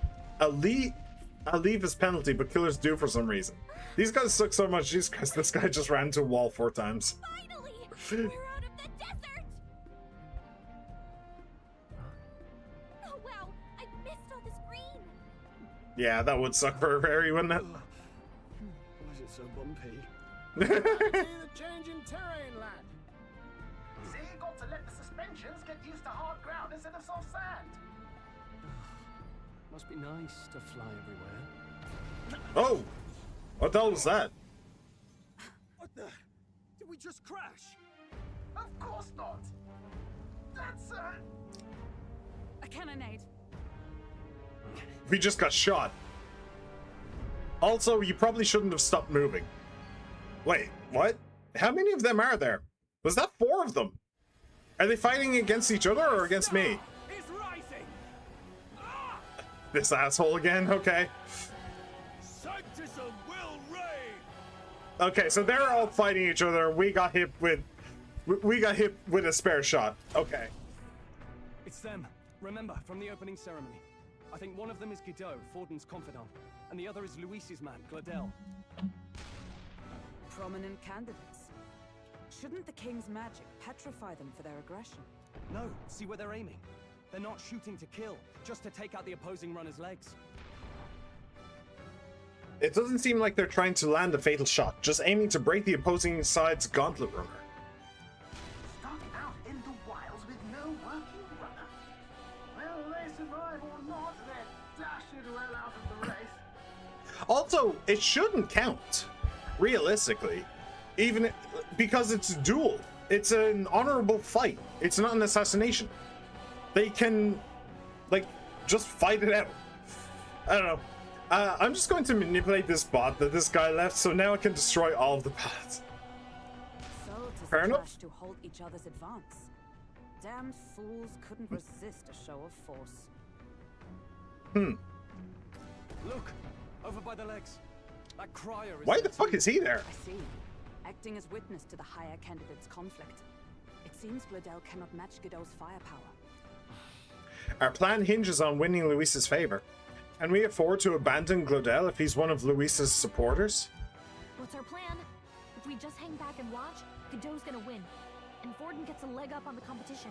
a leave as penalty, but killers do for some reason. These guys suck so much. Jesus Christ, this guy just ran into a wall 4 times. Finally! We're out of the desert! Oh wow, I missed all this green! Yeah, that would suck for a fairy, wouldn't it? Why is it so bumpy? See the change in terrain, lad. See, you got to let the suspensions get used to hard ground instead of soft sand. Must be nice to fly everywhere. Oh! What the hell was that? What the? Did we just crash? Of course not. That's A cannonade. We just got shot. Also, you probably shouldn't have stopped moving. Wait, what? How many of them are there? Was that 4 of them? Are they fighting against each other or against me? It's rising! This asshole again? Okay. Sanctism will reign! Okay, so they're all fighting each other. We got hit with a spare shot. Okay. It's them. Remember, from the opening ceremony. I I think one of them is Guido, Forden's confidant, and the other is Luis's man, Gladel. Prominent candidates. Shouldn't the king's magic petrify them for their aggression? No, see where they're aiming. They're not shooting to kill, just to take out the opposing runner's legs. It doesn't seem like they're trying to land a fatal shot, just aiming to break the opposing side's gauntlet runner. Starting out in the wilds with no working runner. Will they survive or not? They're dashing well out of the race. Also, it shouldn't count, realistically, even because it's a duel. It's an honorable fight. It's not an assassination. They can, like, just fight it out. I don't know. I'm just going to manipulate this bot that this guy left, so now I can destroy all of the paths. So Fair enough. to halt each other's advance. Damned fools couldn't resist a show of force. Look, over by the legs. That crier is Why there the fuck too. is he there? I see. Acting as witness to the higher candidate's conflict. It seems Gladel cannot match Godot's firepower. Our plan hinges on winning Luis's favor. Can we afford to abandon Gladel if he's one of Luis's supporters? What's our plan? If we just hang back and watch, Godot's gonna win. And Forden gets a leg up on the competition.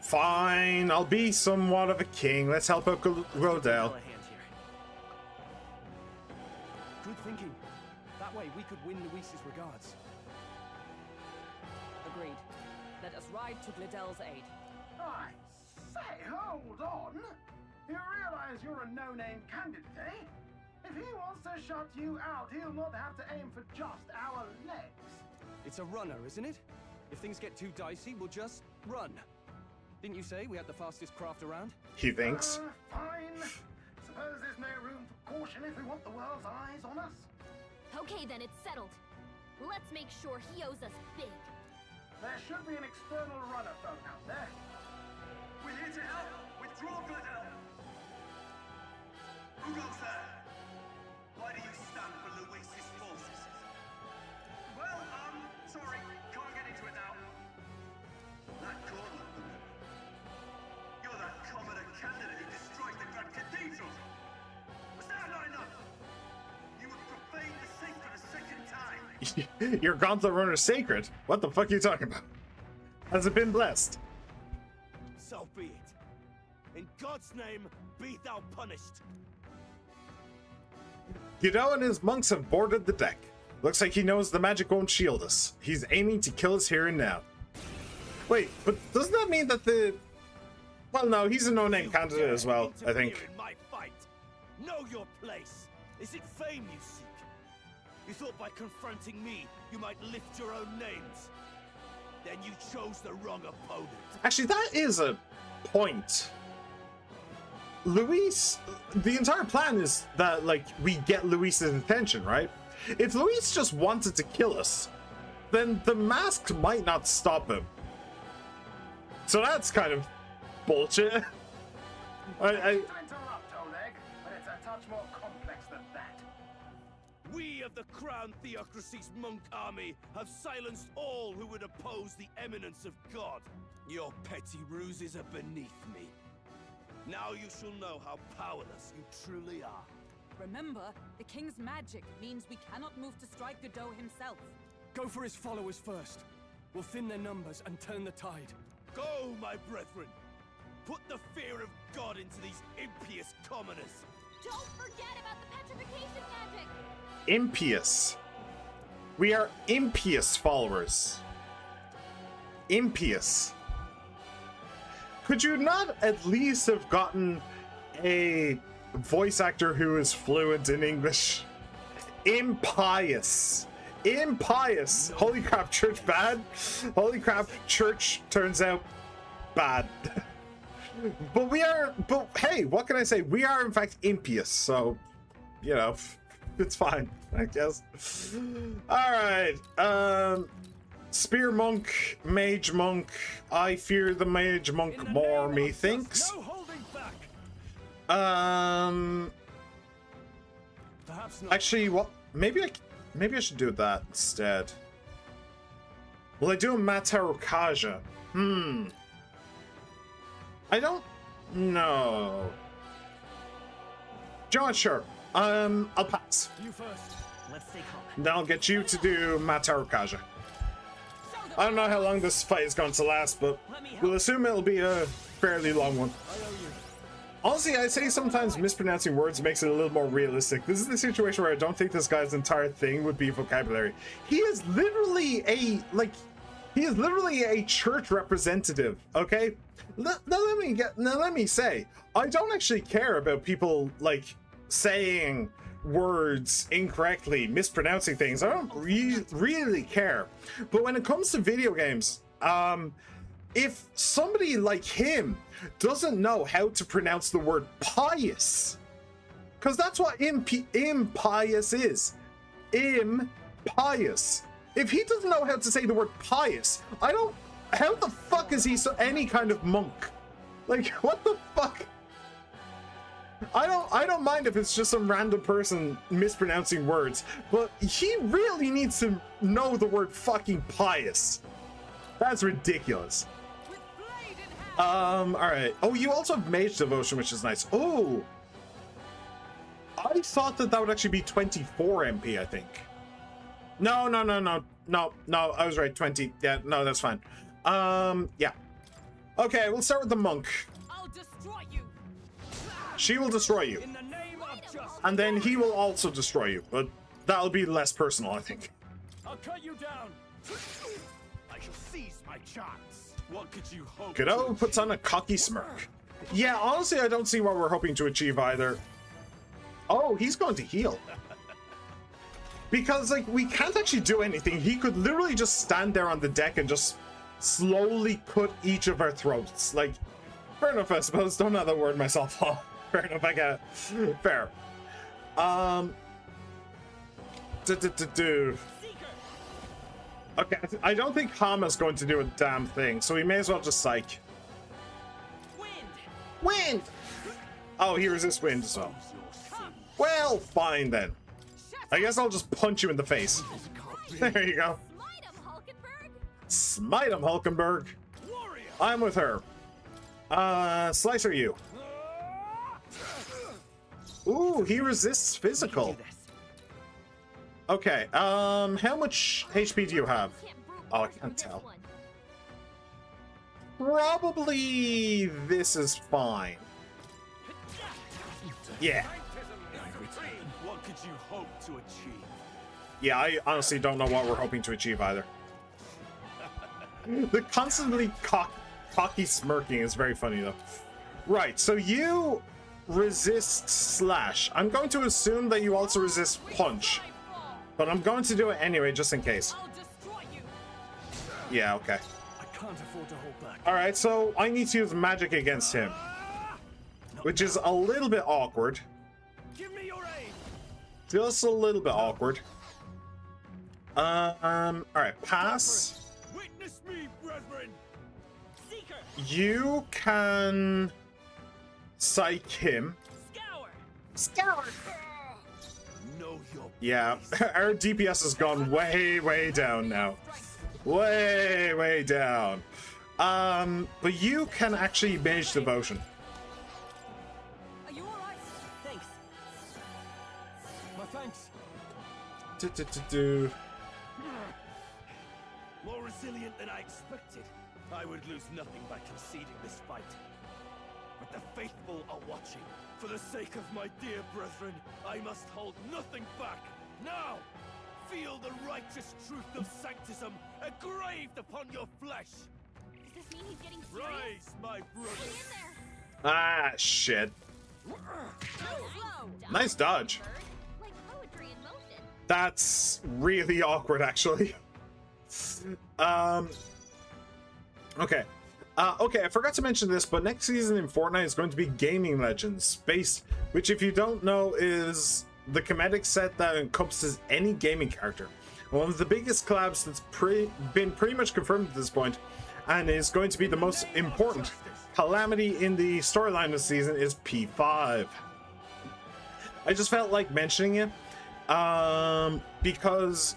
Fine. I'll be somewhat of a king. Let's help out Gladel. Good thinking. That way we could win Luis's regards. Agreed. Let us ride to Gladel's aid. I say, hold on. You realize you're a no-name candidate, eh? If he wants to shut you out, he'll not have to aim for just our legs. It's a runner, isn't it? If things get too dicey, we'll just run. Didn't you say we had the fastest craft around? He thinks. Fine. Suppose there's no room for caution if we want the world's eyes on us. Okay then, it's settled. Let's make sure he owes us big. There should be an external runner phone out there. We're here to help. Withdraw, Gladel. Who goes there? Why do you stand for Luis's forces? Well, sorry. Can't get into it now. That corner. You're that commoner candidate who destroyed the Grand Cathedral. Was that not enough? You have profaned the sacred a second time. Your gauntlet runner sacred? What the fuck are you talking about? Has it been blessed? So be it. In God's name, be thou punished. Guido and his monks have boarded the deck. Looks like he knows the magic won't shield us. He's aiming to kill us here and now. Wait, but doesn't that mean that the... Well, no, he's a no-name candidate as well, I think. In my fight. Know your place. Is it fame you seek? You thought by confronting me, you might lift your own names. Then you chose the wrong opponent. Actually, that is a point. Luis, the entire plan is that, like, we get Luis's attention, right? If Luis just wanted to kill us, then the mask might not stop him. So that's kind of bullshit. To interrupt, Oleg, but it's a touch more complex than that. We of the Crown Theocracy's monk army have silenced all who would oppose the eminence of God. Your petty ruses are beneath me. Now you shall know how powerless you truly are. Remember, the king's magic means we cannot move to strike Godot himself. Go for his followers first. We'll thin their numbers and turn the tide. Go, my brethren! Put the fear of God into these impious commoners! Don't forget about the petrification magic! Impious. We are impious followers. Impious. Could you not at least have gotten a voice actor who is fluent in English? Impious. Impious. Holy crap, church bad. Holy crap, church turns out bad. But hey, what can I say? We are in fact impious, so, you know, it's fine, I guess. Alright, Spear Monk, Mage Monk. I fear the Mage Monk more, methinks. No holding back. Perhaps not. Actually, what? Maybe I should do that instead. Will I do a Mataru Kaja? I don't know. John, sure. I'll pass. You first. Let's stay calm. Then I'll get you to do Mataru Kaja. I don't know how long this fight is going to last, but we'll assume it'll be a fairly long one. Honestly, I'd say sometimes mispronouncing words makes it a little more realistic. This is the situation where I don't think this guy's entire thing would be vocabulary. He is literally a church representative, okay? Now let me say, I don't actually care about people like saying words incorrectly, mispronouncing things. I don't really care. But when it comes to video games, if somebody like him doesn't know how to pronounce the word pious, because that's what impious is. Impious. If he doesn't know how to say the word pious, how the fuck is he any kind of monk? Like, what the fuck? I don't mind if it's just some random person mispronouncing words, but he really needs to know the word fucking pious. That's ridiculous. All right. Oh, you also have Mage Devotion, which is nice. Oh, I thought that would actually be 24 MP, I think. No, I was right, 20. Yeah, no, that's fine. Yeah. Okay, we'll start with the monk. I'll destroy you. She will destroy you. In the name of justice, And then he will also destroy you, but that'll be less personal, I think. I'll cut you down. I shall seize my chance. What could you hope? Godot puts on a cocky smirk. Yeah, honestly, I don't see what we're hoping to achieve either. Oh, he's going to heal. Because, like, we can't actually do anything. He could literally just stand there on the deck and just slowly cut each of our throats. Like, fair enough, I suppose. Don't know that word myself. Fair enough, I get it. Fair. Okay, I don't think Hama's going to do a damn thing, so we may as well just psych. Wind! Oh, he resists wind as well. Well, fine then. I guess I'll just punch you in the face. There you go. Smite him, Hulkenberg. I'm with her. Slicer you. Ooh, he resists physical. Okay, how much HP do you have? Oh, I can't tell. Probably this is fine. Yeah. What could you hope to achieve? Yeah, I honestly don't know what we're hoping to achieve either. The constantly cocky smirking is very funny though. Right, so you resist slash. I'm going to assume that you also resist punch. But I'm going to do it anyway, just in case. Yeah, okay. I can't afford to hold back. Alright, so I need to use magic against him. Which is a little bit awkward. Give me your aid. Just a little bit awkward. Alright, pass. Witness me, brethren. Seeker. You can psych him. Scour. Yeah, our DPS has gone way down now. Way down. But you can actually Mage Devotion. Are you alright? Thanks. My thanks. More resilient than I expected. I would lose nothing by conceding this fight. But the faithful are watching. For the sake of my dear brethren, I must hold nothing back. Now, feel the righteous truth of sanctism engraved upon your flesh. Does this mean he's getting serious? Rise, my brothers. Get in there. Ah, shit. Nice dodge. Like poetry in motion. That's really awkward, actually. Okay. Okay, I forgot to mention this, but next season in Fortnite is going to be Gaming Legends, based, which if you don't know is the comedic set that encompasses any gaming character. One of the biggest collabs that's been pretty much confirmed at this point, and is going to be the most important calamity in the storyline this season is P5. I just felt like mentioning it, because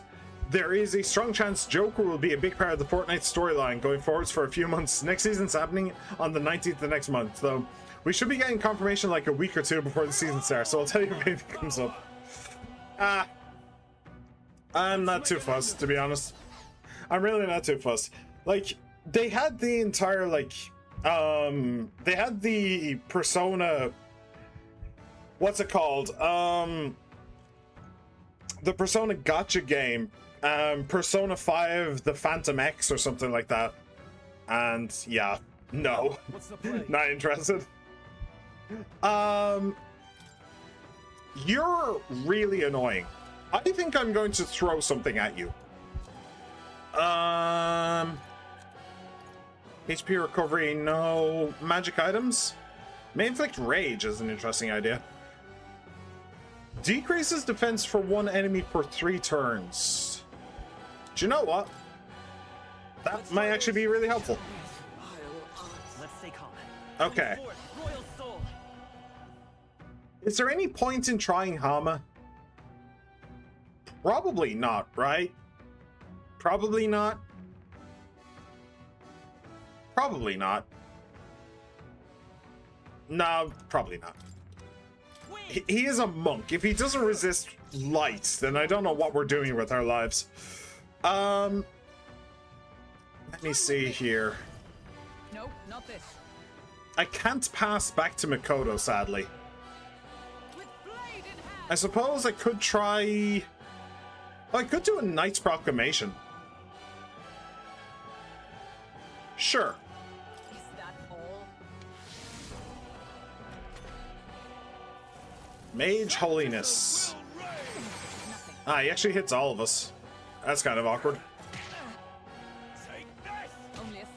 There is a strong chance Joker will be a big part of the Fortnite storyline going forwards for a few months. Next season's happening on the 19th of next month, though we should be getting confirmation like a week or two before the season starts, so I'll tell you if anything comes up. I'm not too fussed, to be honest. I'm really not too fussed. Like, they had the entire, like, they had the Persona, what's it called? The Persona Gacha game, Persona 5, the Phantom X or something like that. And yeah, no, not interested. You're really annoying. I think I'm going to throw something at you. HP recovery, no. Magic items? May inflict rage is an interesting idea. Decreases defense for one enemy for 3 turns. Do you know what? That might actually be really helpful. Okay. Is there any point in trying Hama? Probably not, right? Probably not. Probably not. No, probably not. He is a monk. If he doesn't resist light, then I don't know what we're doing with our lives. Let me see here. Nope, not this. I can't pass back to Mikoto, sadly. I suppose I could try... Oh, I could do a Knight's Proclamation. Sure. Is that all? Mage Holiness. Ah, he actually hits all of us. That's kind of awkward.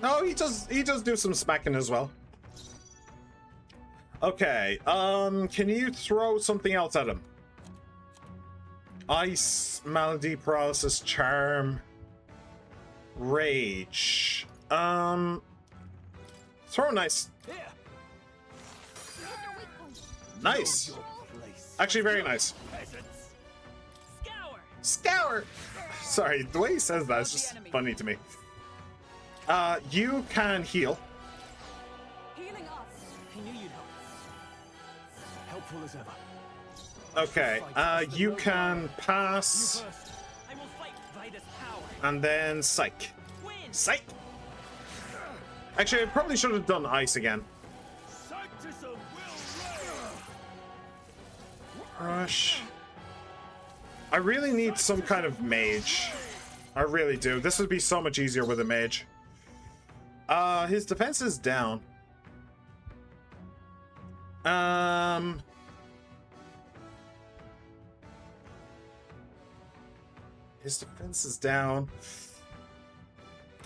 No, he does do some smacking as well. Okay, can you throw something else at him? Ice, Malady, Paralysis, Charm, Rage. Throw a nice. Nice. Actually, very nice. Scour! Sorry, the way he says that is just funny to me. You can heal. Helpful as ever. Okay, you can pass. And then Psych. Psych! Actually, I probably should have done Ice again. Rush. I really need some kind of mage. I really do. This would be so much easier with a mage. His defense is down. His defense is down.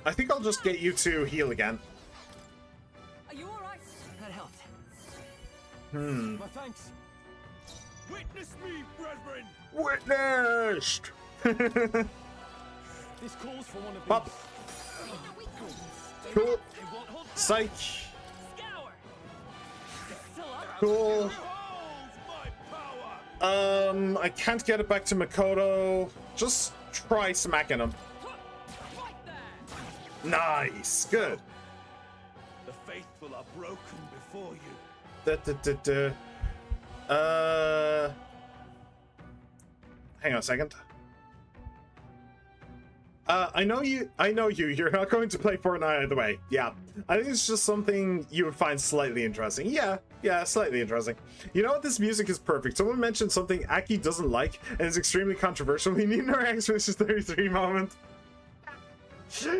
I think I'll just get you to heal again. Are you alright? That helped. My thanks. Witness me, brethren. Witnessed! This calls for one of Pop. these. Cool. Psych. Cool. I can't get it back to Makoto. Just try smacking him. Nice. Good. The faithful are broken before you. Hang on a second. I know you. You're not going to play Fortnite either way. Yeah. I think it's just something you would find slightly interesting. Yeah, slightly interesting. You know what? This music is perfect. Someone mentioned something Aki doesn't like and is extremely controversial. We need our Expedition 33 moment.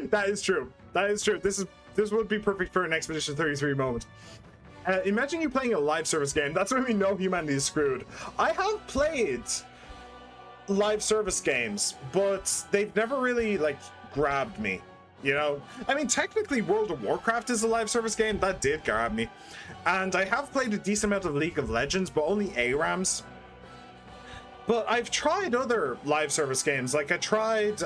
That is true. That is true. This would be perfect for an Expedition 33 moment. Imagine you playing a live service game. That's when we know humanity is screwed. I have played live service games, but they've never really like grabbed me, you know. I mean, technically World of Warcraft is a live service game that did grab me, and I have played a decent amount of League of Legends, but only ARAMs. But I've tried other live service games. Like I tried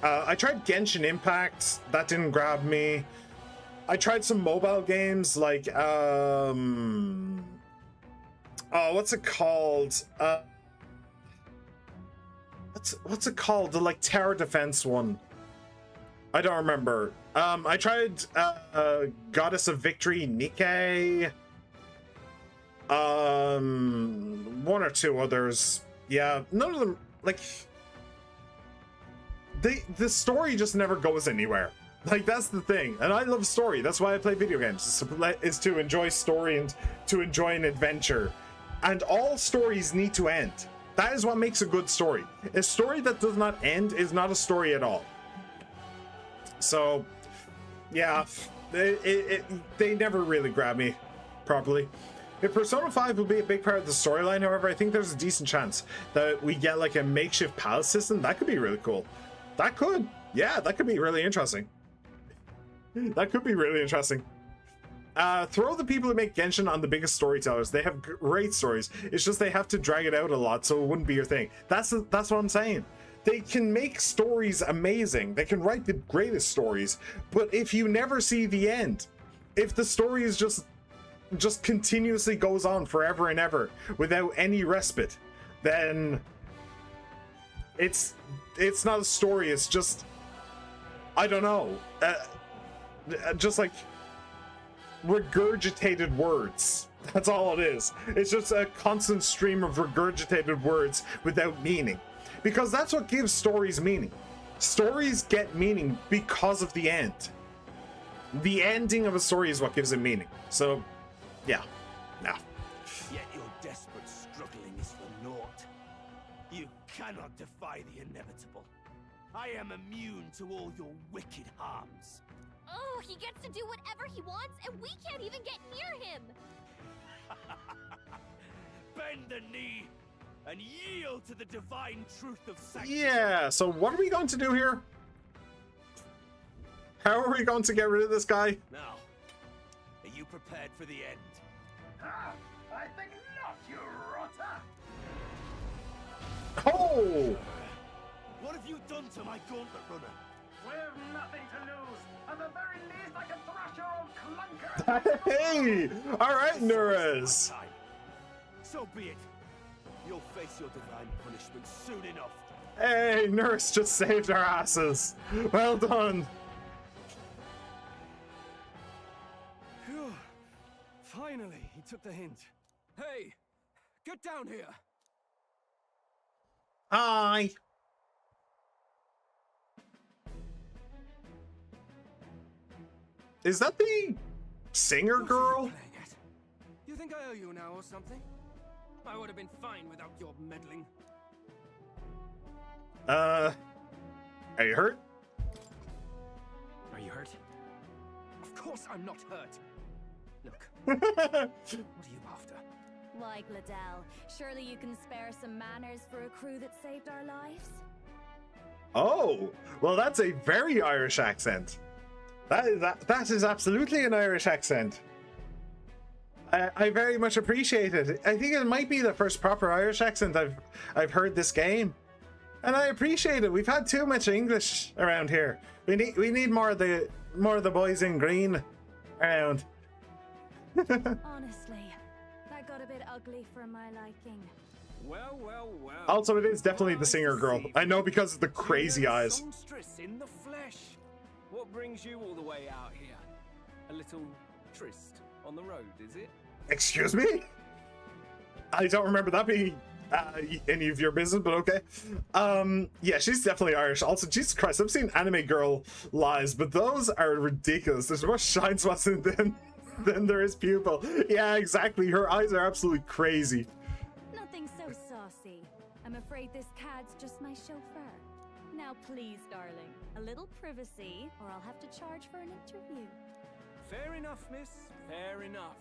Genshin Impact. That didn't grab me. I tried some mobile games like oh, what's it called? What what's it called? The like tower defense one. I don't remember. I tried Goddess of Victory, Nikkei. One or two others. Yeah, none of them like the story just never goes anywhere. Like, that's the thing. And I love story. That's why I play video games, is to enjoy story and to enjoy an adventure. And all stories need to end. That is what makes a good story. A story that does not end is not a story at all. So, yeah, they never really grab me properly. If Persona 5 will be a big part of the storyline, however, I think there's a decent chance that we get like a makeshift palace system. That could be really cool. That could. Yeah, that could be really interesting. That could be really interesting. Throw the people who make Genshin on the biggest storytellers. They have great stories. It's just they have to drag it out a lot, so it wouldn't be your thing. That's what I'm saying. They can make stories amazing. They can write the greatest stories, but if you never see the end, if the story is just continuously goes on forever and ever without any respite, then it's not a story. It's just, I don't know. Just like regurgitated words. That's all it is. It's just a constant stream of regurgitated words without meaning. Because that's what gives stories meaning. Stories get meaning because of the end. The ending of a story is what gives it meaning. So, yeah. Nah. Yet your desperate struggling is for naught. You cannot defy the inevitable. I am immune to all your wicked harms. Oh, he gets to do whatever he wants, and we can't even get near him! Bend the knee and yield to the divine truth of sanctity. Yeah, so what are we going to do here? How are we going to get rid of this guy? Now, are you prepared for the end? I think not, you rotter! Oh! What have you done to my gauntlet runner? We've nothing to lose. At the very least, I can thrash your old clunker. Hey! Alright, Nuras. So be it. You'll face your divine punishment soon enough. Hey, Nurse just saved our asses. Well done. Phew. Finally, he took the hint. Hey, get down here. Hi. Is that the singer girl? You think I owe you now or something? I would have been fine without your meddling. Are you hurt? Are you hurt? Of course I'm not hurt. Look, what are you after? Why, Gladell, surely you can spare some manners for a crew that saved our lives? Oh, well, that's a very Irish accent. That is absolutely an Irish accent. I very much appreciate it. I think it might be the first proper Irish accent I've heard this game, and I appreciate it. We've had too much English around here. We need more of the boys in green around. Honestly, that got a bit ugly for my liking. Well, well, well. Also, it is definitely the singer girl. I know because of the crazy eyes. Songstress in the flesh. What brings you all the way out here? A little tryst on the road, is it? Excuse me? I don't remember that being any of your business, but okay. Yeah, she's definitely Irish. Also, Jesus Christ, I've seen anime girl lies, but those are ridiculous. There's more shine spots in them than there is pupil. Yeah, exactly. Her eyes are absolutely crazy. Nothing so saucy. I'm afraid this cad's just my chauffeur. Now please, darling, a little privacy, or I'll have to charge for an interview. Fair enough, miss. Fair enough.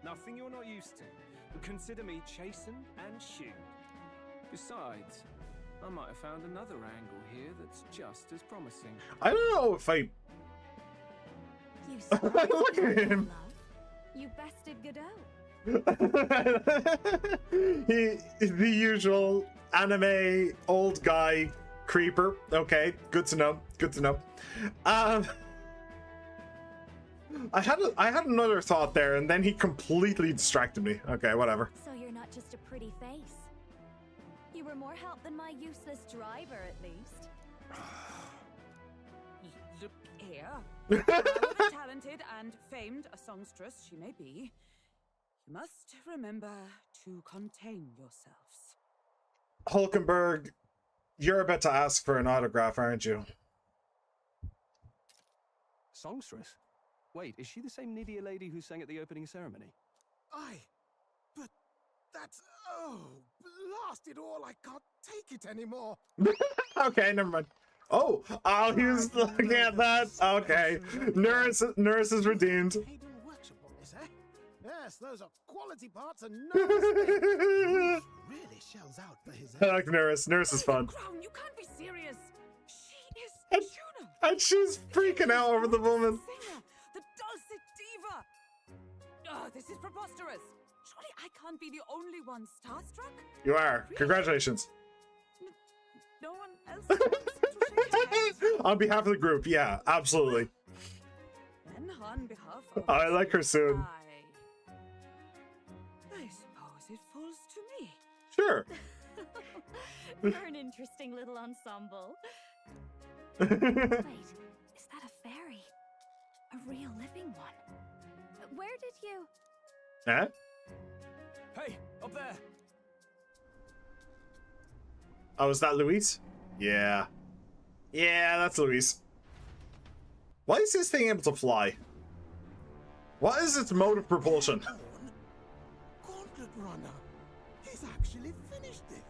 Nothing you're not used to. But consider me chastened and shooed. Besides, I might have found another angle here that's just as promising. I don't know if I... You Look at him. You bested Godot. The usual anime old guy creeper. Okay, good to know. Good to know. I had another thought there, and then he completely distracted me. Okay, whatever. So you're not just a pretty face. You you were more help than my useless driver, at least. Look here. However talented and famed a songstress she may be, you must remember to contain yourselves. Hulkenberg, you're about to ask for an autograph, aren't you? Songstress? Wait, is she the same Nidia lady who sang at the opening ceremony? But that's... Oh, blast it all, I can't take it anymore. Okay, never mind. Oh, he was looking at that. Okay, nurse is redeemed. Yes, those are quality parts and no really shells out for his I like Nurse. Nurse is fun. Crown, you can't be serious. She is Juno. And she's freaking out over the woman. Singer, the dulcet diva. Oh, this is preposterous. Surely I can't be the only one starstruck? You are. Congratulations. No one else wants to shake hands? On behalf of the group, yeah, absolutely. Then on behalf of I like her soon. I suppose it falls to me. Sure. You're an interesting little ensemble. Wait, is that a fairy? A real living one? Where did you... Huh? Hey, up there! Oh, is that Luis? Yeah. Yeah, that's Luis. Why is this thing able to fly? What is its mode of propulsion? Gauntlet Runner. He's actually finished it.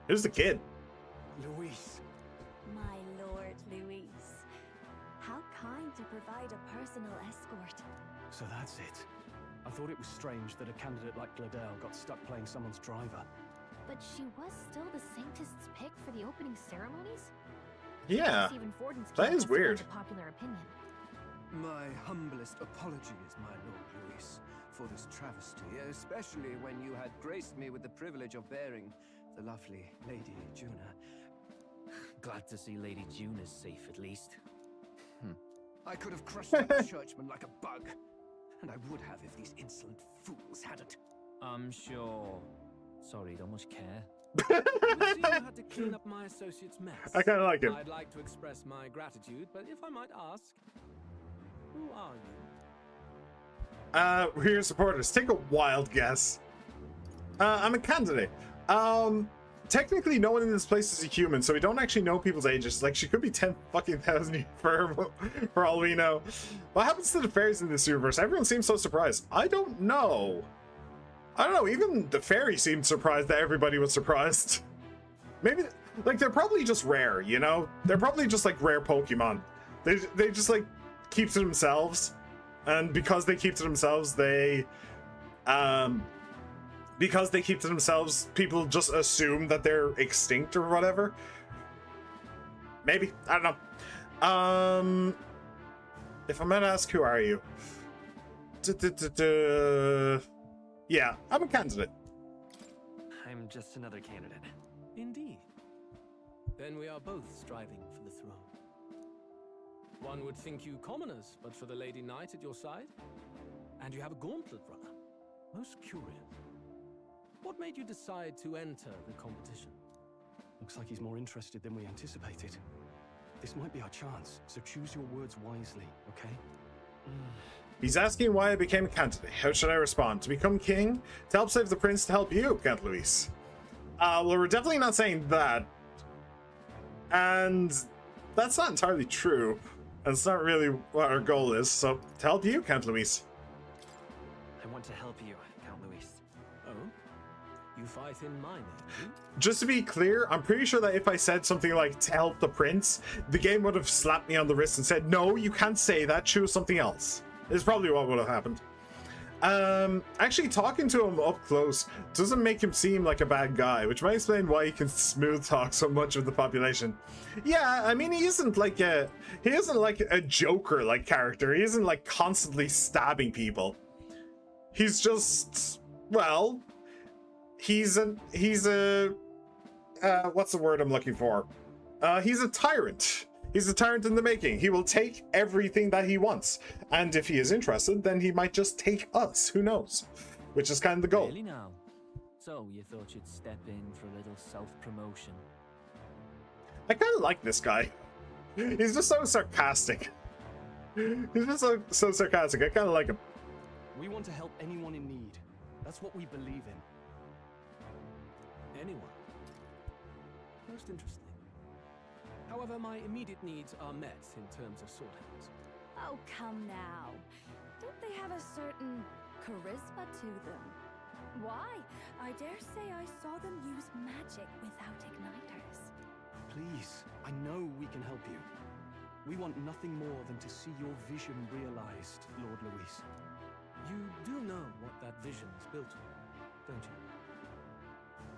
Who's the kid? Luis. My lord, Luis. How kind to provide a personal escort. So that's it. I thought it was strange that a candidate like Gladel got stuck playing someone's driver. But she was still the Sanctist's pick for the opening ceremonies? Yeah, Stephen Forden's that king is must weird. have popular opinion. My humblest apologies, my Lord Luis, for this travesty, especially when you had graced me with the privilege of bearing the lovely Lady Juna. Glad to see Lady June is safe, at least. I could have crushed that churchman like a bug, and I would have if these insolent fools hadn't. I'm sure. Sorry, don't much care. You see, you had to clean up my associate's mess. I kind of like him. I'd like to express my gratitude, but if I might ask, who are you? We're your supporters. Take a wild guess. I'm a candidate. Technically, no one in this place is a human, so we don't actually know people's ages. Like, she could be 10,000 for all we know. What happens to the fairies in this universe? Everyone seems so surprised. I don't know. Even the fairy seemed surprised that everybody was surprised. Maybe, like, they're probably just rare, you know? They're probably just, like, rare Pokemon. They just, like, keep to themselves. And because they keep to themselves, people just assume that they're extinct or whatever. Maybe. I don't know. If I'm gonna ask, who are you? Yeah, I'm a candidate. I'm just another candidate. Indeed. Then we are both striving for the throne. One would think you commoners, but for the Lady Knight at your side. And you have a gauntlet runner. Most curious. What made you decide to enter the competition? Looks like he's more interested than we anticipated. This might be our chance, so choose your words wisely, okay? He's asking why I became a candidate. How should I respond? To become king? To help save the prince? To help you, Count Luis? Well, we're definitely not saying that. And that's not entirely true. That's not really what our goal is. So, to help you, Count Luis. I want to help you, Count Luis. Oh? You fight in my name, do? Just to be clear, I'm pretty sure that if I said something like, to help the prince, the game would have slapped me on the wrist and said, no, you can't say that, choose something else. Is probably what would have happened. Actually, talking to him up close doesn't make him seem like a bad guy, which might explain why he can smooth talk so much of the population. Yeah, I mean, he isn't like a Joker like character. He isn't like constantly stabbing people. He's just, well, he's a what's the word I'm looking for? He's a tyrant. He's a tyrant in the making. He will take everything that he wants. And if he is interested, then he might just take us. Who knows? Which is kind of the goal. Really now? So you thought you'd step in for a little self-promotion? I kind of like this guy. He's just so sarcastic. He's just so sarcastic. I kind of like him. We want to help anyone in need. That's what we believe in. Anyone? Most interesting. However, my immediate needs are met in terms of sword hands. Oh, come now. Don't they have a certain charisma to them? Why? I dare say I saw them use magic without igniters. Please, I know we can help you. We want nothing more than to see your vision realized, Lord Luis. You do know what that vision is built on, don't you?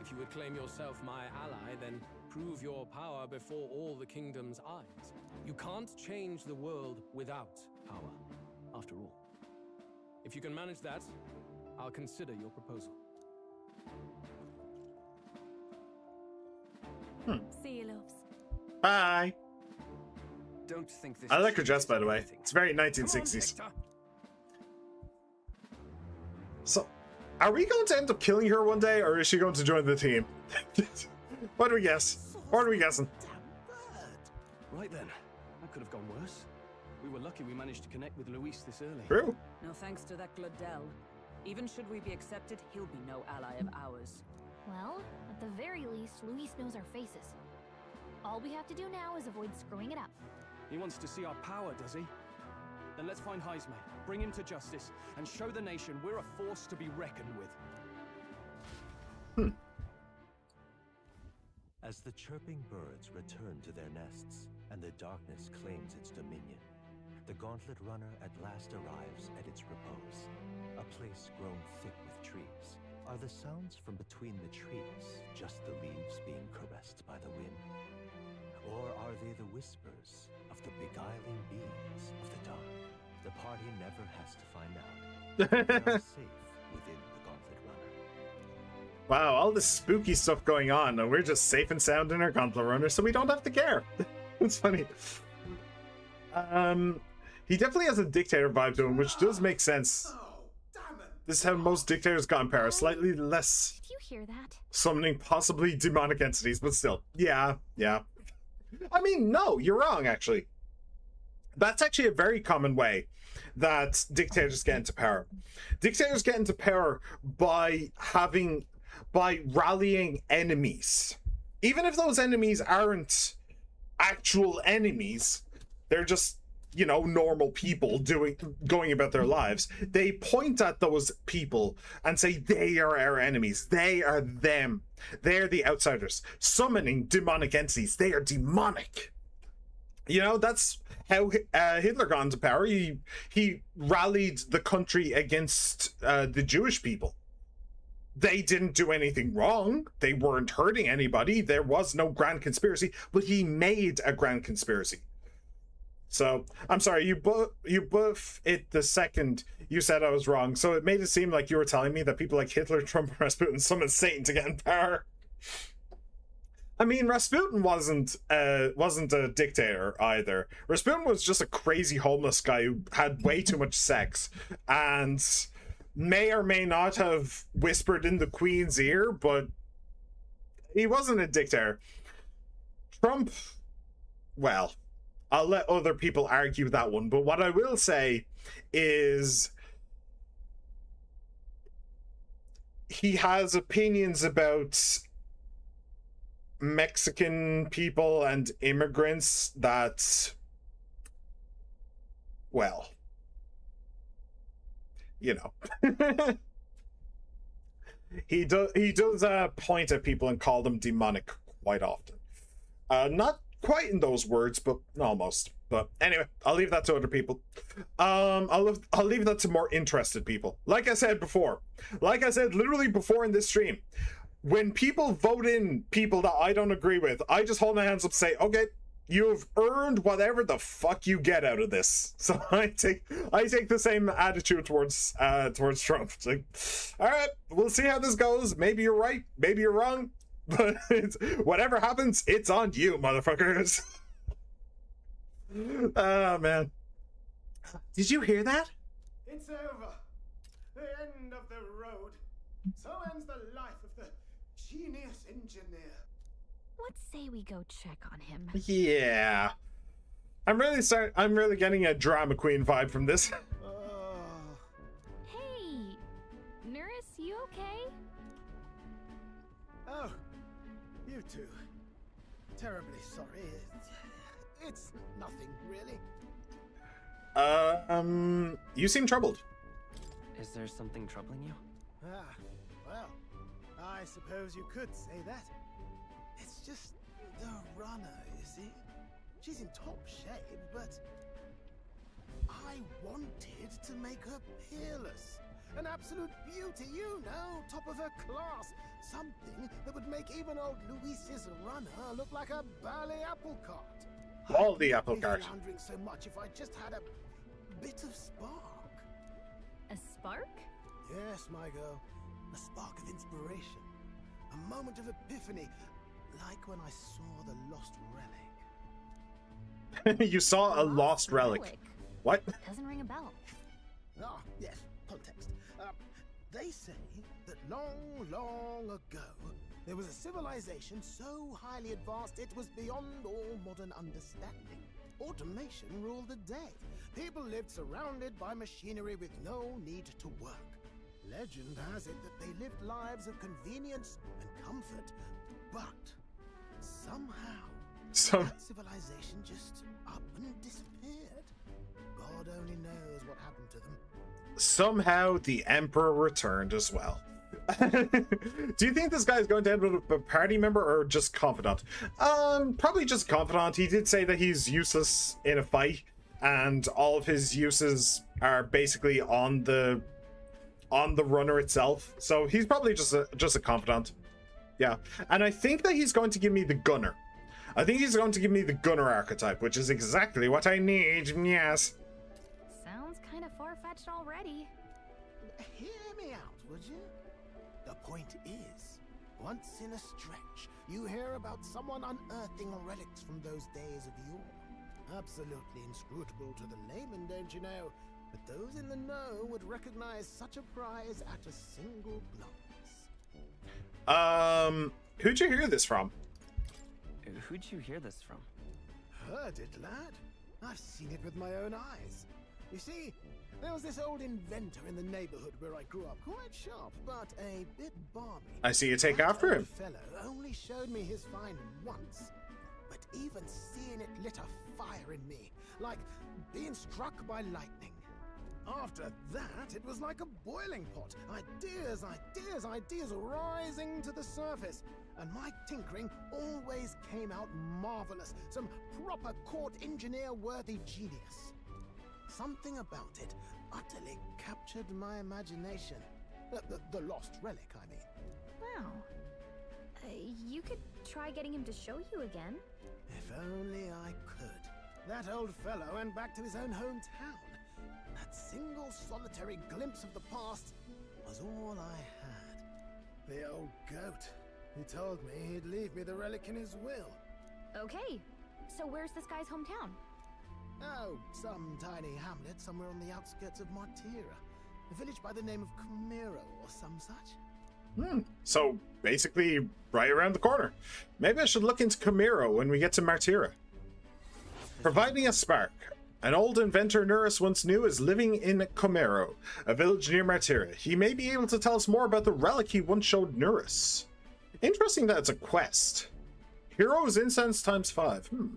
If you would claim yourself my ally, then prove your power before all the kingdom's eyes. You can't change the world without power, after all. If you can manage that, I'll consider your proposal. See you, loves. Bye. Don't think this. I like her dress, by the way. It's very 1960s. So, are we going to end up killing her one day, or is she going to join the team? What do we guess? What are we guessing? Right then, that could have gone worse. We were lucky we managed to connect with Luis this early. True. No thanks to that Gladel. Even should we be accepted, he'll be no ally of ours. Well, at the very least, Luis knows our faces. All we have to do now is avoid screwing it up. He wants to see our power, does he? Then let's find Heisme, bring him to justice, and show the nation we're a force to be reckoned with. As the chirping birds return to their nests and the darkness claims its dominion, the Gauntlet Runner at last arrives at its repose, a place grown thick with trees. Are the sounds from between the trees just the leaves being caressed by the wind? Or are they the whispers of the beguiling beings of the dark? The party never has to find out. They are safe within the Gauntlet Runner. Wow, all this spooky stuff going on, and we're just safe and sound in our Gauntlet Runner, so we don't have to care. It's funny. He definitely has a dictator vibe to him, which does make sense. This is how most dictators got in Paris. Slightly less Did you hear that? summoning possibly demonic entities, but still. Yeah. I mean, no, you're wrong, actually. That's actually a very common way that dictators get into power. Dictators get into power by rallying enemies. Even if those enemies aren't actual enemies, they're just, you know, normal people going about their lives. They point at those people and say they are our enemies. They are them. They're the outsiders. Summoning demonic entities. They are demonic. You know, that's how Hitler got into power. He rallied the country against the Jewish people. They didn't do anything wrong. They weren't hurting anybody. There was no grand conspiracy, but he made a grand conspiracy. So, I'm sorry, you buff it the second you said I was wrong. So it made it seem like you were telling me that people like Hitler, Trump, and Rasputin summoned Satan to get in power. I mean, Rasputin wasn't a dictator either. Rasputin was just a crazy homeless guy who had way too much sex and may or may not have whispered in the Queen's ear, but he wasn't a dictator. Trump, well, I'll let other people argue that one, but what I will say is he has opinions about Mexican people and immigrants that, well, you know. he does point at people and call them demonic quite often. Not quite in those words, but almost. But anyway, I'll leave that to other people. I'll leave that to more interested people. Like I said literally before in this stream, when people vote in people that I don't agree with, I just hold my hands up and say, okay, you've earned whatever the fuck you get out of this. So I take the same attitude towards Trump. It's like, all right, we'll see how this goes. Maybe you're right, maybe you're wrong. But whatever happens, it's on you, motherfuckers. Oh, man. Did you hear that? It's over. The end of the road. So ends the life of the genius engineer. Let's say we go check on him. Yeah. I'm really getting a drama queen vibe from this. Hey, Nurse, you okay? Oh, you two. Terribly sorry. It's nothing, really. You seem troubled. Is there something troubling you? Ah, well, I suppose you could say that. It's just the runner, you see? She's in top shape, but I wanted to make her peerless. An absolute beauty, you know, top of her class. Something that would make even old Luis's runner look like a ballet apple cart. All the apple cart. I'd be floundering so much if I just had a bit of spark. A spark? Yes, my girl. A spark of inspiration. A moment of epiphany. Like when I saw the lost relic. You saw a lost relic. What? Doesn't ring a bell. Ah, yes, context. They say that long, long ago, there was a civilization so highly advanced it was beyond all modern understanding. Automation ruled the day. People lived surrounded by machinery with no need to work. Legend has it that they lived lives of convenience and comfort, but somehow that civilization just up and disappeared. God only knows what happened to them. Somehow the Emperor returned as well. Do you think this guy is going to end up a party member or just confidant? Probably just confidant. He did say that he's useless in a fight, and all of his uses are basically on the runner itself. So he's probably just a confidant. Yeah, and I think that he's going to give me the gunner. I think he's going to give me the gunner archetype, which is exactly what I need. Yes. Sounds kind of far-fetched already. Hear me out, would you? The point is, once in a stretch, you hear about someone unearthing relics from those days of yore. Absolutely inscrutable to the layman, don't you know? But those in the know would recognize such a prize at a single glance. Who'd you hear this from? Who'd you hear this from? Heard it, lad. I've seen it with my own eyes. You see, there was this old inventor in the neighborhood where I grew up, quite sharp, but a bit balmy. I see you take after him. That fellow only showed me his find once, but even seeing it lit a fire in me, like being struck by lightning. After that, it was like a boiling pot. Ideas, ideas, ideas rising to the surface. And my tinkering always came out marvelous. Some proper court engineer-worthy genius. Something about it utterly captured my imagination. The lost relic, I mean. Wow. You could try getting him to show you again. If only I could. That old fellow went back to his own hometown. That single solitary glimpse of the past was all I had. The old goat. He told me he'd leave me the relic in his will. Okay, so where's this guy's hometown? Oh, some tiny hamlet somewhere on the outskirts of Martira. A village by the name of Camiro or some such. So basically right around the corner. Maybe I should look into Camiro when we get to Martira. Providing a spark. An old inventor Nurus once knew is living in Camiro, a village near Martira. He may be able to tell us more about the relic he once showed Nurus. Interesting that it's a quest. Heroes incense ×5.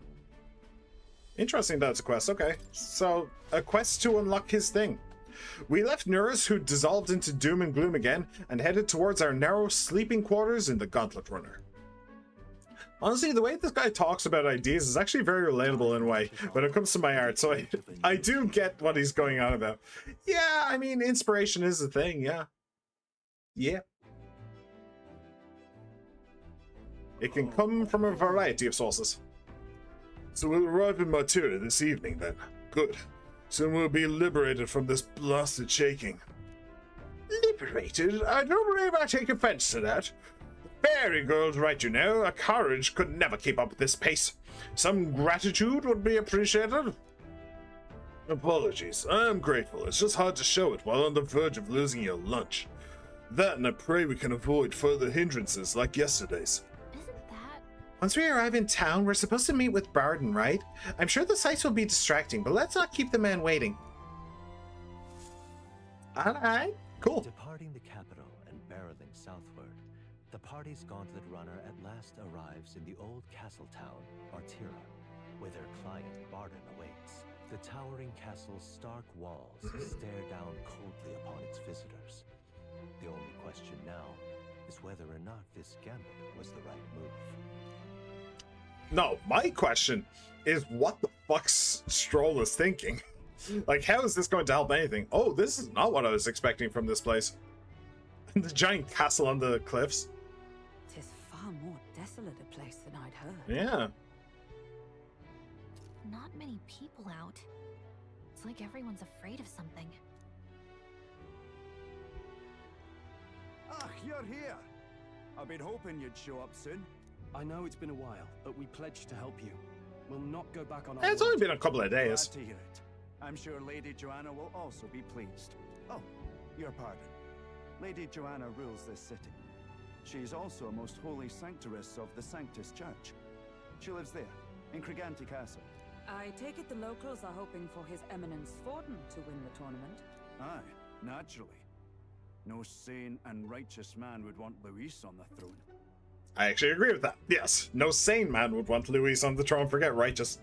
Interesting that it's a quest. Okay, so a quest to unlock his thing. We left Nurus, who dissolved into doom and gloom again, and headed towards our narrow sleeping quarters in the Gauntlet Runner. Honestly, the way this guy talks about ideas is actually very relatable in a way when it comes to my art, so I do get what he's going on about. Yeah, I mean, inspiration is a thing, yeah. Yeah. It can come from a variety of sources. So we'll arrive in Martira this evening, then. Good. Soon we'll be liberated from this blasted shaking. Liberated? I don't believe I take offense to that. The Marigold, right, you know. A carriage could never keep up with this pace. Some gratitude would be appreciated. Apologies. I am grateful. It's just hard to show it while on the verge of losing your lunch. That, and I pray we can avoid further hindrances like yesterday's. Isn't that... Once we arrive in town, we're supposed to meet with Barden, right? I'm sure the sights will be distracting, but let's not keep the man waiting. Alright, cool. Departing the capital and barreling southward, the party's gauntlet runner at last arrives in the old castle town, Artira, where their client Barden awaits. The towering castle's stark walls stare down coldly upon its visitors. The only question now is whether or not this gambit was the right move. No, my question is what the fuck's Stroll is thinking? Like, how is this going to help anything? Oh, this is not what I was expecting from this place. The giant castle on the cliffs. 'Tis far more desolate a place than I'd heard. Yeah. Not many people out. It's like everyone's afraid of something. Ah, you're here. I've been hoping you'd show up soon. I know it's been a while, but we pledged to help you. We'll not go back on our It's word. only been a couple of days. Glad to hear it. I'm sure Lady Joanna will also be pleased. Oh, your pardon. Lady Joanna rules this city. She's also a most holy sanctoress of the Sanctus Church. She lives there, in Criganti Castle. I take it the locals are hoping for His Eminence Forden to win the tournament. Aye, naturally. No sane and righteous man would want Luis on the throne. I actually agree with that. Yes, no sane man would want Luis on the throne. Forget righteous.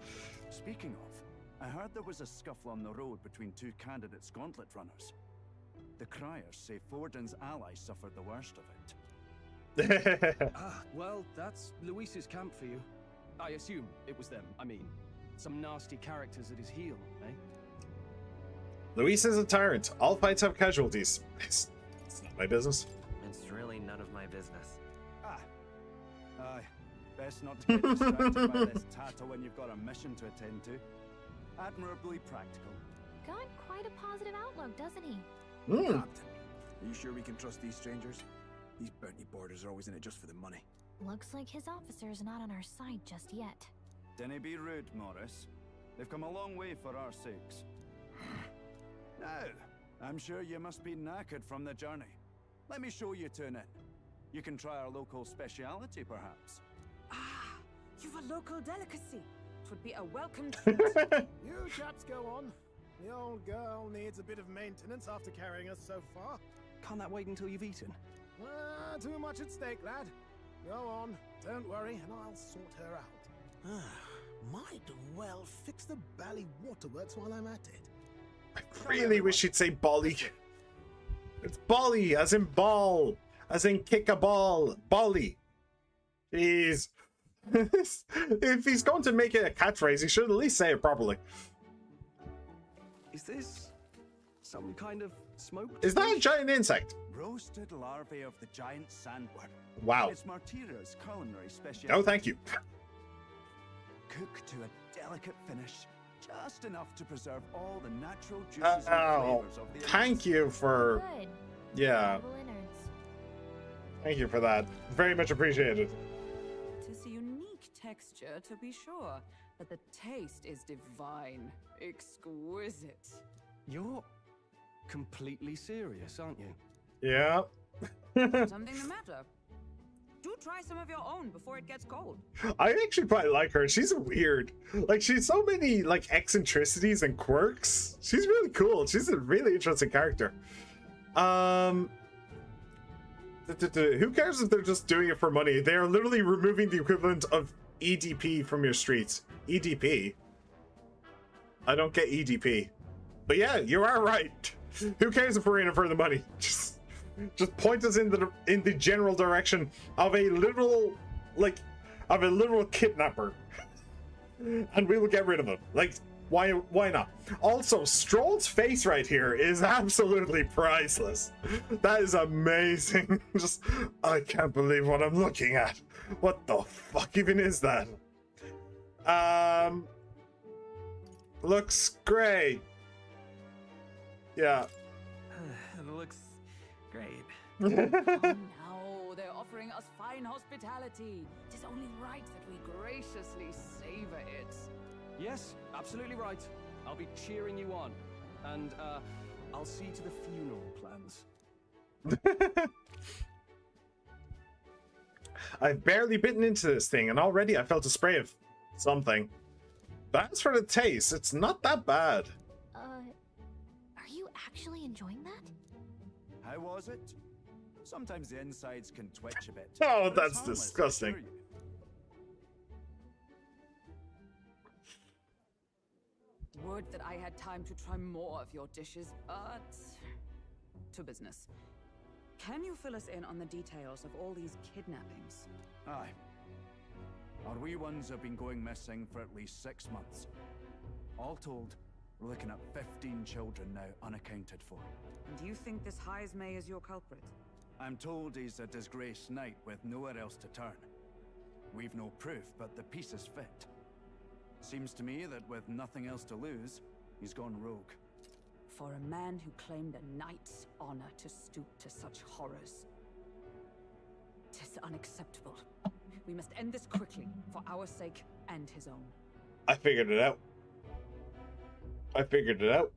Speaking of, I heard there was a scuffle on the road between two candidates gauntlet runners. The criers say Forden's allies suffered the worst of it. Well, that's Luis's camp for you. I assume it was them. I mean, some nasty characters at his heel, eh? Luis is a tyrant. All fights have casualties. It's not my business. It's really none of my business. Aye. Best not to get distracted by this tatter when you've got a mission to attend to. Admirably practical. Got quite a positive outlook, doesn't he? Captain, are you sure we can trust these strangers? These Bernie borders are always in it just for the money. Looks like his officer's not on our side just yet. Dinna be rude, Morris. They've come a long way for our sakes. Now, I'm sure you must be knackered from the journey. Let me show you to an inn. You can try our local speciality, perhaps. Ah, you've a local delicacy. It would be a welcome treat. You chaps go on. The old girl needs a bit of maintenance after carrying us so far. Can't that wait until you've eaten? Too much at stake, lad. Go on, don't worry, and I'll sort her out. Might well fix the Bally waterworks while I'm at it. I really wish you'd say bolly. It's bolly, as in ball, as in kick a ball. Bolly. Jeez. If he's going to make it a catchphrase, he should at least say it properly. Is this some kind of smoked? Is that a giant insect? Roasted larvae of the giant sandworm. Wow. It's Martira's culinary specialty. Oh, thank you. Cooked to a delicate finish, just enough to preserve all the natural juices and flavors of the thank you for... Good. Yeah. Noble innards. Thank you for that. Very much appreciated. Tis a unique texture, to be sure, but the taste is divine. Exquisite. You're completely serious, aren't you? Yeah. Something the matter? Do try some of your own before it gets cold. I actually quite like her. She's weird. Like, she's so many, like, eccentricities and quirks. She's really cool. She's a really interesting character. Who cares if they're just doing it for money? They are literally removing the equivalent of EDP from your streets. EDP? I don't get EDP. But yeah, you are right. Who cares if we're in it for the money? Just point us in the general direction of a literal, kidnapper, and we will get rid of him. Like, why not? Also, Stroll's face right here is absolutely priceless. That is amazing. Just, I can't believe what I'm looking at. What the fuck even is that? Looks great. Yeah. It looks great. Oh, no, they're offering us fine hospitality. 'Tis only right that we graciously savor it. Yes, absolutely right. I'll be cheering you on. And, I'll see to the funeral plans. I've barely bitten into this thing, and already I felt a spray of something. But as for the taste, it's not that bad. Are you actually enjoying that? How was it? Sometimes the insides can twitch a bit. Oh, but it's that's harmless, I disgusting. assure you. Would that I had time to try more of your dishes, but to business. Can you fill us in on the details of all these kidnappings? Aye. Our wee ones have been going missing for at least 6 months. All told, we're looking at 15 children now unaccounted for. And you think this Heismay is your culprit? I'm told he's a disgraced knight with nowhere else to turn. We've no proof, but the pieces fit. Seems to me that with nothing else to lose, he's gone rogue. For a man who claimed a knight's honor to stoop to such horrors. 'Tis unacceptable. We must end this quickly, for our sake and his own. I figured it out. I figured it out.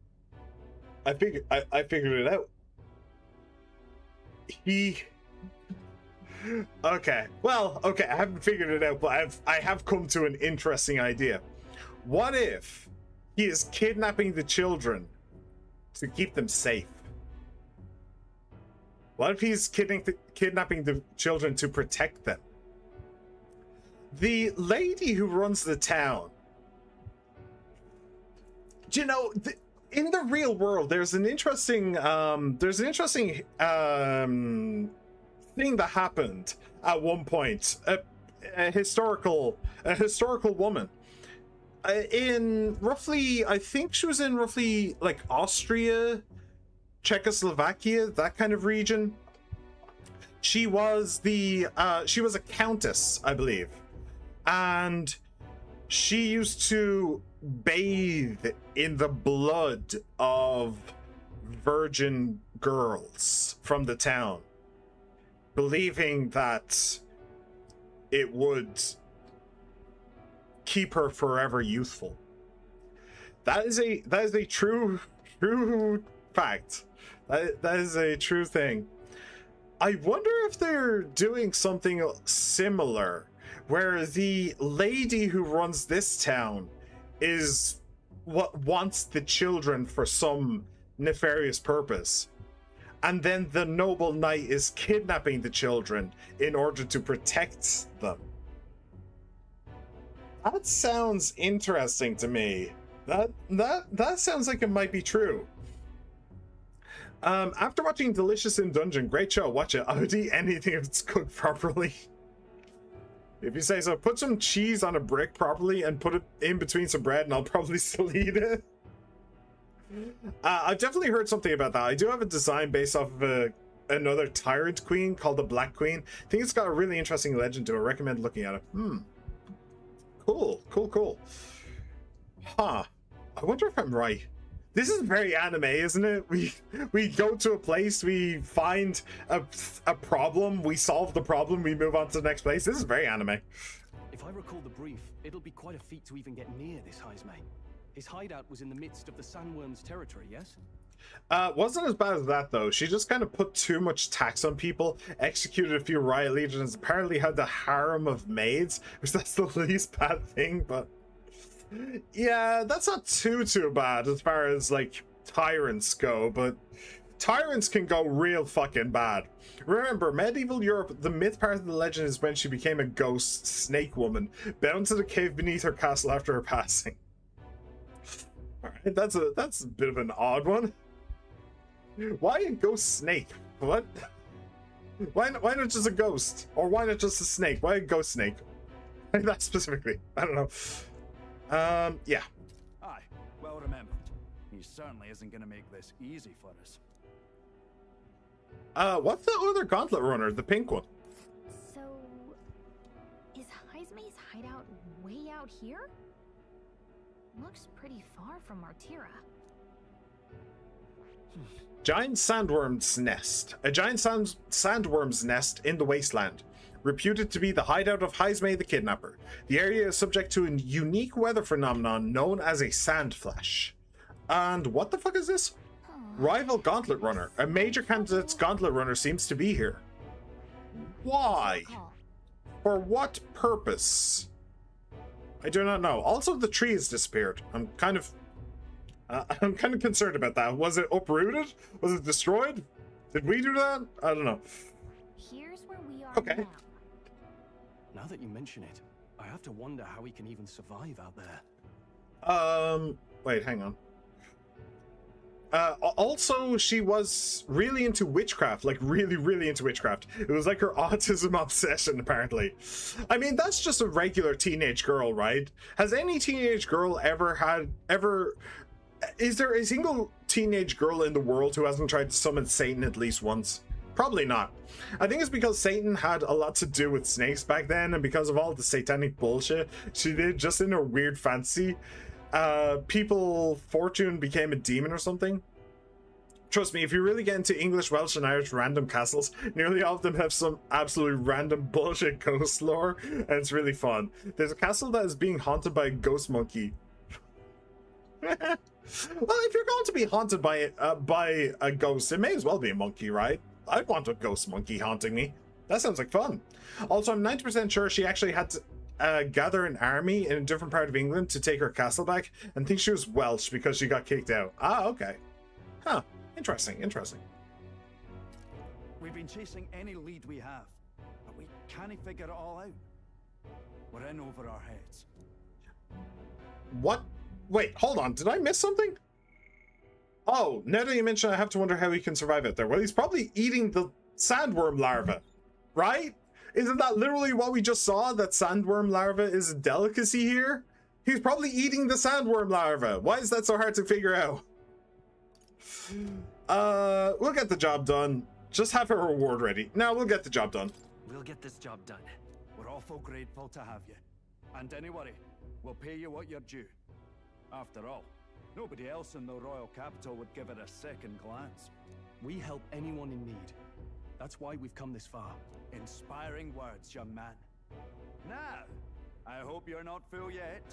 I figured it out. Okay. Well, okay, I haven't figured it out, but I have come to an interesting idea. What if he is kidnapping the children to keep them safe? What if he's kidnapping the children to protect them? The lady who runs the town. Do you know, in the real world, there's an interesting thing that happened at one point. A historical woman in roughly, I think she was in roughly like Austria, Czechoslovakia, that kind of region. She was a countess, I believe, and she used to bathe in the blood of virgin girls from the town, believing that it would keep her forever youthful. That is a true fact. That is a true thing. I wonder if they're doing something similar, where the lady who runs this town is what wants the children for some nefarious purpose, and then the noble knight is kidnapping the children in order to protect them. That sounds interesting to me. That sounds like it might be true. After watching Delicious in Dungeon, great show, watch it. I would eat anything if it's cooked properly. If you say so. Put some cheese on a brick properly and put it in between some bread and I'll probably still eat it. I've definitely heard something about that. I do have a design based off of another tyrant queen called the Black Queen. I think it's got a really interesting legend to it. I recommend looking at it. Cool. Huh. I wonder if I'm right. This is very anime, isn't it? We go to a place, we find a problem, we solve the problem, we move on to the next place. This is very anime. If I recall the brief, it'll be quite a feat to even get near this Heismay. His hideout was in the midst of the Sandworm's territory, yes? Wasn't as bad as that, though. She just kind of put too much tax on people, executed a few riot leaders, apparently had the harem of maids, which that's the least bad thing, but yeah, that's not too bad as far as like tyrants go, but tyrants can go real fucking bad. Remember, medieval Europe, the myth part of the legend is when she became a ghost snake woman, bound to the cave beneath her castle after her passing. Alright, that's a bit of an odd one. Why a ghost snake? What? Why not just a ghost? Or why not just a snake? Why a ghost snake? Like that specifically. I don't know. Yeah. Aye, well remembered. He certainly isn't gonna make this easy for us. What's the other gauntlet runner? The pink one. So, is Heismay's hideout way out here? Looks pretty far from Martira. Giant sandworm's nest. A giant sandworm's nest in the wasteland. Reputed to be the hideout of Heismay the Kidnapper. The area is subject to a unique weather phenomenon known as a sand flash. And what the fuck is this? Rival Gauntlet Runner. A major candidate's Gauntlet Runner seems to be here. Why? For what purpose? I do not know. Also, the tree has disappeared. I'm kind of concerned about that. Was it uprooted? Was it destroyed? Did we do that? I don't know. Here's where we are okay. Now that you mention it, I have to wonder how we can even survive out there. Wait, hang on. Also, she was really into witchcraft, like really into witchcraft. It was like her autism obsession, apparently. I mean, that's just a regular teenage girl, right? Has any teenage girl is there a single teenage girl in the world who hasn't tried to summon Satan at least once? Probably not. I think it's because Satan had a lot to do with snakes back then, and because of all the satanic bullshit she did just in her weird fantasy. Fortune became a demon or something. Trust me, if you really get into English, Welsh, and Irish random castles, nearly all of them have some absolutely random bullshit ghost lore, and it's really fun. There's a castle that is being haunted by a ghost monkey. Well, if you're going to be haunted by a ghost, it may as well be a monkey, right? I'd want a ghost monkey haunting me. That sounds like fun. Also, I'm 90% sure she actually had to gather an army in a different part of England to take her castle back, and think she was Welsh because she got kicked out. Ah, okay. Huh. Interesting. We've been chasing any lead we have, but we can't figure it all out. We're in over our heads. What? Wait, hold on. Did I miss something? Oh, now that you mention, I have to wonder how he can survive out there. Well, he's probably eating the sandworm larva, right? Isn't that literally what we just saw? That sandworm larva is a delicacy here? He's probably eating the sandworm larva. Why is that so hard to figure out? We'll get the job done. Just have her reward ready. Now we'll get the job done. We'll get this job done. We're awful grateful to have you. And don't worry, we'll pay you what you're due. After all, nobody else in the royal capital would give it a second glance. We help anyone in need. That's why we've come this far. Inspiring words, young man. Now, I hope you're not full yet.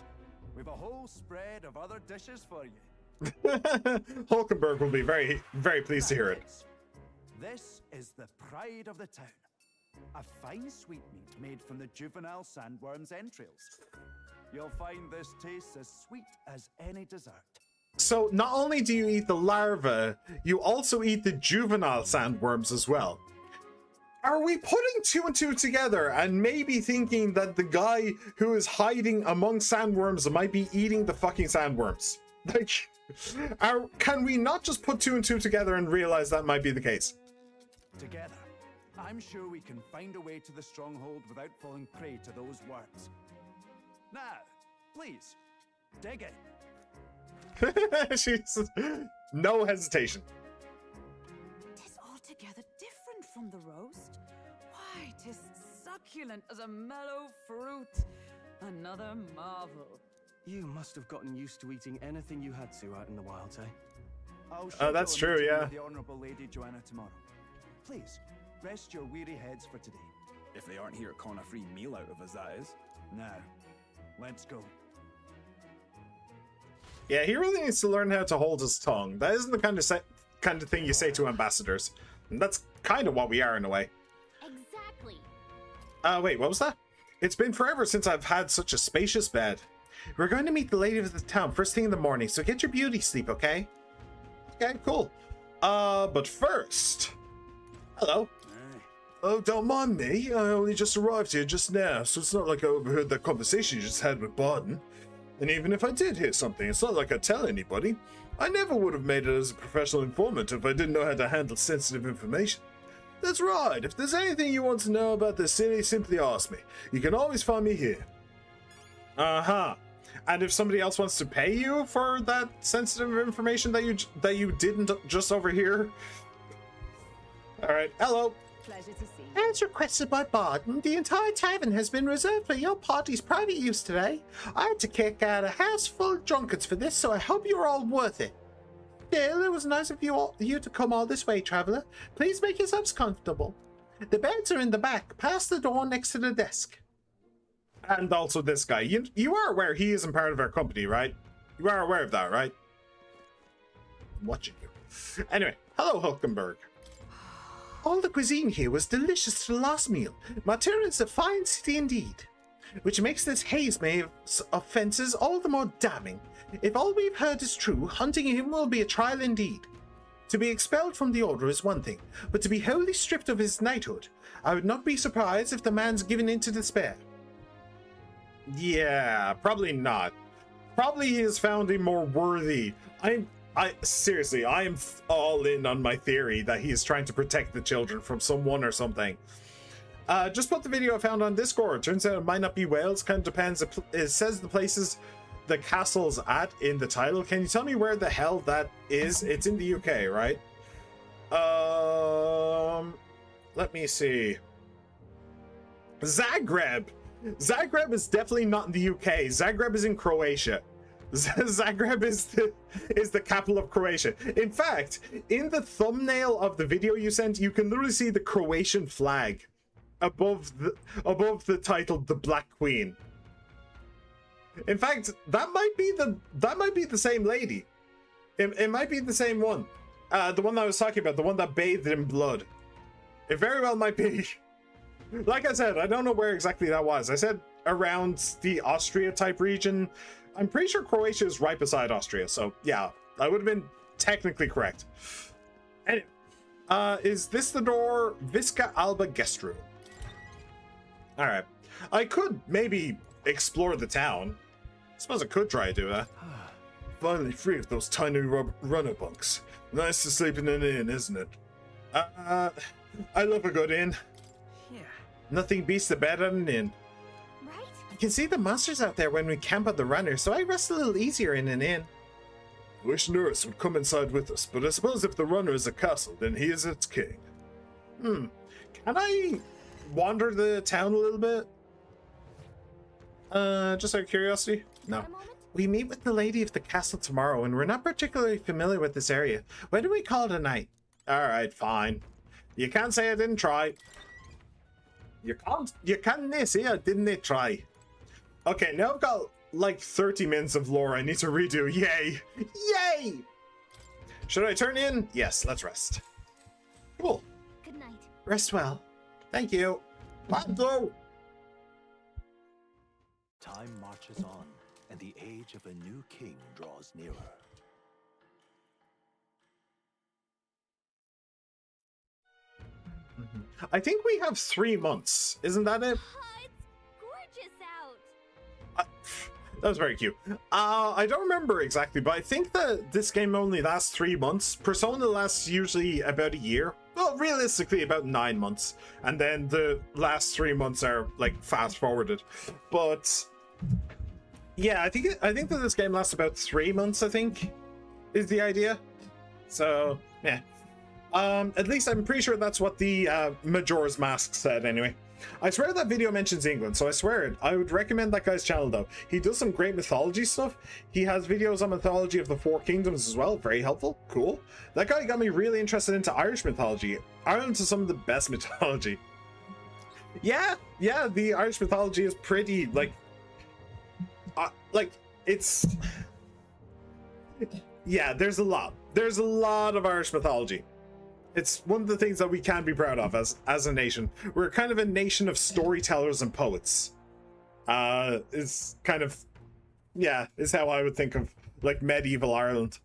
We've a whole spread of other dishes for you. Hulkenberg will be very pleased to hear it. This is the pride of the town. A fine sweetmeat made from the juvenile sandworm's entrails. You'll find this tastes as sweet as any dessert. So not only do you eat the larva, you also eat the juvenile sandworms as well. Are we putting two and two together and maybe thinking that the guy who is hiding among sandworms might be eating the fucking sandworms? Like, can we not just put two and two together and realize that might be the case? Together, I'm sure we can find a way to the stronghold without falling prey to those worms. Now, please, dig it. She's no hesitation. Tis altogether different from the roast. Why, tis succulent as a mellow fruit. Another marvel. You must have gotten used to eating anything you had to out in the wilds, eh? Oh, that's true, yeah. The Honorable Lady Joanna tomorrow. Please, rest your weary heads for today. If they aren't here calling a free meal out of us, that is. Now, let's go. Yeah, he really needs to learn how to hold his tongue. That isn't the kind of thing you say to ambassadors. And that's kind of what we are in a way. Exactly. Wait, what was that? It's been forever since I've had such a spacious bed. We're going to meet the lady of the town first thing in the morning, so get your beauty sleep, okay? Okay, cool. But first... Hello. Oh, don't mind me. I only just arrived here just now, so it's not like I overheard that conversation you just had with Barton. And even if I did hear something, it's not like I'd tell anybody. I never would have made it as a professional informant if I didn't know how to handle sensitive information. That's right. If there's anything you want to know about the city, simply ask me. You can always find me here. Uh-huh. And if somebody else wants to pay you for that sensitive information that you didn't just overhear? All right. Hello. Pleasure to see you. As requested by Barton, the entire tavern has been reserved for your party's private use today. I had to kick out a house full of drunkards for this, so I hope you're all worth it. Dale, it was nice of you to come all this way, traveler. Please make yourselves comfortable. The beds are in the back, past the door next to the desk. And also this guy. You are aware he isn't part of our company, right? You are aware of that, right? I'm watching you. Anyway, hello, Hulkenberg. All the cuisine here was delicious to the last meal. Maturin's a fine city indeed, which makes this Hayesmay's offences all the more damning. If all we've heard is true, hunting him will be a trial indeed. To be expelled from the Order is one thing, but to be wholly stripped of his knighthood, I would not be surprised if the man's given in to despair. Yeah, probably not. Probably he has found him more worthy. Seriously, I am all in on my theory that he is trying to protect the children from someone or something. Just put the video I found on Discord. Turns out it might not be Wales. Kind of depends. It says the places the castle's at in the title. Can you tell me where the hell that is? It's in the UK, right? Let me see. Zagreb. Zagreb is definitely not in the UK. Zagreb is in Croatia. Zagreb is the capital of Croatia. In fact, in the thumbnail of the video you sent, you can literally see the Croatian flag above the title "The Black Queen." In fact, that might be the same lady. It might be the same one. The one that I was talking about, the one that bathed in blood. It very well might be. Like I said, I don't know where exactly that was. I said around the Austria type region. I'm pretty sure Croatia is right beside Austria, so yeah, I would have been technically correct. Anyway, is this the door? Visca Alba guest room. All right, I could maybe explore the town. I suppose I could try to do that. Finally free of those tiny runner bunks. Nice to sleep in an inn, isn't it? I love a good inn. Yeah. Nothing beats the bed at an inn. You can see the monsters out there when we camp on the runner, so I rest a little easier in an inn. I wish Norris would come inside with us, but I suppose if the runner is a castle, then he is its king. Can I wander the town a little bit? Just out of curiosity? No. We meet with the lady of the castle tomorrow, and we're not particularly familiar with this area. When do we call it a night? Alright, fine. You can't say I didn't try. You can't say I didn't try. Okay, now I've got like 30 minutes of lore I need to redo. Yay! Yay! Should I turn in? Yes, let's rest. Cool. Good night. Rest well. Thank you. Pando! Time marches on, and the age of a new king draws nearer. I think we have 3 months. Isn't that it? It's gorgeous out. That was very cute. I don't remember exactly, but I think that this game only lasts 3 months. Persona lasts usually about a year. Well, realistically, about 9 months. And then the last 3 months are, like, fast-forwarded. But, yeah, I think that this game lasts about 3 months, I think, is the idea. So, yeah. At least I'm pretty sure that's what the Majora's Mask said, anyway. I swear that video mentions England, so I swear it. I would recommend that guy's channel, though. He does some great mythology stuff. He has videos on mythology of the 4 kingdoms as well. Very helpful. Cool. That guy got me really interested into Irish mythology. Ireland's some of the best mythology. Yeah, the Irish mythology is pretty, like, it's... Yeah, there's a lot. There's a lot of Irish mythology. It's one of the things that we can be proud of as a nation. We're kind of a nation of storytellers and poets. It's kind of, yeah, is how I would think of, like, medieval Ireland.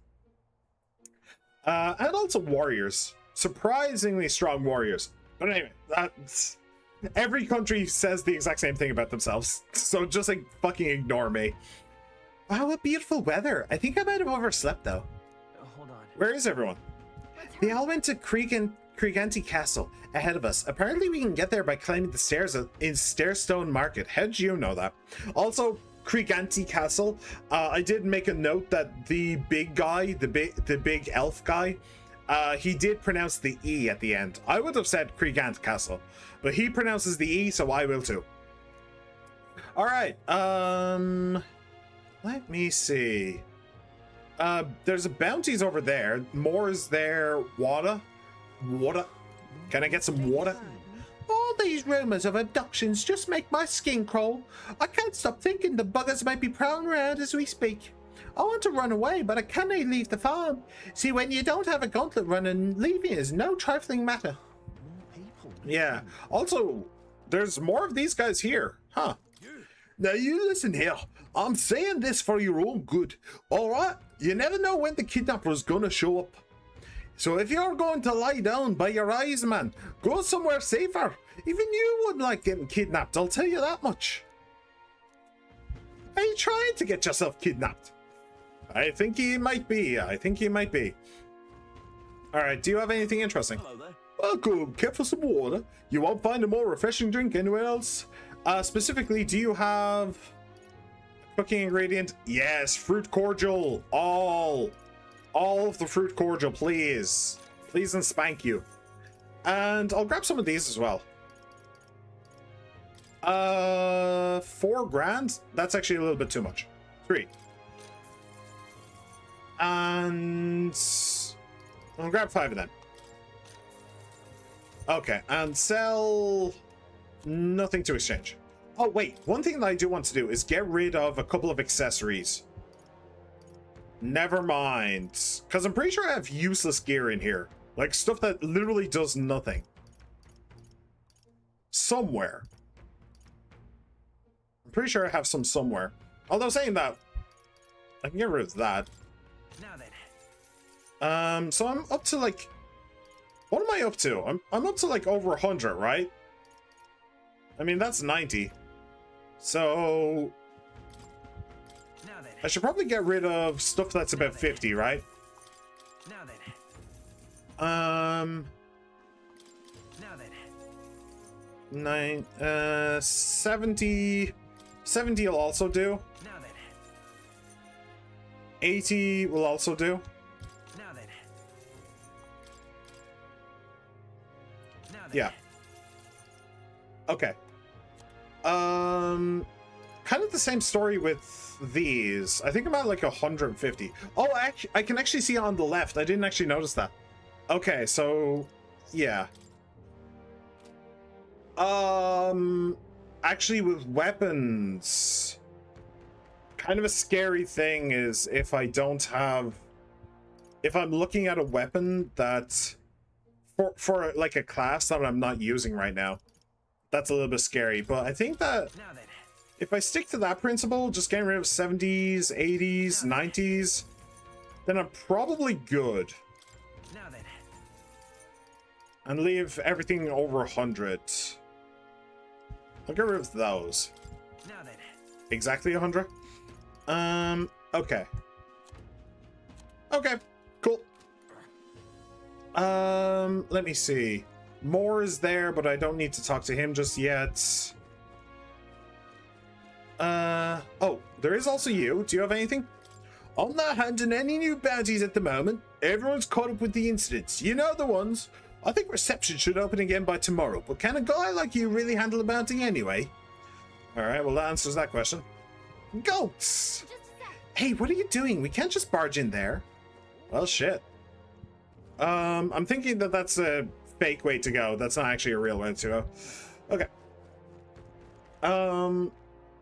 And also warriors. Surprisingly strong warriors. But anyway, that's... Every country says the exact same thing about themselves. So just, like, fucking ignore me. Wow, what beautiful weather. I think I might have overslept, though. Hold on. Where is everyone? They all went to Creganti Castle ahead of us. Apparently we can get there by climbing the stairs in Stairstone Market. How did you know that? Also, Creganti Castle, I did make a note that the big guy, the big elf guy, he did pronounce the E at the end. I would have said Cregant Castle, but he pronounces the E, so I will too. All right, let me see. There's bounties over there. More is there. Water? Water? Can I get some water? All these rumors of abductions just make my skin crawl. I can't stop thinking the buggers might be prowling around as we speak. I want to run away, but I cannot leave the farm. See, when you don't have a gauntlet running, leaving is no trifling matter. Yeah. Also, there's more of these guys here. Huh. Now you listen here. I'm saying this for your own good. Alright? You never know when the kidnapper's gonna show up. So if you're going to lie down by your eyes, man, go somewhere safer. Even you wouldn't like getting kidnapped, I'll tell you that much. Are you trying to get yourself kidnapped? I think he might be. Alright, do you have anything interesting? Well, go get for some water. You won't find a more refreshing drink anywhere else. Specifically, do you have a cooking ingredient? Yes, fruit cordial. All of the fruit cordial, please. Please and spank you. And I'll grab some of these as well. 4 grand? That's actually a little bit too much. 3. And I'll grab 5 of them. Okay, and sell nothing to exchange. Oh wait, one thing that I do want to do is get rid of a couple of accessories. Never mind, because I'm pretty sure I have useless gear in here, like stuff that literally does nothing. Somewhere. I'm pretty sure I have some somewhere. Although saying that, I can get rid of that. Now then. So I'm up to like, what am I up to? I'm up to like over 100, right? I mean, that's 90. So Now then. I should probably get rid of stuff that's about 50, right? Now then. Now then. 70 will also do. Now then. 80 will also do. Now then. Now then. Yeah. Okay. Kind of the same story with these. I think I'm at like 150. Oh, I can actually see it on the left. I didn't actually notice that. Okay, so yeah. Actually with weapons, kind of a scary thing is if I'm looking at a weapon that for like a class that I'm not using right now. That's a little bit scary, but I think that if I stick to that principle, just getting rid of 70s, 80s, 90s, then I'm probably good. Now then. And leave everything over 100. I'll get rid of those. Now then. Exactly 100? Okay. Okay, cool. Let me see. Moore is there, but I don't need to talk to him just yet. Oh, there is also you. Do you have anything? I'm not handing any new bounties at the moment. Everyone's caught up with the incidents. You know the ones. I think reception should open again by tomorrow, but can a guy like you really handle a bounty anyway? Alright, well that answers that question. Goats! Hey, what are you doing? We can't just barge in there. Well, shit. I'm thinking that that's a fake way to go. That's not actually a real way to go. Okay.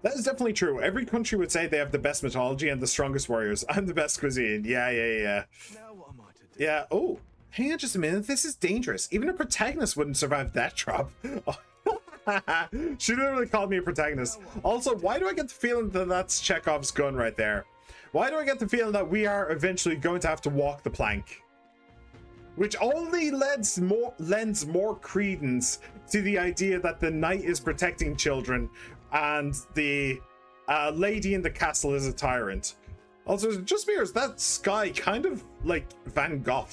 That is definitely true. Every country would say they have the best mythology and the strongest warriors. I'm the best cuisine. Yeah. Now what am I to do? Yeah. Oh, hang on just a minute. This is dangerous. Even a protagonist wouldn't survive that drop. She literally called me a protagonist. Also, why do I get the feeling that that's Chekhov's gun right there? Why do I get the feeling that we are eventually going to have to walk the plank? Which only lends more credence to the idea that the knight is protecting children and the lady in the castle is a tyrant. Also, just mirrors that sky kind of like Van Gogh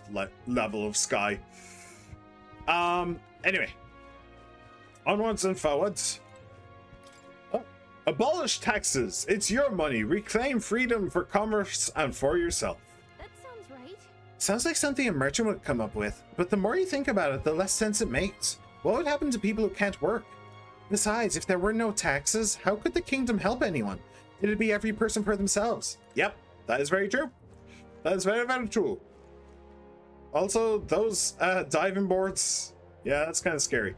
level of sky. Anyway. Onwards and forwards. Oh. Abolish taxes. It's your money. Reclaim freedom for commerce and for yourself. That sounds right. Sounds like something a merchant would come up with, but the more you think about it, the less sense it makes. What would happen to people who can't work? Besides, if there were no taxes, how could the kingdom help anyone? It'd be every person for themselves. Yep, that is very true. That's very, very true. Also, those diving boards, yeah, that's kind of scary.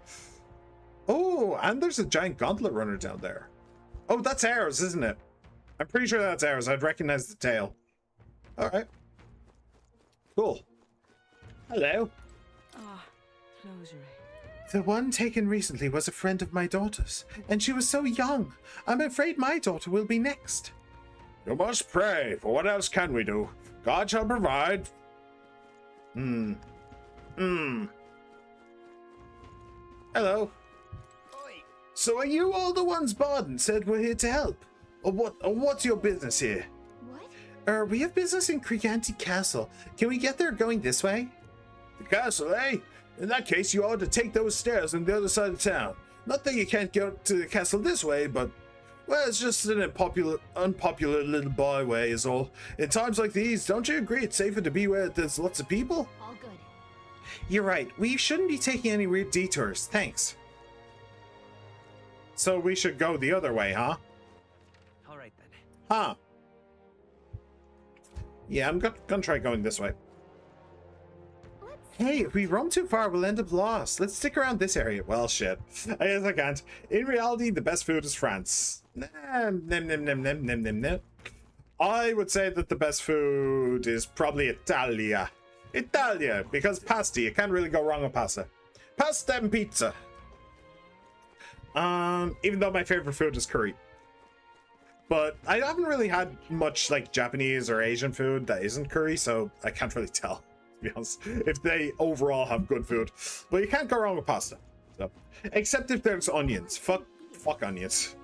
Oh, and there's a giant gauntlet runner down there. Oh, that's ours, isn't it? I'm pretty sure that's ours. I'd recognize the tail. All right. Cool. Hello. Ah, closure. The one taken recently was a friend of my daughter's, and she was so young. I'm afraid my daughter will be next. You must pray, for what else can we do? God shall provide. Hello. So are you all the ones Barden said we're here to help? Or what's your business here? What? We have business in Creganti Castle. Can we get there going this way? The castle, eh? In that case, you ought to take those stairs on the other side of town. Not that you can't get to the castle this way, but... well, it's just an unpopular little byway is all. In times like these, don't you agree it's safer to be where there's lots of people? All good. You're right. We shouldn't be taking any weird detours. Thanks. So we should go the other way, huh? All right then. Huh. Yeah, I'm gonna try going this way. Hey, if we roam too far, we'll end up lost. Let's stick around this area. Well, shit. I guess I can't. In reality, the best food is France. I would say that the best food is probably Italia. Italia, because pasta. You can't really go wrong with pasta. Pasta and pizza. Even though my favorite food is curry. But I haven't really had much like Japanese or Asian food that isn't curry, so I can't really tell, to be honest, if they overall have good food. But you can't go wrong with pasta. So, except if there's onions. Fuck onions.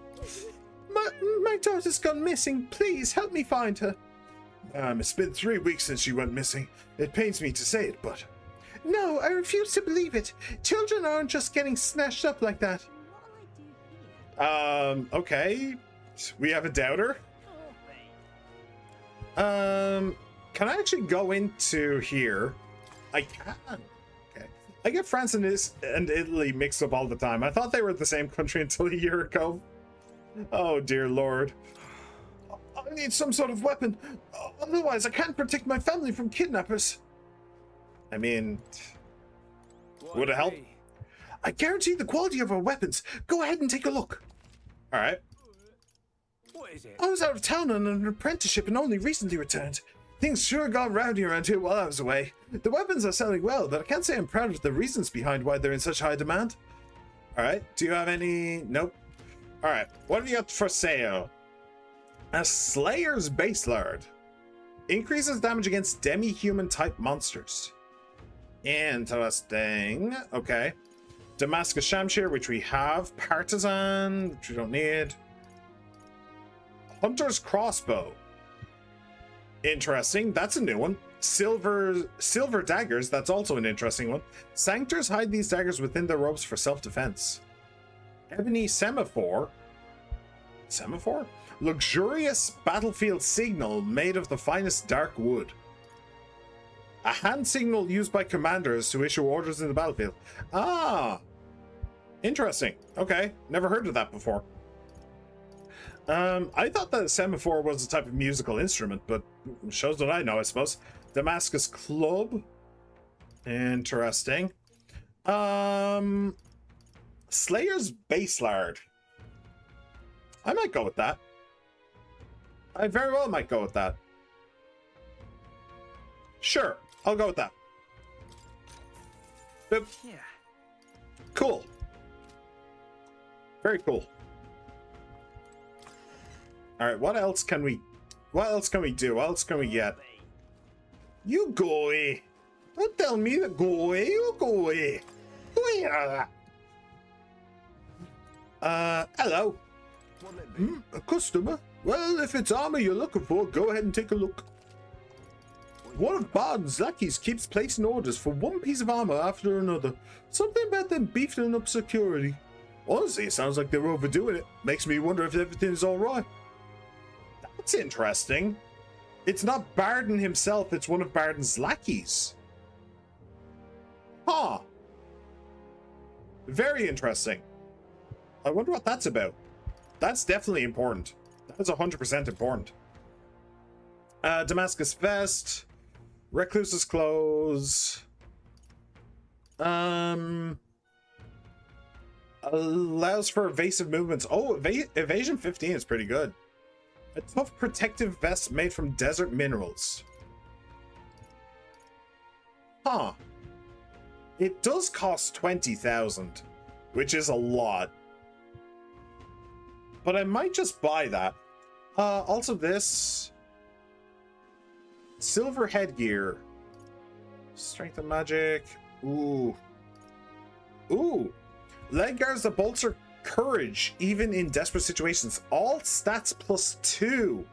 My daughter's gone missing. Please help me find her. It's been 3 weeks since she went missing. It pains me to say it, but... No, I refuse to believe it. Children aren't just getting snatched up like that. Okay. We have a doubter. Can I actually go into here? I can. Okay. I get France and Italy mixed up all the time. I thought they were the same country until a year ago. Oh, dear Lord. I need some sort of weapon. Otherwise, I can't protect my family from kidnappers. I mean, would it help? I guarantee the quality of our weapons. Go ahead and take a look. All right. What is it? I was out of town on an apprenticeship and only recently returned. Things sure got rowdy around here while I was away. The weapons are selling well, but I can't say I'm proud of the reasons behind why they're in such high demand. All right. Do you have any? Nope. All right. What have you got for sale? A Slayer's Baselard. Increases damage against demi-human type monsters. Interesting. Okay. Damascus Shamshir, which we have. Partisan, which we don't need. Hunter's Crossbow. Interesting. That's a new one. Silver Daggers. That's also an interesting one. Sanctors hide these daggers within their robes for self-defense. Ebony Semaphore. Semaphore? Luxurious battlefield signal made of the finest dark wood. A hand signal used by commanders to issue orders in the battlefield. Ah! Interesting. Okay. Never heard of that before. I thought that a semaphore was a type of musical instrument, but shows what I know, I suppose. Damascus Club. Interesting. Slayer's Baselard. I might go with that. I very well might go with that. Sure, I'll go with that. Boop. Yeah. Cool. Very cool. All right, what else can we do? What else can we get? You go away. Don't tell me to go away. You go away. Go away. Hello. A customer? Well, if it's armor you're looking for, go ahead and take a look. One of Barden's lackeys keeps placing orders for one piece of armor after another. Something about them beefing up security. Honestly, it sounds like they're overdoing it. Makes me wonder if everything's alright. That's interesting. It's not Barden himself, it's one of Barden's lackeys. Huh. Very interesting. I wonder what that's about. That's definitely important. That's 100% important. Damascus vest. Recluse's clothes. Allows for evasive movements. Oh, evasion 15 is pretty good. A tough protective vest made from desert minerals. Huh. It does cost 20,000, which is a lot. But I might just buy that. Also this. Silver headgear. Strength of magic. Ooh. Ooh. Leg guards that bolster courage, even in desperate situations. All stats +2.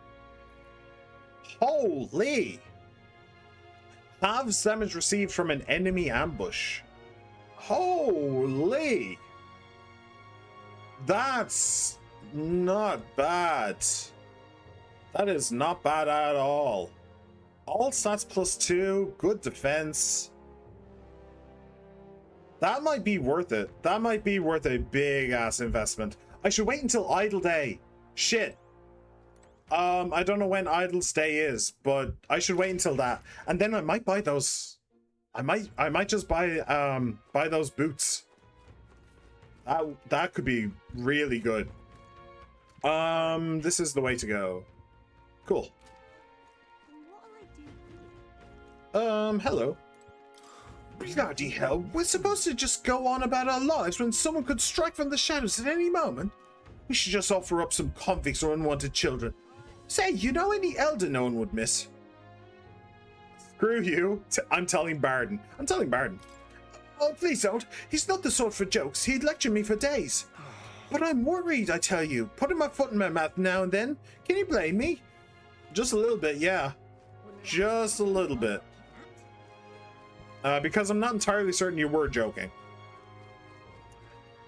Holy. Halves damage received from an enemy ambush. Holy. That's not bad. That is not bad at all. All stats +2. Good defense. That might be worth it. That might be worth a big ass investment. I should wait until Idle Day. Shit. I don't know when Idle's Day is, but I should wait until that. And then I might buy those. I might just buy those boots. That could be really good. This is the way to go. Cool. Hello. Bloody hell, we're supposed to just go on about our lives when someone could strike from the shadows at any moment. We should just offer up some convicts or unwanted children. Say, you know any elder no one would miss? Screw you. I'm telling Barden. I'm telling Barden. Oh, please don't. He's not the sort for jokes. He'd lecture me for days. But I'm worried, I tell you. Putting my foot in my mouth now and then. Can you blame me? Just a little bit, yeah. Just a little bit. Because I'm not entirely certain you were joking.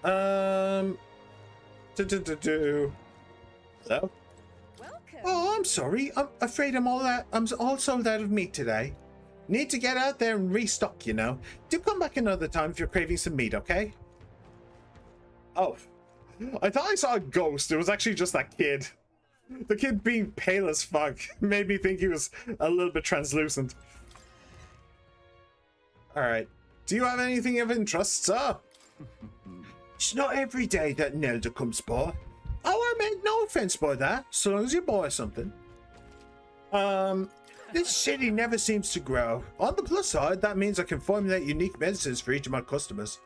Hello? Oh, I'm sorry. I'm afraid I'm all sold out of meat today. Need to get out there and restock, you know. Do come back another time if you're craving some meat, okay? Oh. I thought I saw a ghost. It was actually just that kid. The kid being pale as fuck made me think he was a little bit translucent. Alright. Do you have anything of interest, sir? It's not every day that an elder comes by. Oh, I meant no offense by that, so long as you buy something. This city never seems to grow. On the plus side, that means I can formulate unique medicines for each of my customers.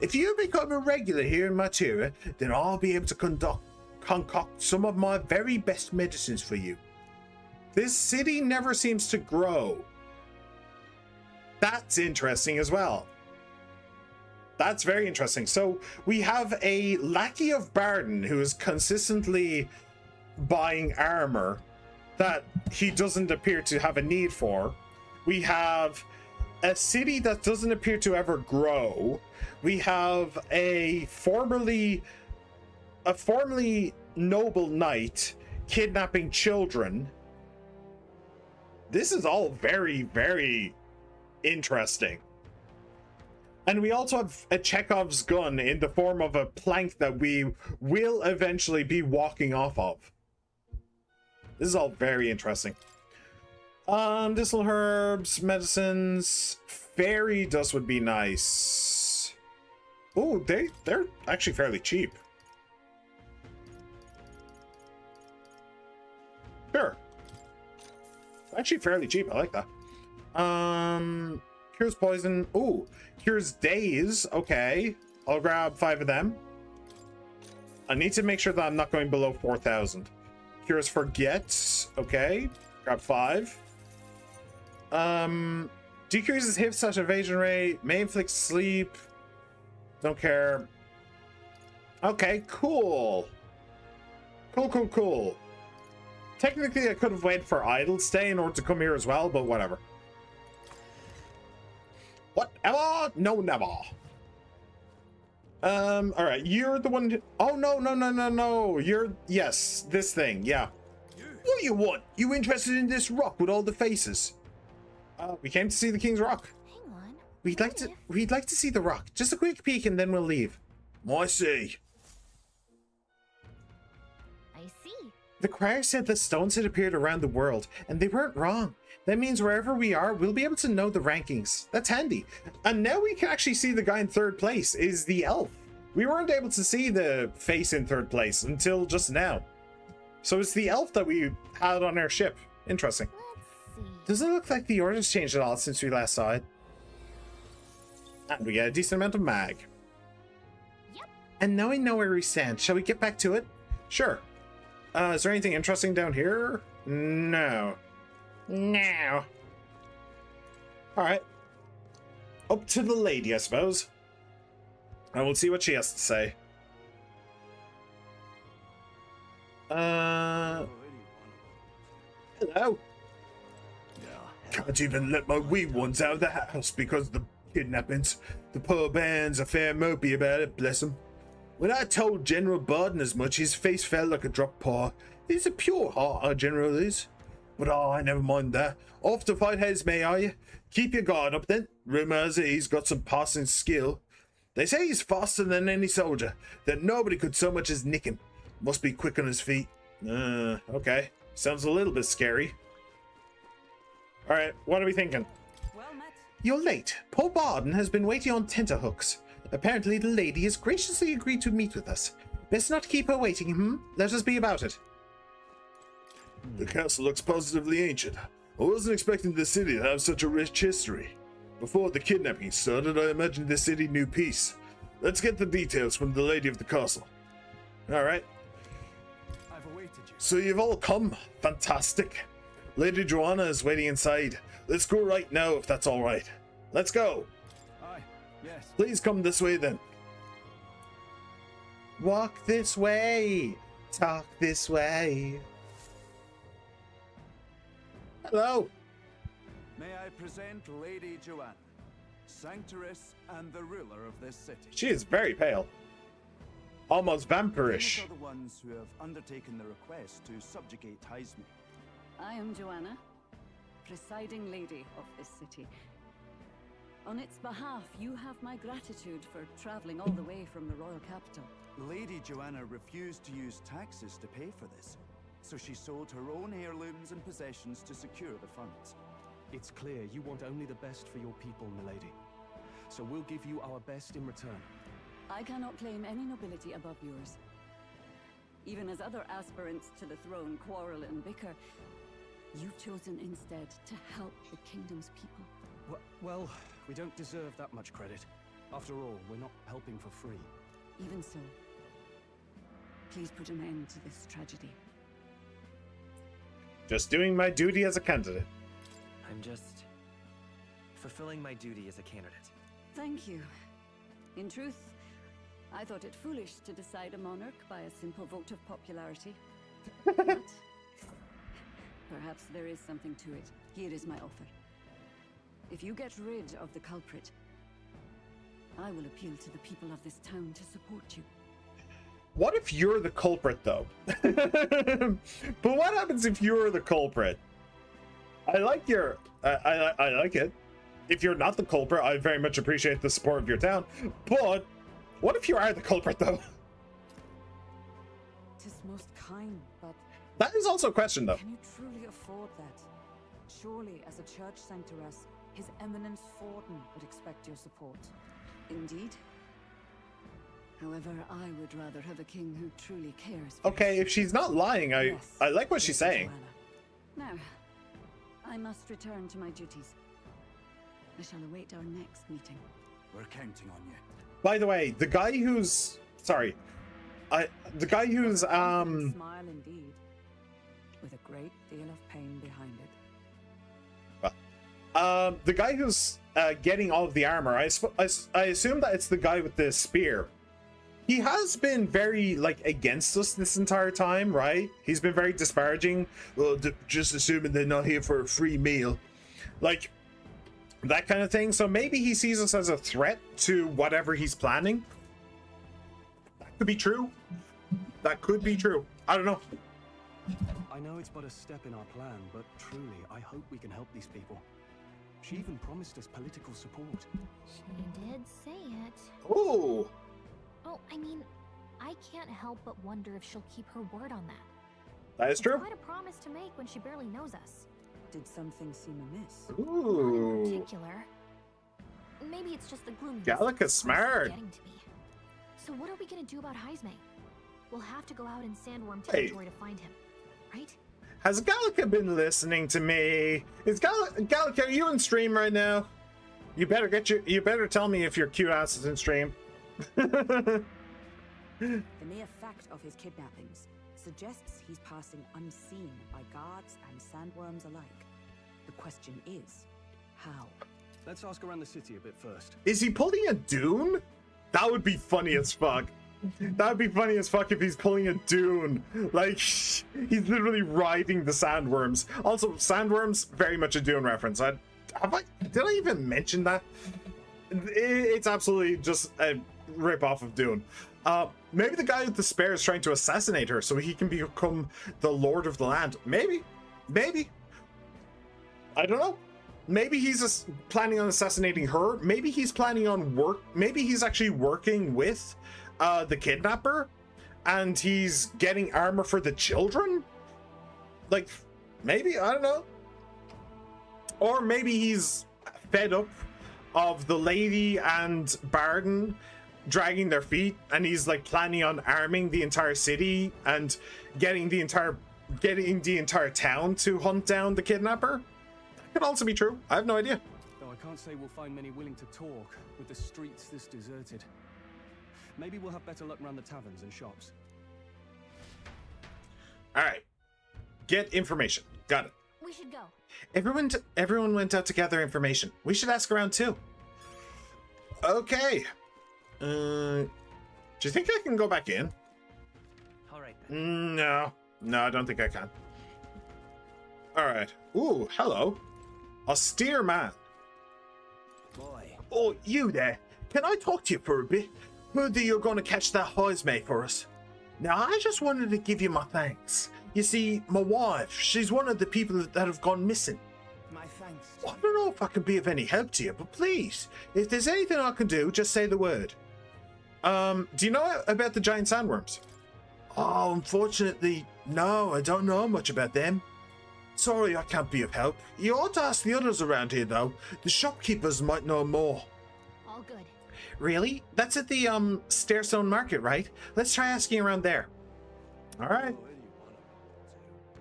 If you become a regular here in Materia, then I'll be able to concoct some of my very best medicines for you. This city never seems to grow. That's interesting as well. That's very interesting. So we have a lackey of Barden who is consistently buying armor that he doesn't appear to have a need for. We have a city that doesn't appear to ever grow. We have a formerly noble knight kidnapping children. This is all very, very interesting. And we also have a Chekhov's gun in the form of a plank that we will eventually be walking off of. This is all very interesting. Distal herbs, medicines, fairy dust would be nice. Oh, they're actually fairly cheap. Sure. Actually fairly cheap, I like that. Cures poison. Ooh, cures daze. Okay, I'll grab 5 of them. I need to make sure that I'm not going below 4,000. Cures forget. Okay, grab 5. Decreases hit / evasion rate. May inflict sleep. Don't care. Okay, cool. Cool. Technically, I could have waited for Idle Stay in order to come here as well, but whatever. Whatever? No, never. Alright, you're the one who... Oh, no. You're... Yes, this thing, yeah. What do you want? You interested in this rock with all the faces? We came to see the King's Rock. Hang on. We'd like to see the rock. Just a quick peek and then we'll leave. I see. I see. The crier said the stones had appeared around the world, and they weren't wrong. That means wherever we are, we'll be able to know the rankings. That's handy. And now we can actually see the guy in third place is the elf. We weren't able to see the face in third place until just now. So it's the elf that we had on our ship. Interesting. Does it look like the order's changed at all since we last saw it? And we get a decent amount of mag. Yep. And now we know where we stand. Shall we get back to it? Sure. Is there anything interesting down here? No. No. Alright. Up to the lady, I suppose. And we'll see what she has to say. Hello. Can't even let my wee ones out of the house because of the kidnappings. The poor man's a fair mopey about it, bless him. When I told General Barden as much, his face fell like a drop paw. He's a pure heart, our general is. But I never mind that. Off to fight heads, may I? Keep your guard up then. Rumour has it he's got some passing skill. They say he's faster than any soldier, that nobody could so much as nick him. Must be quick on his feet. Okay. Sounds a little bit scary. Alright, what are we thinking? Well met. You're late. Paul Barden has been waiting on tenterhooks. Apparently the lady has graciously agreed to meet with us. Best not keep her waiting, Let us be about it. The castle looks positively ancient. I wasn't expecting the city to have such a rich history. Before the kidnapping started, I imagined the city knew peace. Let's get the details from the lady of the castle. Alright. I've awaited you. So you've all come. Fantastic. Lady Joanna is waiting inside. Let's go right now if that's alright. Let's go. Aye, yes. Please come this way then. Walk this way. Talk this way. Hello. May I present Lady Joanna, Sanctoress and the ruler of this city. She is very pale. Almost vampirish. These are the ones who have undertaken the request to subjugate Heisme. I am Joanna, presiding lady of this city. On its behalf, you have my gratitude for traveling all the way from the royal capital. Lady Joanna refused to use taxes to pay for this, so she sold her own heirlooms and possessions to secure the funds. It's clear you want only the best for your people, milady. So we'll give you our best in return. I cannot claim any nobility above yours. Even as other aspirants to the throne quarrel and bicker, you've chosen instead to help the kingdom's people. Well, we don't deserve that much credit. After all, we're not helping for free. Even so, please put an end to this tragedy. Just doing my duty as a candidate. I'm just fulfilling my duty as a candidate. Thank you. In truth, I thought it foolish to decide a monarch by a simple vote of popularity. But perhaps there is something to it. Here is my offer. If you get rid of the culprit, I will appeal to the people of this town to support you. What if you're the culprit, though? But what happens if you're the culprit? I like your... I like it. If you're not the culprit, I very much appreciate the support of your town. But what if you are the culprit, though? 'Tis most kind, but... That is also a question, though. Can you truly afford that? Surely, as a church sanctoress, His Eminence Forden would expect your support. Indeed. However, I would rather have a king who truly cares for Okay, if she's not lying, I like what she's saying. Now, I must return to my duties. I shall await our next meeting. We're counting on you. By the way, the guy who's... Sorry. The guy who's, Smile indeed, with a great deal of pain behind it. the guy who's getting all of the armor, I assume that it's the guy with the spear. He has been very, like, against us this entire time, right? He's been very disparaging. Well, just assuming they're not here for a free meal. Like, that kind of thing. So maybe he sees us as a threat to whatever he's planning. That could be true. That could be true. I don't know. I know it's but a step in our plan, but truly, I hope we can help these people. She even promised us political support. She did say it. That is It's true. quite a promise to make when she barely knows us. Did something seem amiss? Ooh. Not in particular. Maybe it's just the gloominess. Gallica's smart. Getting to me. So what are we gonna do about Heisme? We'll have to go out in Sandworm Hey. territory to find him, right? Has Gallica been listening to me? Is Gallica, are you in stream right now? You better tell me if your cute ass is in stream. The mere fact of his kidnappings suggests he's passing unseen by guards and sandworms alike. The question is, how? Let's ask around the city a bit first. Is he pulling a Dune? That would be funny as fuck. That'd be funny as fuck if he's pulling a Dune. Like, he's literally riding the sandworms. Also, sandworms, very much a Dune reference. Did I even mention that? It's absolutely just a rip-off of Dune. Maybe the guy with the spear is trying to assassinate her so he can become the Lord of the Land. Maybe. I don't know. Maybe he's just planning on assassinating her. Maybe he's planning on maybe he's actually working with the kidnapper and he's getting armor for the children. Like, maybe, I don't know. Or maybe he's fed up of the lady and Barden dragging their feet and he's like planning on arming the entire city and getting the entire town to hunt down the kidnapper. Could also be true. I have no idea. Though I can't say we'll find many willing to talk with the streets this deserted. Maybe we'll have better luck around the taverns and shops. All right. Get information. Got it. We should go. Everyone went out to gather information. We should ask around too. Okay. Do you think I can go back in? All right. No, I don't think I can. All right. Ooh, hello. Austere man. Boy. Oh, you there. Can I talk to you for a bit? Heard that you're going to catch that Heisme for us. Now, I just wanted to give you my thanks. You see, my wife, she's one of the people that have gone missing. My thanks. I don't know if I can be of any help to you, but please, if there's anything I can do, just say the word. Do you know about the giant sandworms? Oh, unfortunately, no, I don't know much about them. Sorry, I can't be of help. You ought to ask the others around here, though. The shopkeepers might know more. All good. Really? That's at the Stairstone Market, right? Let's try asking around there. All right.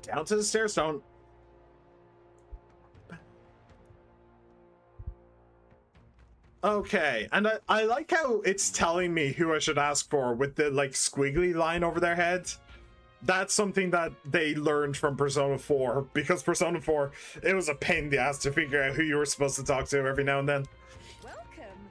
Down to the Stairstone. Okay, and I like how it's telling me who I should ask for with the like squiggly line over their heads. That's something that they learned from Persona 4, because Persona 4, it was a pain in the ass to figure out who you were supposed to talk to every now and then. Welcome.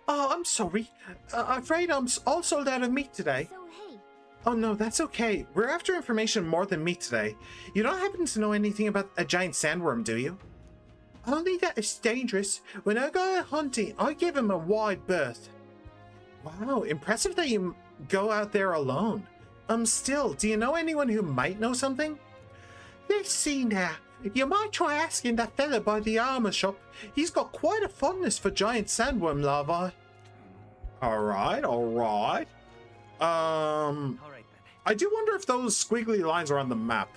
Oh, I'm sorry. I'm afraid I'm all sold out of meat today. So, hey. Oh no, that's okay. We're after information more than meat today. You don't happen to know anything about a giant sandworm, do you? Only that it's dangerous. When I go out hunting, I give him a wide berth. Wow, impressive that you go out there alone. Still, do you know anyone who might know something? Let's see now. You might try asking that fella by the armor shop. He's got quite a fondness for giant sandworm larvae. Alright. All right, then. I do wonder if those squiggly lines are on the map.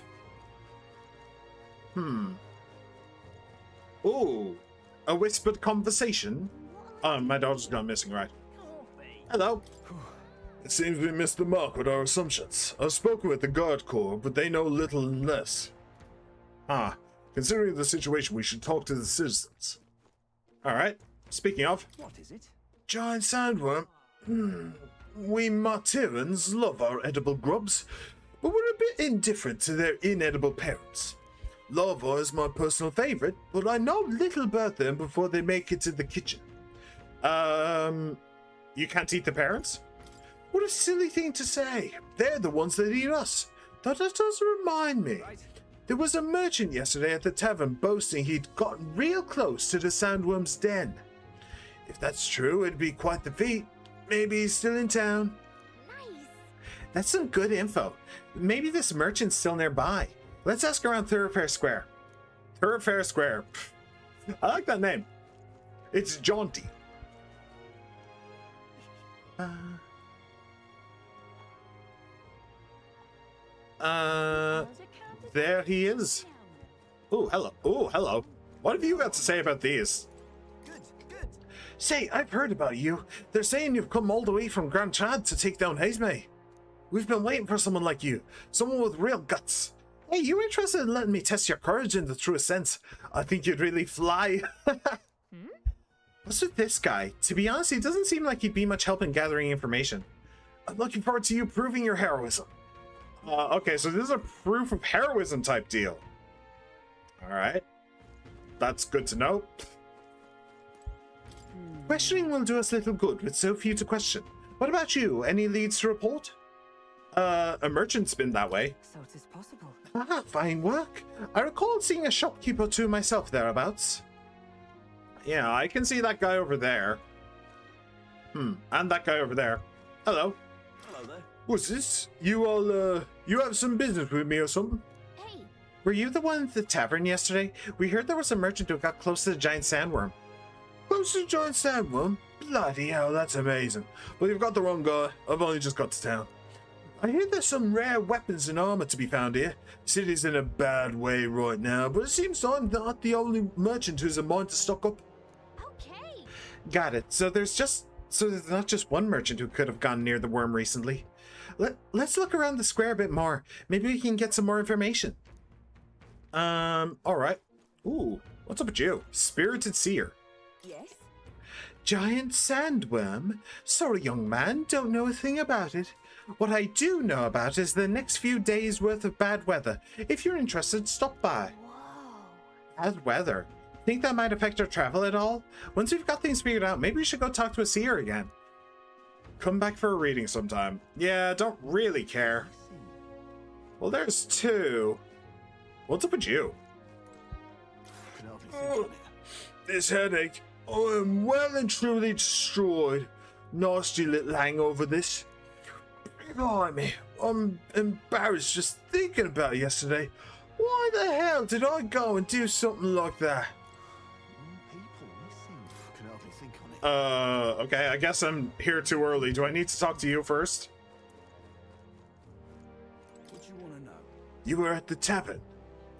Ooh, a whispered conversation? My daughter's gone missing, right? Hello. It seems we missed the mark with our assumptions. I've spoken with the Guard Corps, but they know little and less. Considering the situation, we should talk to the citizens. Alright, speaking of. What is it? Giant sandworm? We Martyrans love our edible grubs, but we're a bit indifferent to their inedible parents. Larva is my personal favorite, but I know little about them before they make it to the kitchen. You can't eat the parents? What a silly thing to say. They're the ones that eat us. That does remind me. There was a merchant yesterday at the tavern boasting he'd gotten real close to the sandworm's den. If that's true, it'd be quite the feat. Maybe he's still in town. Nice. That's some good info. Maybe this merchant's still nearby. Let's ask around Thoroughfare Square. Thoroughfare Square. I like that name. It's jaunty. How's it there he is. Oh, hello. Oh, hello. What have you got to say about these? Say, I've heard about you. They're saying you've come all the way from Grand Chad to take down Hazme. We've been waiting for someone like you. Someone with real guts. Hey, you interested in letting me test your courage in the truest sense? I think you'd really fly. What's with this guy? To be honest, he doesn't seem like he'd be much help in gathering information. I'm looking forward to you proving your heroism. Okay, so this is a proof of heroism type deal. Alright. That's good to know. Questioning will do us little good with so few to question. What about you? Any leads to report? A merchant's been that way. So it is possible. Ah, fine work. I recall seeing a shopkeeper too myself thereabouts. Yeah, I can see that guy over there. And that guy over there. Hello. Hello there. What's this? You all, you have some business with me or something? Hey. Were you the one at the tavern yesterday? We heard there was a merchant who got close to the giant sandworm. Close to the giant sandworm? Bloody hell, that's amazing. But you've got the wrong guy. I've only just got to town. I hear there's some rare weapons and armor to be found here. City's in a bad way right now, but it seems I'm not the only merchant who's a mind to stock up. Okay. Got it. So there's not just one merchant who could have gone near the worm recently. Let's look around the square a bit more. Maybe we can get some more information. All right. Ooh, what's up with you? Spirited Seer. Yes? Giant sandworm? Sorry, young man, don't know a thing about it. What I do know about is the next few days worth of bad weather. If you're interested, stop by. Whoa. Bad weather? Think that might affect our travel at all? Once we've got things figured out, maybe we should go talk to a seer again. Come back for a reading sometime. Yeah, don't really care. Well, there's two. What's up with you? Oh, this headache. I am well and truly destroyed. Nasty little hangover, this. Blimey, I'm embarrassed just thinking about yesterday. Why the hell did I go and do something like that? Okay, I guess I'm here too early. Do I need to talk to you first? What do you want to know? You were at the tavern.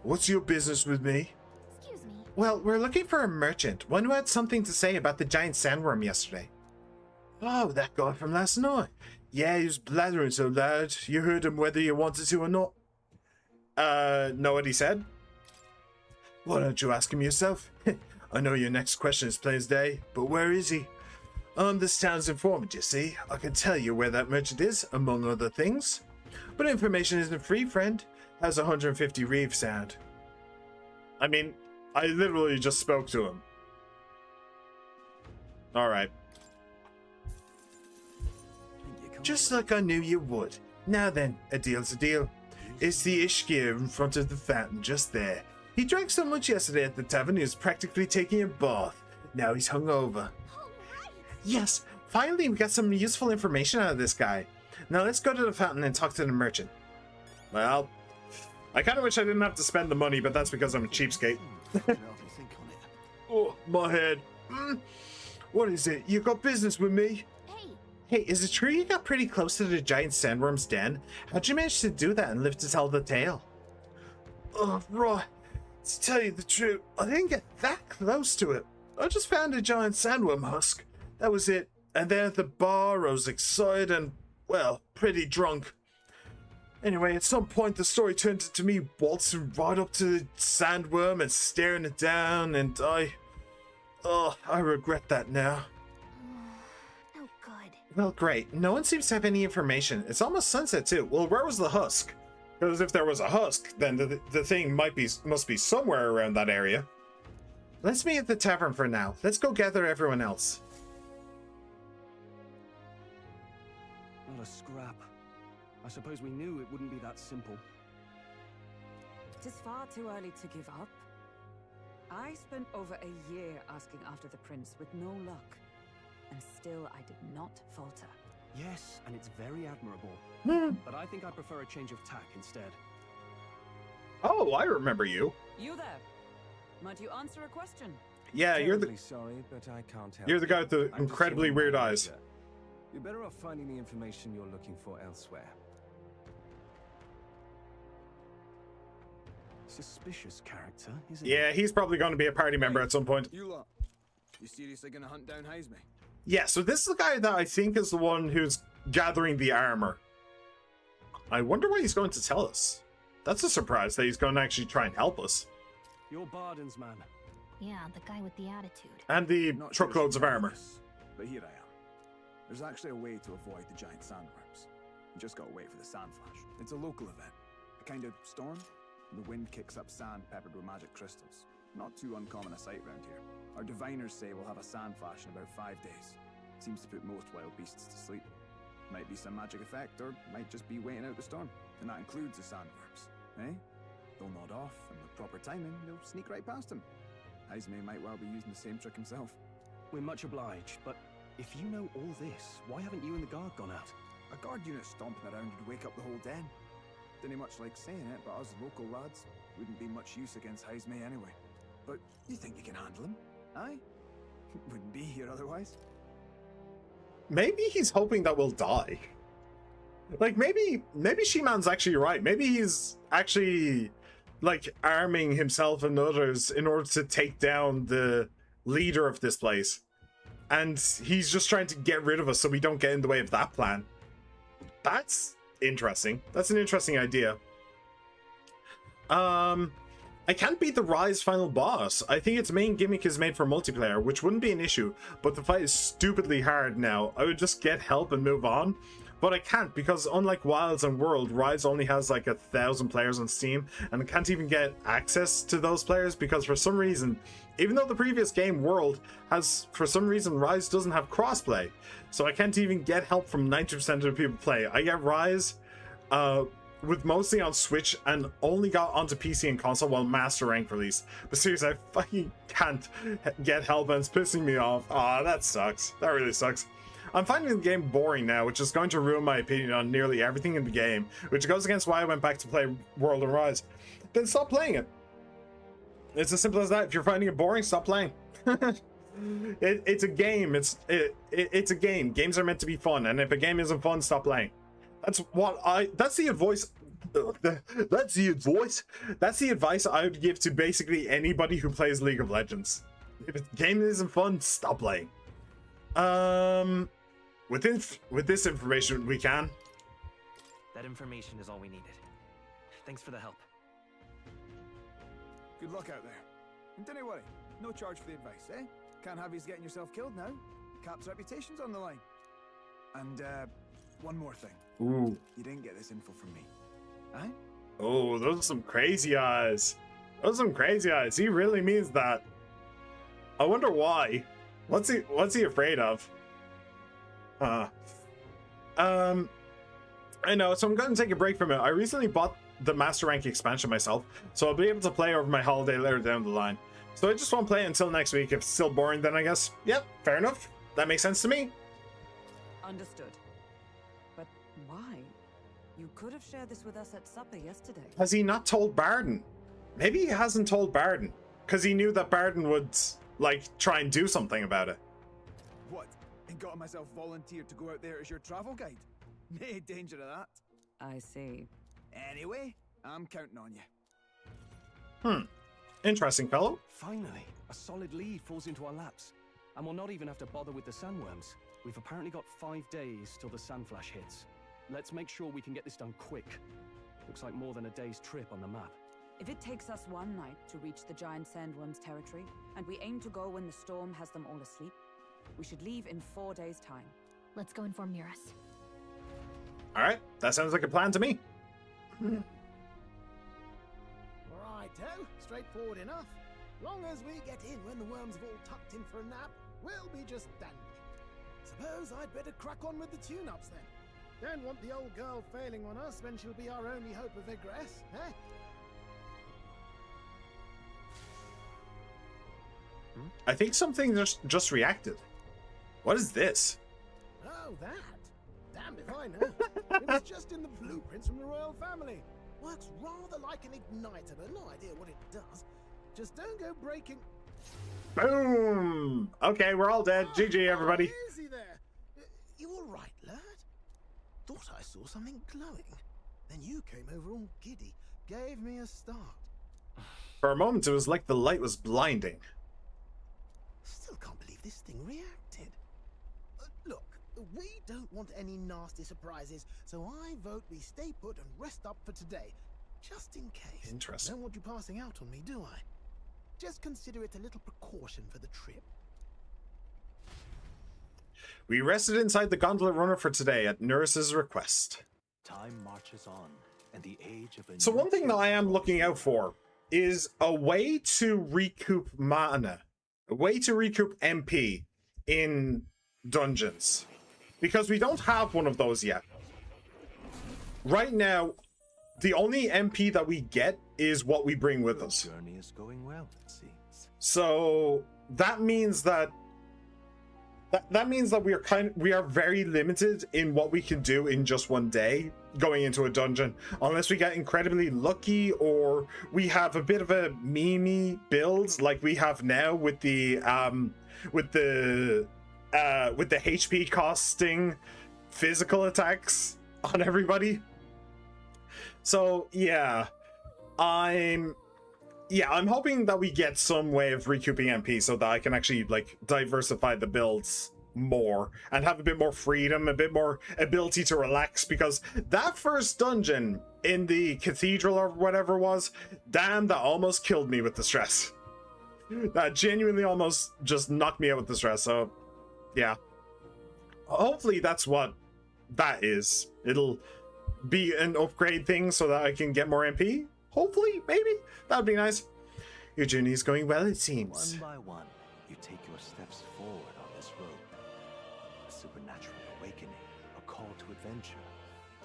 What's your business with me? Excuse me. Well, we're looking for a merchant, one who had something to say about the giant sandworm yesterday. Oh, that guy from last night. Yeah, he was blathering so loud, you heard him whether you wanted to or not. Know what he said? Why don't you ask him yourself? I know your next question is plain as day, but where is he? I'm this town's informant, you see. I can tell you where that merchant is, among other things. But information isn't free, friend. How's 150 reeve sound? I mean, I literally just spoke to him. Alright. Just like I knew you would. Now then, a deal's a deal. It's the Ishkir in front of the fountain, just there. He drank so much yesterday at the tavern he was practically taking a bath. Now he's hungover. Yes, finally we got some useful information out of this guy. Now let's go to the fountain and talk to the merchant. Well, I kind of wish I didn't have to spend the money, but that's because I'm a cheapskate. Oh, my head. What is it? You got business with me? Hey, is it true you got pretty close to the giant sandworm's den? How'd you manage to do that and live to tell the tale? Oh, right. To tell you the truth, I didn't get that close to it. I just found a giant sandworm husk. That was it. And then at the bar, I was excited and, well, pretty drunk. Anyway, at some point, the story turned into me waltzing right up to the sandworm and staring it down, and I regret that now. No good. Well, great. No one seems to have any information. It's almost sunset, too. Well, where was the husk? Because if there was a husk, then the thing must be somewhere around that area. Let's meet at the tavern for now. Let's go gather everyone else. Not a scrap. I suppose we knew it wouldn't be that simple. It is far too early to give up. I spent over a year asking after the prince with no luck, and still I did not falter. Yes, and it's very admirable. But I think I prefer a change of tack instead. Oh, I remember you. You there? Might you answer a question? Yeah, you're the sorry, but I can't help you're the guy with the I'm just incredibly your weird manager. eyes. You're better off finding the information you're looking for elsewhere. Suspicious character, isn't he? Yeah, he's probably going to be a party member at some point. You lot, you seriously gonna hunt down Heisme? Yeah, so this is the guy that I think is the one who's gathering the armor. I wonder what he's going to tell us. That's a surprise that he's going to actually try and help us. You're Barden's man. Yeah, the guy with the attitude. And the Not truckloads sure of armor. this, but here I am. There's actually a way to avoid the giant sandworms. You just gotta wait for the sand flash. It's a local event. A kind of storm. The wind kicks up sand peppered with magic crystals. Not too uncommon a sight round here. Our diviners say we'll have a sand flash in about 5 days. Seems to put most wild beasts to sleep. Might be some magic effect, or might just be waiting out the storm. And that includes the sandworms, eh? They'll nod off, and with proper timing, they'll sneak right past him. Heisme might well be using the same trick himself. We're much obliged, but if you know all this, why haven't you and the guard gone out? A guard unit stomping around would wake up the whole den. Didn't much like saying it, but us local lads wouldn't be much use against Heisme anyway. But you think you can handle him? Aye? Wouldn't be here otherwise. Maybe he's hoping that we'll die. Like, maybe She-Man's actually right. Maybe he's actually, like, arming himself and others in order to take down the leader of this place. And he's just trying to get rid of us so we don't get in the way of that plan. That's interesting. That's an interesting idea. I can't beat the Rise final boss. I think its main gimmick is made for multiplayer, which wouldn't be an issue, but the fight is stupidly hard now. I would just get help and move on, but I can't because unlike Wilds and World, Rise only has like 1,000 players on Steam, and I can't even get access to those players because for some reason, even though the previous game, World, has, for some reason, Rise doesn't have crossplay. So I can't even get help from 90% of the people play. I get Rise with mostly on Switch and only got onto PC and console while Master Rank released. But seriously, I fucking can't get help and it's pissing me off. Aw, that sucks. That really sucks. I'm finding the game boring now, which is going to ruin my opinion on nearly everything in the game, which goes against why I went back to play World and Rise. Then stop playing it. It's as simple as that. If you're finding it boring, stop playing. It's a game. It's a game. Games are meant to be fun, and if a game isn't fun, stop playing. That's the advice. That's the advice I would give to basically anybody who plays League of Legends. If a game isn't fun, stop playing. With this information, we can. That information is all we needed. Thanks for the help. Good luck out there. And don't worry, no charge for the advice, eh? Can't have you getting yourself killed now. Cap's reputation's on the line. And, one more thing. Ooh. You didn't get this info from me. Aye? Oh, those are some crazy eyes. Those are some crazy eyes. He really means that. I wonder why. What's he afraid of? I know, so I'm going to take a break from it. I recently bought the Master Rank expansion myself, so I'll be able to play over my holiday later down the line. So I just won't play until next week. If it's still boring, then I guess, yep, fair enough. That makes sense to me. Understood. But why? You could have shared this with us at supper yesterday. Has he not told Barden? Maybe he hasn't told Barden, because he knew that Barden would, like, try and do something about it. What? And got myself volunteered to go out there as your travel guide? Nae danger of that. I see. Anyway, I'm counting on you. Interesting, fellow. Finally, a solid lead falls into our laps. And we'll not even have to bother with the sandworms. We've apparently got 5 days till the sandflash hits. Let's make sure we can get this done quick. Looks like more than a day's trip on the map. If it takes us one night to reach the giant sandworms' territory, and we aim to go when the storm has them all asleep, we should leave in 4 days' time. Let's go inform Miras. Alright, that sounds like a plan to me. Righto, straightforward enough. Long as we get in when the worms have all tucked in for a nap, we'll be just dandy. Suppose I'd better crack on with the tune-ups then. Don't want the old girl failing on us when she'll be our only hope of egress, eh? I think something just reacted. What is this? Oh, that? Damned if I know. It was just in the blueprints from the royal family. Works rather like an igniter, but no idea what it does. Just don't go breaking... Boom! Okay, we're all dead. GG, everybody. Easy there. You all right, lad? Thought I saw something glowing. Then you came over all giddy, gave me a start. For a moment, it was like the light was blinding. Still can't believe this thing reacted. Look, we don't want any nasty surprises, so I vote we stay put and rest up for today, just in case. Interesting. Don't want you passing out on me, do I? Just consider it a little precaution for the trip. We rested inside the Gauntlet Runner for today at Nurse's request. Time marches on, and the age of a So one thing that I am looking out for is a way to recoup mana, a way to recoup MP in dungeons, because we don't have one of those yet. Right now, the only MP that we get is what we bring with us. The journey is going well, it seems. So that means that we are very limited in what we can do in just one day going into a dungeon, unless we get incredibly lucky or we have a bit of a meme build like we have now with the HP costing physical attacks on everybody. So yeah, I'm hoping that we get some way of recouping MP so that I can actually like diversify the builds more and have a bit more freedom, a bit more ability to relax, because that first dungeon in the cathedral or whatever it was, damn, that almost killed me with the stress. That genuinely almost just knocked me out with the stress. So yeah, hopefully that's what that is. It'll be an upgrade thing so that I can get more MP. Hopefully, maybe. That'd be nice. Your journey is going well, it seems. One by one, you take your steps forward on this road. A supernatural awakening, a call to adventure,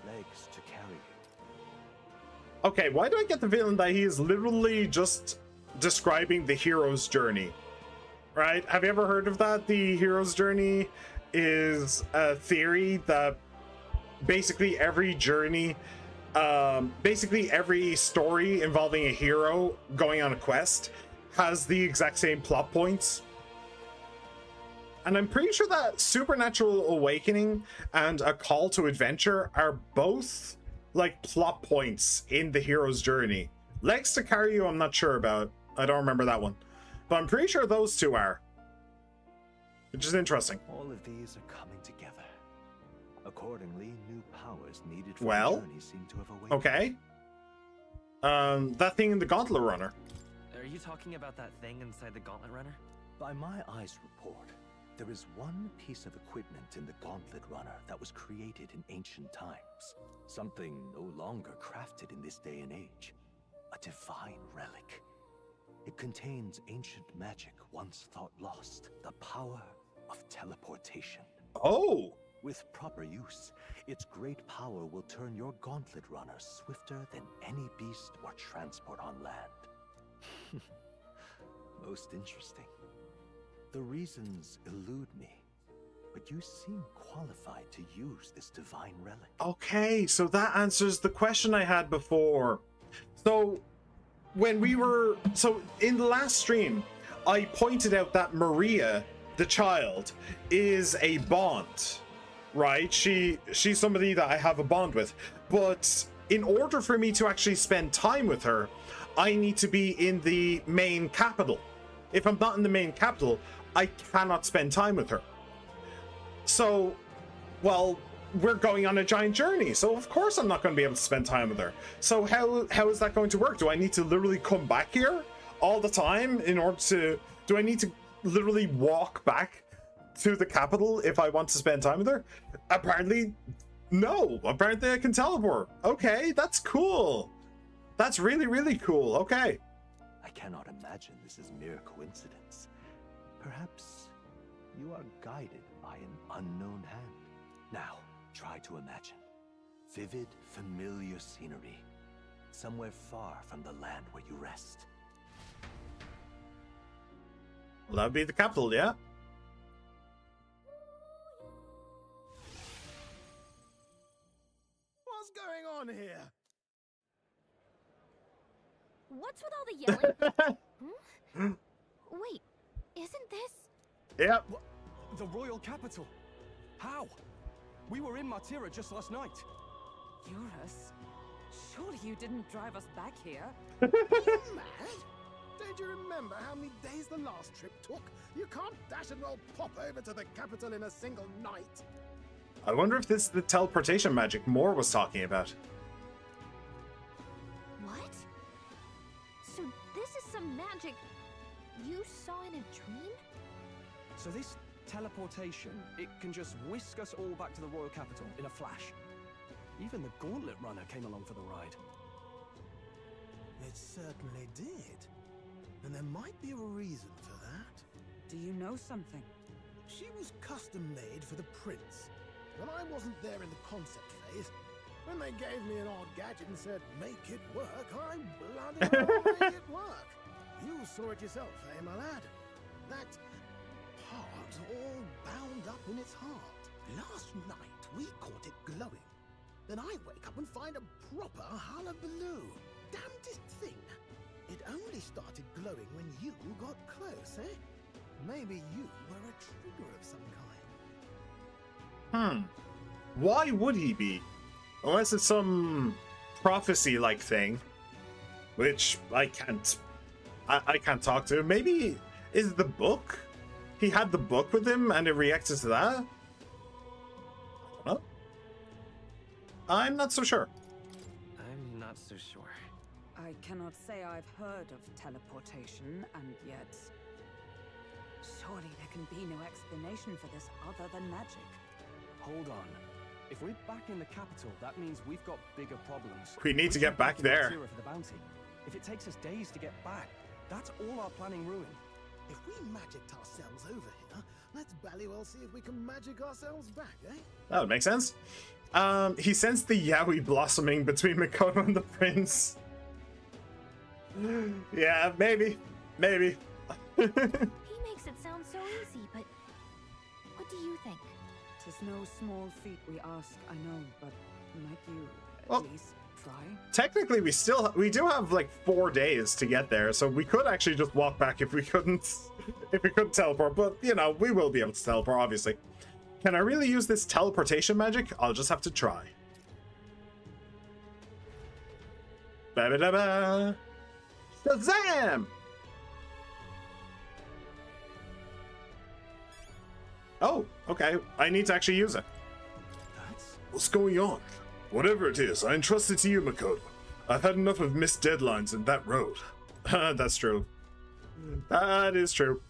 legs to carry you. Okay, why do I get the feeling that he is literally just describing the hero's journey? Right? Have you ever heard of that? The hero's journey is a theory that basically every journey, basically every story involving a hero going on a quest has the exact same plot points. And I'm pretty sure that supernatural awakening and a call to adventure are both like plot points in the hero's journey. Legs to carry you, I'm not sure about. I don't remember that one, but I'm pretty sure those two are, which is interesting. All of these are coming together. Accordingly, new powers needed for Well, the journey seem to have awakened. okay. That thing in the Gauntlet Runner. Are you talking about that thing inside the Gauntlet Runner? By my eyes report, there is one piece of equipment in the Gauntlet Runner that was created in ancient times. Something no longer crafted in this day and age. A divine relic. It contains ancient magic once thought lost. The power of teleportation. Oh! With proper use, its great power will turn your Gauntlet Runner swifter than any beast or transport on land. Most interesting. The reasons elude me, but you seem qualified to use this divine relic. Okay, so that answers the question I had before. So when we were, so in the last stream, I pointed out that Maria, the child, is a bond, right? She's somebody that I have a bond with, but in order for me to actually spend time with her, I need to be in the main capital. If I'm not in the main capital, I cannot spend time with her. So, well, we're going on a giant journey, so of course I'm not going to be able to spend time with her. So how is that going to work? Do I need to literally come back here all the time in order to... Do I need to literally walk back to the capital if I want to spend time with her? Apparently, no. Apparently I can teleport. Okay, that's cool. That's really, really cool. Okay. I cannot imagine this is mere coincidence. Perhaps you are guided by an unknown hand. Now, try to imagine. Vivid, familiar scenery. Somewhere far from the land where you rest. Well, that'd be the capital, yeah? What's going on here? What's with all the yelling? Hmm? Wait, isn't this... Yep. The royal capital. How? We were in Matira just last night. Eurus? Surely you didn't drive us back here. Are you mad? Don't you remember how many days the last trip took? You can't dash and roll pop over to the capital in a single night. I wonder if this is the teleportation magic Moore was talking about. What? So this is some magic you saw in a dream? So this teleportation, it can just whisk us all back to the royal capital in a flash. Even the Gauntlet Runner came along for the ride. It certainly did. And there might be a reason for that. Do you know something? She was custom made for the prince. When I wasn't there in the concept phase, when they gave me an odd gadget and said, make it work, I bloody well made it work. You saw it yourself, eh, my lad? That part all bound up in its heart. Last night, we caught it glowing. Then I wake up and find a proper hullabaloo. Damnedest thing. It only started glowing when you got close, eh? Maybe you were a trigger of some kind. Why would he be? Unless it's some prophecy-like thing, which I can't talk to. Maybe is the book? He had the book with him and it reacted to that? I don't know. I'm not so sure. I'm not so sure. I cannot say I've heard of teleportation, and yet... Surely there can be no explanation for this other than magic. Hold on. If we're back in the capital, that means we've got bigger problems. We need to get back there. For the bounty. If it takes us days to get back, that's all our planning ruined. If we magicked ourselves over here, let's bally well see if we can magic ourselves back, eh? That would make sense. He sensed the yaoi blossoming between Mikoto and the prince. Yeah, maybe. Maybe. He makes it sound so easy, but what do you think? 'Tis no small feat we ask, I know, but might you Well, at least try? Technically, we do have like 4 days to get there, so we could actually just walk back if we couldn't teleport. But you know, we will be able to teleport, obviously. Can I really use this teleportation magic? I'll just have to try. Ba-ba-da-ba. Shazam! Oh, okay. I need to actually use it. What's going on? Whatever it is, I entrust it to you, Makoto. I've had enough of missed deadlines in that road. That's true. That is true.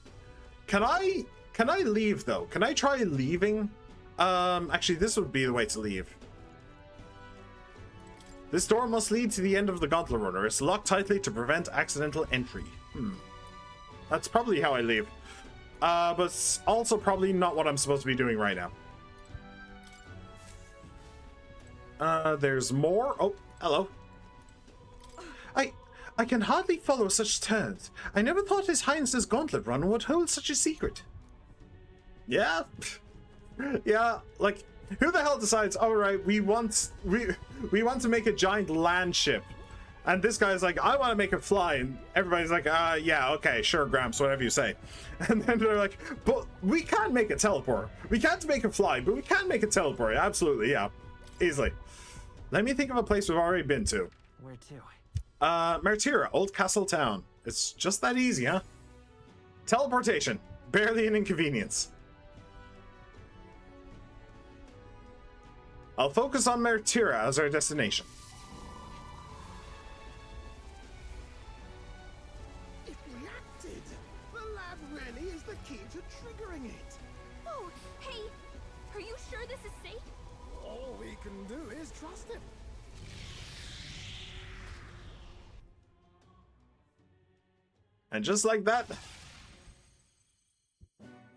Can I leave though? Can I try leaving? Actually, this would be the way to leave. This door must lead to the end of the Gauntlet Runner. It's locked tightly to prevent accidental entry. That's probably how I leave. But it's also probably not what I'm supposed to be doing right now. There's more. Oh, hello. I can hardly follow such turns. I never thought His Highness's Gauntlet Runner would hold such a secret. Yeah. Yeah, like, who the hell decides, all right, we want to make a giant land ship. And this guy's like, I want to make it fly. And everybody's like, yeah, okay, sure, Gramps, whatever you say. And then they're like, but we can make it teleport. We can't make it fly, but we can make it teleport. Absolutely, yeah. Easily. Let me think of a place we've already been to. Where to? Martira, Old Castle Town. It's just that easy, huh? Teleportation. Barely an inconvenience. I'll focus on Martira as our destination. It reacted. The lab really is the key to triggering it. Oh, hey, are you sure this is safe? All we can do is trust him. And just like that,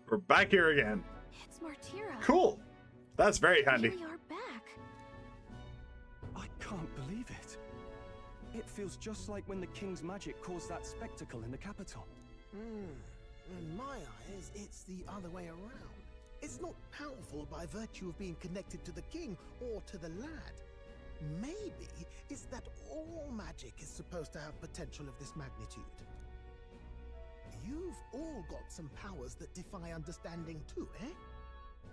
we're back here again. It's Martira. Cool. That's very handy. We are back. I can't believe it. It feels just like when the king's magic caused that spectacle in the capital. In my eyes, it's the other way around. It's not powerful by virtue of being connected to the king or to the lad. Maybe it's that all magic is supposed to have potential of this magnitude. You've all got some powers that defy understanding too, eh?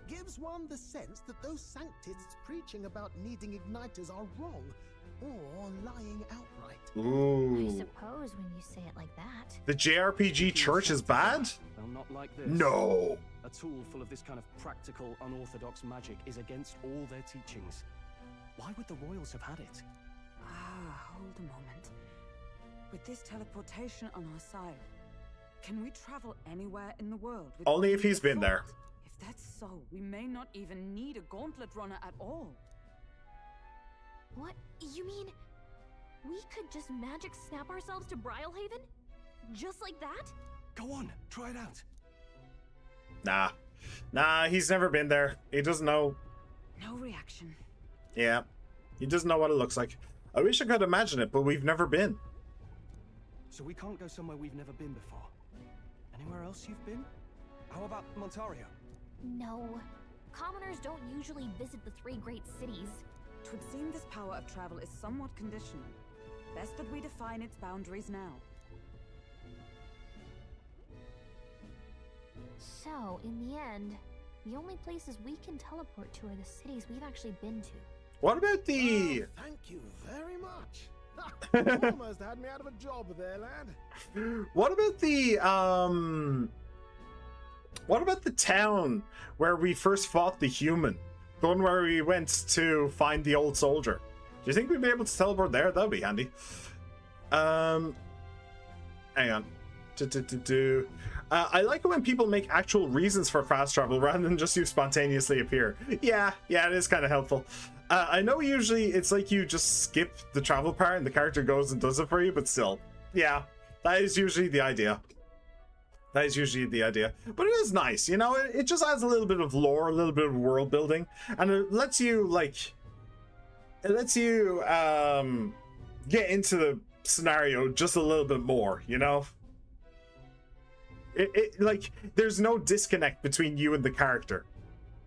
Gives one the sense that those sanctists preaching about needing igniters are wrong. or lying outright. I Ooh. suppose when you say it like that. The JRPG church is bad? Well, not like this. No. A tool full of this kind of practical, unorthodox magic is against all their teachings. Why would the royals have had it? Hold a moment. With this teleportation on our side, can we travel anywhere in the world? Only if he's been there. If that's so, we may not even need a gauntlet runner at all. What? You mean we could just magic snap ourselves to Brylehaven? Just like that? Go on, try it out. Nah, he's never been there. He doesn't know. No reaction. Yeah, he doesn't know what it looks like. I wish I could imagine it, but we've never been. So we can't go somewhere we've never been before. Anywhere else you've been? How about Montario? No. Commoners don't usually visit the 3 great cities. Twould seem this power of travel is somewhat conditional. Best that we define its boundaries now. So, in the end, the only places we can teleport to are the cities we've actually been to. What about the... Thank you very much. You almost had me out of a job there, lad. What about the, What about the town where we first fought the human? The one where we went to find the old soldier. Do you think we'd be able to teleport there? That'd be handy. Hang on. I like it when people make actual reasons for fast travel rather than just you spontaneously appear. Yeah, it is kind of helpful. I know usually it's like you just skip the travel part and the character goes and does it for you, but still, yeah, that is usually the idea. But it is nice, you know, it just adds a little bit of lore, a little bit of world building, and it lets you, get into the scenario just a little bit more, you know? Like, there's no disconnect between you and the character.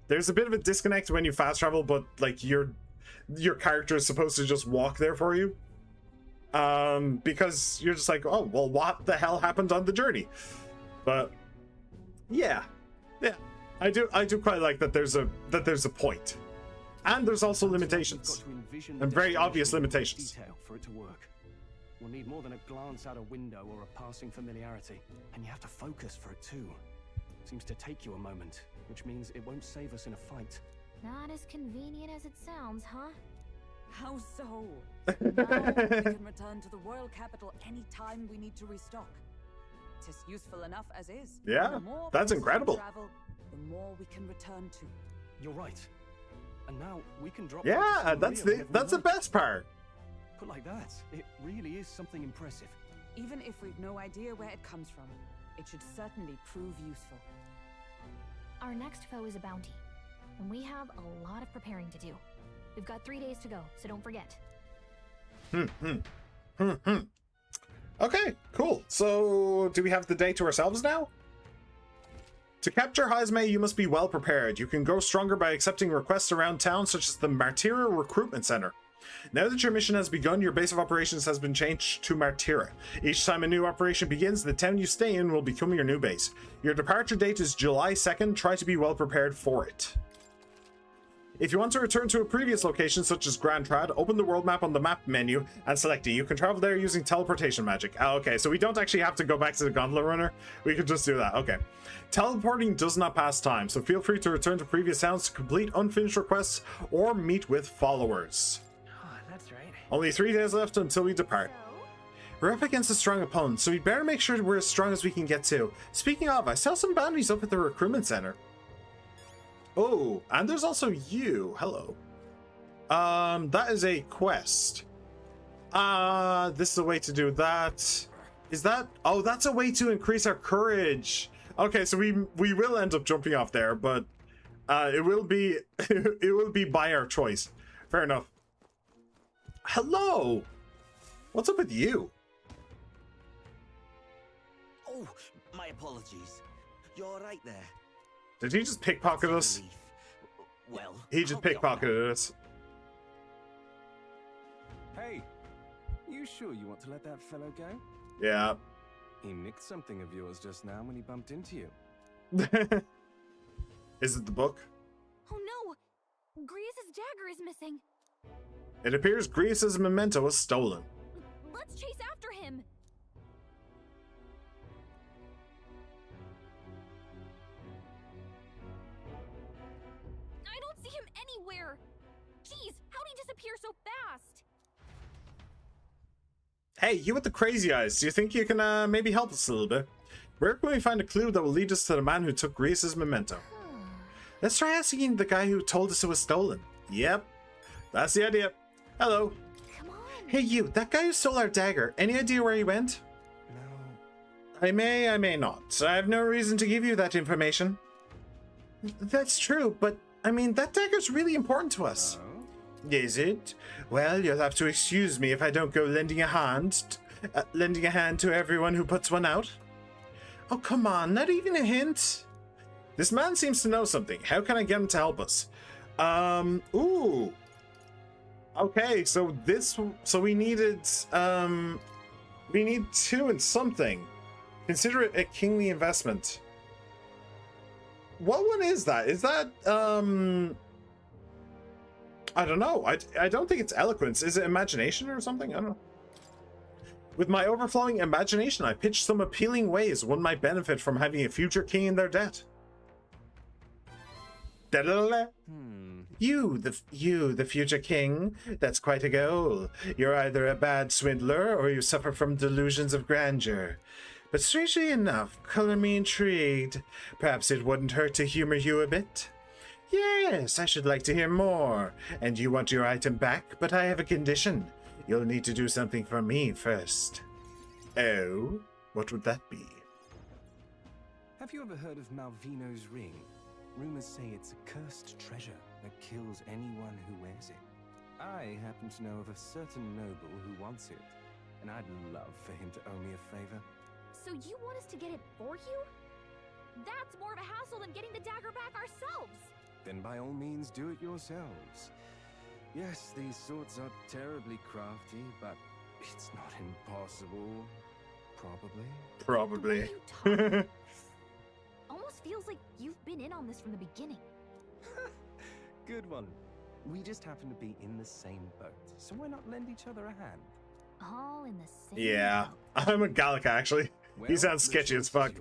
There's a bit of a disconnect when you fast travel, but like your character is supposed to just walk there for you. Because you're just like, oh, well, what the hell happened on the journey? But yeah, I do quite like that there's a point. And there's also limitations. And very obvious limitations. Detail for it to work. We'll need more than a glance out a window or a passing familiarity. And you have to focus for it too. Seems to take you a moment, which means it won't save us in a fight. Not as convenient as it sounds, huh? How so? Now we can return to the royal capital anytime we need to restock. Tis useful enough as is. Yeah, The more that's places we incredible. Travel, the more we can return to. You're right. And now we can drop. Yeah, that's the best part. Put like that, it really is something impressive. Even if we've no idea where it comes from, it should certainly prove useful. Our next foe is a bounty, and we have a lot of preparing to do. We've got 3 days to go, so don't forget. Okay, cool. So, do we have the day to ourselves now? To capture Hazme, you must be well prepared. You can grow stronger by accepting requests around town, such as the Martira Recruitment Center. Now that your mission has begun, your base of operations has been changed to Martira. Each time a new operation begins, the town you stay in will become your new base. Your departure date is July 2nd. Try to be well prepared for it. If you want to return to a previous location, such as Grand Trad, open the world map on the map menu and select it. You can travel there using teleportation magic. Okay, so we don't actually have to go back to the Gauntlet Runner. We could just do that. Okay. Teleporting does not pass time, so feel free to return to previous towns to complete unfinished requests or meet with followers. That's right. Only 3 days left until we depart. We're up against a strong opponent, so we'd better make sure we're as strong as we can get to. Speaking of, I saw some bounties up at the recruitment center. Oh, and there's also you. Hello. That is a quest. This is a way to do that. Is that? Oh, that's a way to increase our courage. Okay, so we will end up jumping off there, but it will be it will be by our choice. Fair enough. Hello. What's up with you? Oh, my apologies. You're right there. Did he just pickpocket us? Well, He just pickpocketed us. Hey, you sure you want to let that fellow go? Yeah. He nicked something of yours just now when he bumped into you. Is it the book? Oh no! Griez's dagger is missing. It appears Grease's memento was stolen. Let's chase after him. I don't see him anywhere. Jeez, how'd he disappear so fast? Hey, you with the crazy eyes, do you think you can maybe help us a little bit? Where can we find a clue that will lead us to the man who took Grease's memento? Let's try asking the guy who told us it was stolen. Yep, that's the idea. Hello. Come on. Hey you, that guy who stole our dagger, any idea where he went? No. I may not. I have no reason to give you that information. That's true, but I mean, that dagger's really important to us. Is it? Well, you'll have to excuse me if I don't go lending a hand to everyone who puts one out. Oh, come on, not even a hint. This man seems to know something. How can I get him to help us? Ooh. Okay, so we needed, we need 2 and something. Consider it a kingly investment. What one is that? Is that, I don't know. I don't think it's eloquence. Is it imagination or something? I don't know. With my overflowing imagination, I pitched some appealing ways one might benefit from having a future king in their debt. Da-da-da-da. You, the future king. That's quite a goal. You're either a bad swindler or you suffer from delusions of grandeur. But strangely enough, color me intrigued. Perhaps it wouldn't hurt to humor you a bit. Yes, I should like to hear more. And you want your item back, but I have a condition. You'll need to do something for me first. Oh? What would that be? Have you ever heard of Malvino's ring? Rumors say it's a cursed treasure that kills anyone who wears it. I happen to know of a certain noble who wants it, and I'd love for him to owe me a favor. So you want us to get it for you? That's more of a hassle than getting the dagger back ourselves. Then by all means do it yourselves. Yes, these swords are terribly crafty, but it's not impossible. Probably. Probably. Almost feels like you've been in on this from the beginning. Good one. We just happen to be in the same boat, so why not lend each other a hand? All in the same Yeah, I'm a Gallic actually. He sounds sketchy as fuck.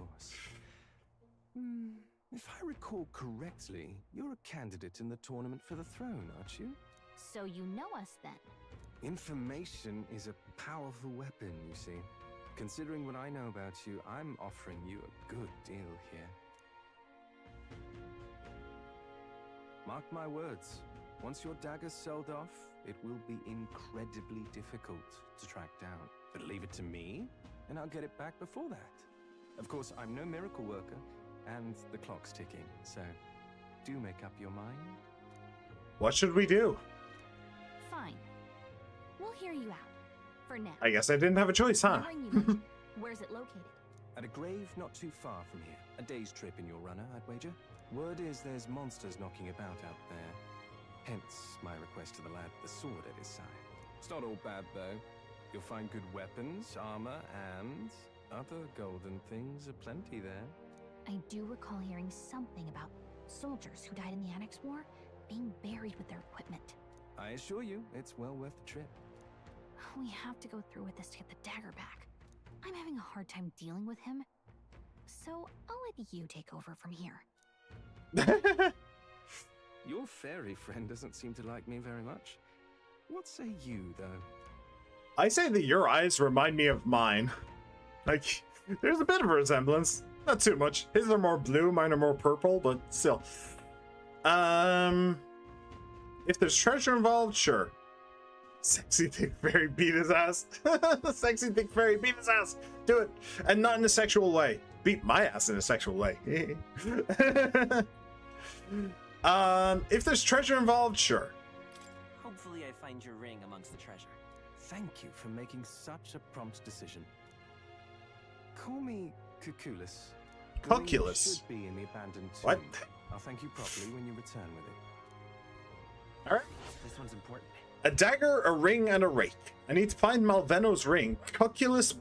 If I recall correctly, you're a candidate in the tournament for the throne, aren't you? So you know us then? Information is a powerful weapon, you see. Considering what I know about you, I'm offering you a good deal here. Mark my words, once your dagger's sold off, it will be incredibly difficult to track down. But leave it to me, and I'll get it back before that. Of course, I'm no miracle worker, and the clock's ticking, so do make up your mind. What should we do? Fine. We'll hear you out. For now. I guess I didn't have a choice, huh? Where's it located? At a grave not too far from here. A day's trip in your runner, I'd wager. Word is there's monsters knocking about out there. Hence my request to the lad with the sword at his side. It's not all bad, though. You'll find good weapons, armor, and other golden things aplenty there. I do recall hearing something about soldiers who died in the Annex War being buried with their equipment. I assure you, it's well worth the trip. We have to go through with this to get the dagger back. I'm having a hard time dealing with him, so I'll let you take over from here. Your fairy friend doesn't seem to like me very much. What say you, though? I say that your eyes remind me of mine. Like, there's a bit of a resemblance. Not too much. His are more blue, mine are more purple, but still. If there's treasure involved, sure. Sexy thick fairy beat his ass. Sexy thick fairy beat his ass. Do it. And not in a sexual way. Beat my ass in a sexual way. If there's treasure involved, sure. Hopefully I find your ring amongst the treasure. Thank you for making such a prompt decision. Call me Cuculus. Cuculus? Should be in the abandoned tomb. What? I'll thank you properly when you return with it. Alright. This one's important. A dagger, a ring, and a rake. I need to find Malveno's ring. Cuculus...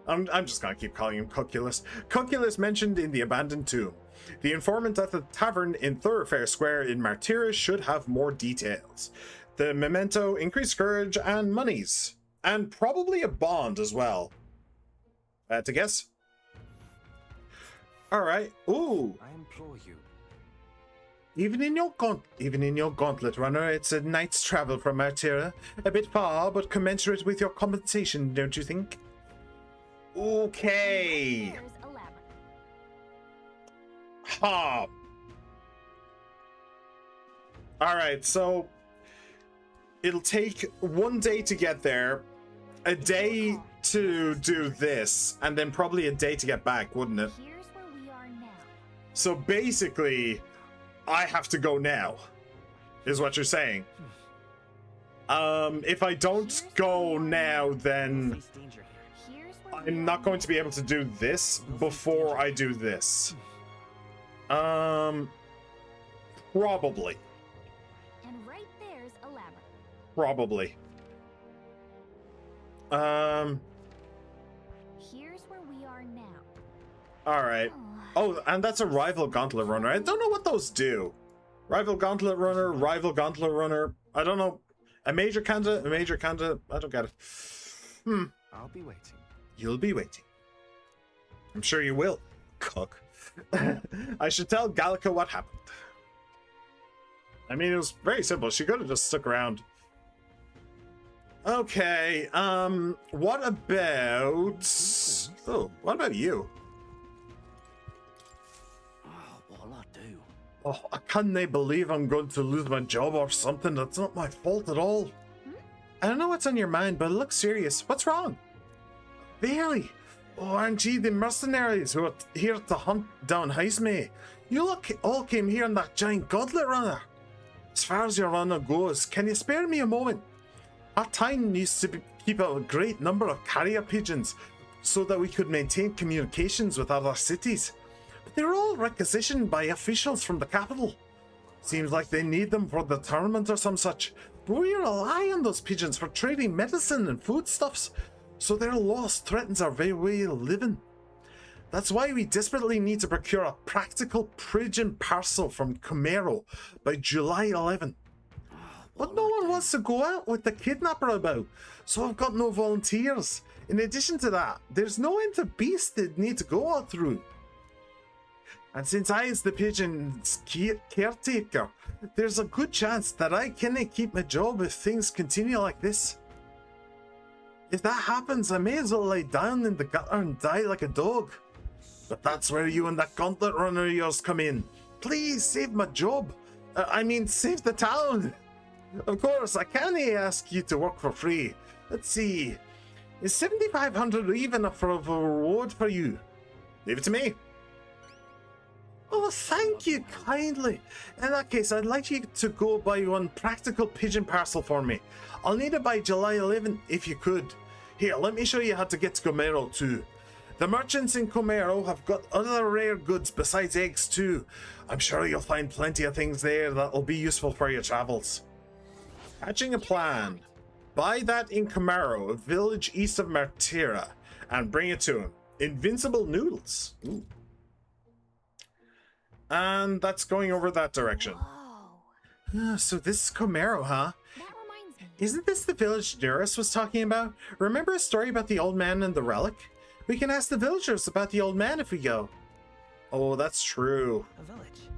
I'm just gonna keep calling him Cuculus. Cuculus mentioned in the abandoned tomb. The informant at the tavern in Thoroughfare Square in Martyra should have more details. The memento, increased courage, and monies. And probably a bond as well. To guess? Alright. Ooh. I implore you. Even in your gauntlet runner, it's a night's travel from Artera. A bit far, but commensurate with your compensation, don't you think? Okay. Ha. Alright, so it'll take 1 day to get there, a day to do this, and then probably a day to get back, wouldn't it? Here's where we are now. So basically, I have to go now, is what you're saying. If I don't go now, then I'm not going to be able to do this before I do this. Probably. And right there's a labyrinth. Probably. Here's where we are now. Alright. Oh, and that's a rival gauntlet runner. I don't know what those do. Rival gauntlet runner. I don't know. A major candidate. I don't get it. I'll be waiting. You'll be waiting. I'm sure you will, cook. I should tell Gallica what happened. I mean, it was very simple. She could have just stuck around. Okay, what about... Oh, what about you? What'll I do? Oh, I can't believe I'm going to lose my job or something. That's not my fault at all. I don't know what's on your mind, but it looks serious. What's wrong? Really? Oh, aren't you the mercenaries who are here to hunt down Heisme? You all came here in that giant gauntlet runner. As far as your runner goes, can you spare me a moment? Our town used to keep a great number of carrier pigeons so that we could maintain communications with other cities. But they were all requisitioned by officials from the capital. Seems like they need them for the tournament or some such. But we rely on those pigeons for trading medicine and foodstuffs, so their loss threatens our very way of living. That's why we desperately need to procure a practical pigeon parcel from Comero by July 11. But no one wants to go out with the kidnapper about, so I've got no volunteers. In addition to that, there's no end to beasts that need to go out through. And since I is the pigeon's caretaker, there's a good chance that I can't keep my job if things continue like this. If that happens, I may as well lie down in the gutter and die like a dog. But that's where you and that gauntlet runner of yours come in. Please save my job. Save the town. Of course, I can't ask you to work for free. Let's see. Is 7,500 even enough for a reward for you? Leave it to me. Oh, thank you kindly. In that case, I'd like you to go buy one practical pigeon parcel for me. I'll need it by July 11th if you could. Here, let me show you how to get to Comero too. The merchants in Comero have got other rare goods besides eggs too. I'm sure you'll find plenty of things there that'll be useful for your travels. Hatching a plan. Buy that in Comero, a village east of Martira, and bring it to him. Invincible noodles. Ooh. And that's going over that direction. So this is Comero, huh? Isn't this the village Duras was talking about? Remember a story about the old man and the relic? We can ask the villagers about the old man if we go. Oh, that's true. A village.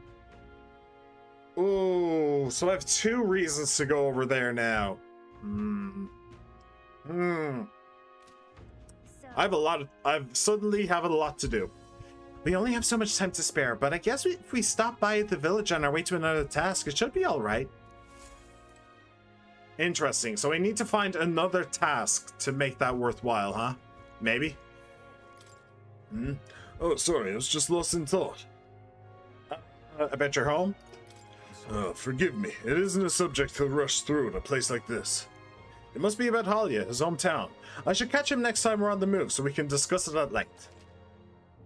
Oh, so I have 2 reasons to go over there now. I suddenly have a lot to do. We only have so much time to spare, but I guess if we stop by the village on our way to another task, it should be alright. Interesting, so we need to find another task to make that worthwhile, huh? Maybe? Oh, sorry, I was just lost in thought. About your home? Oh, forgive me. It isn't a subject to rush through in a place like this. It must be about Halia, his hometown. I should catch him next time we're on the move so we can discuss it at length.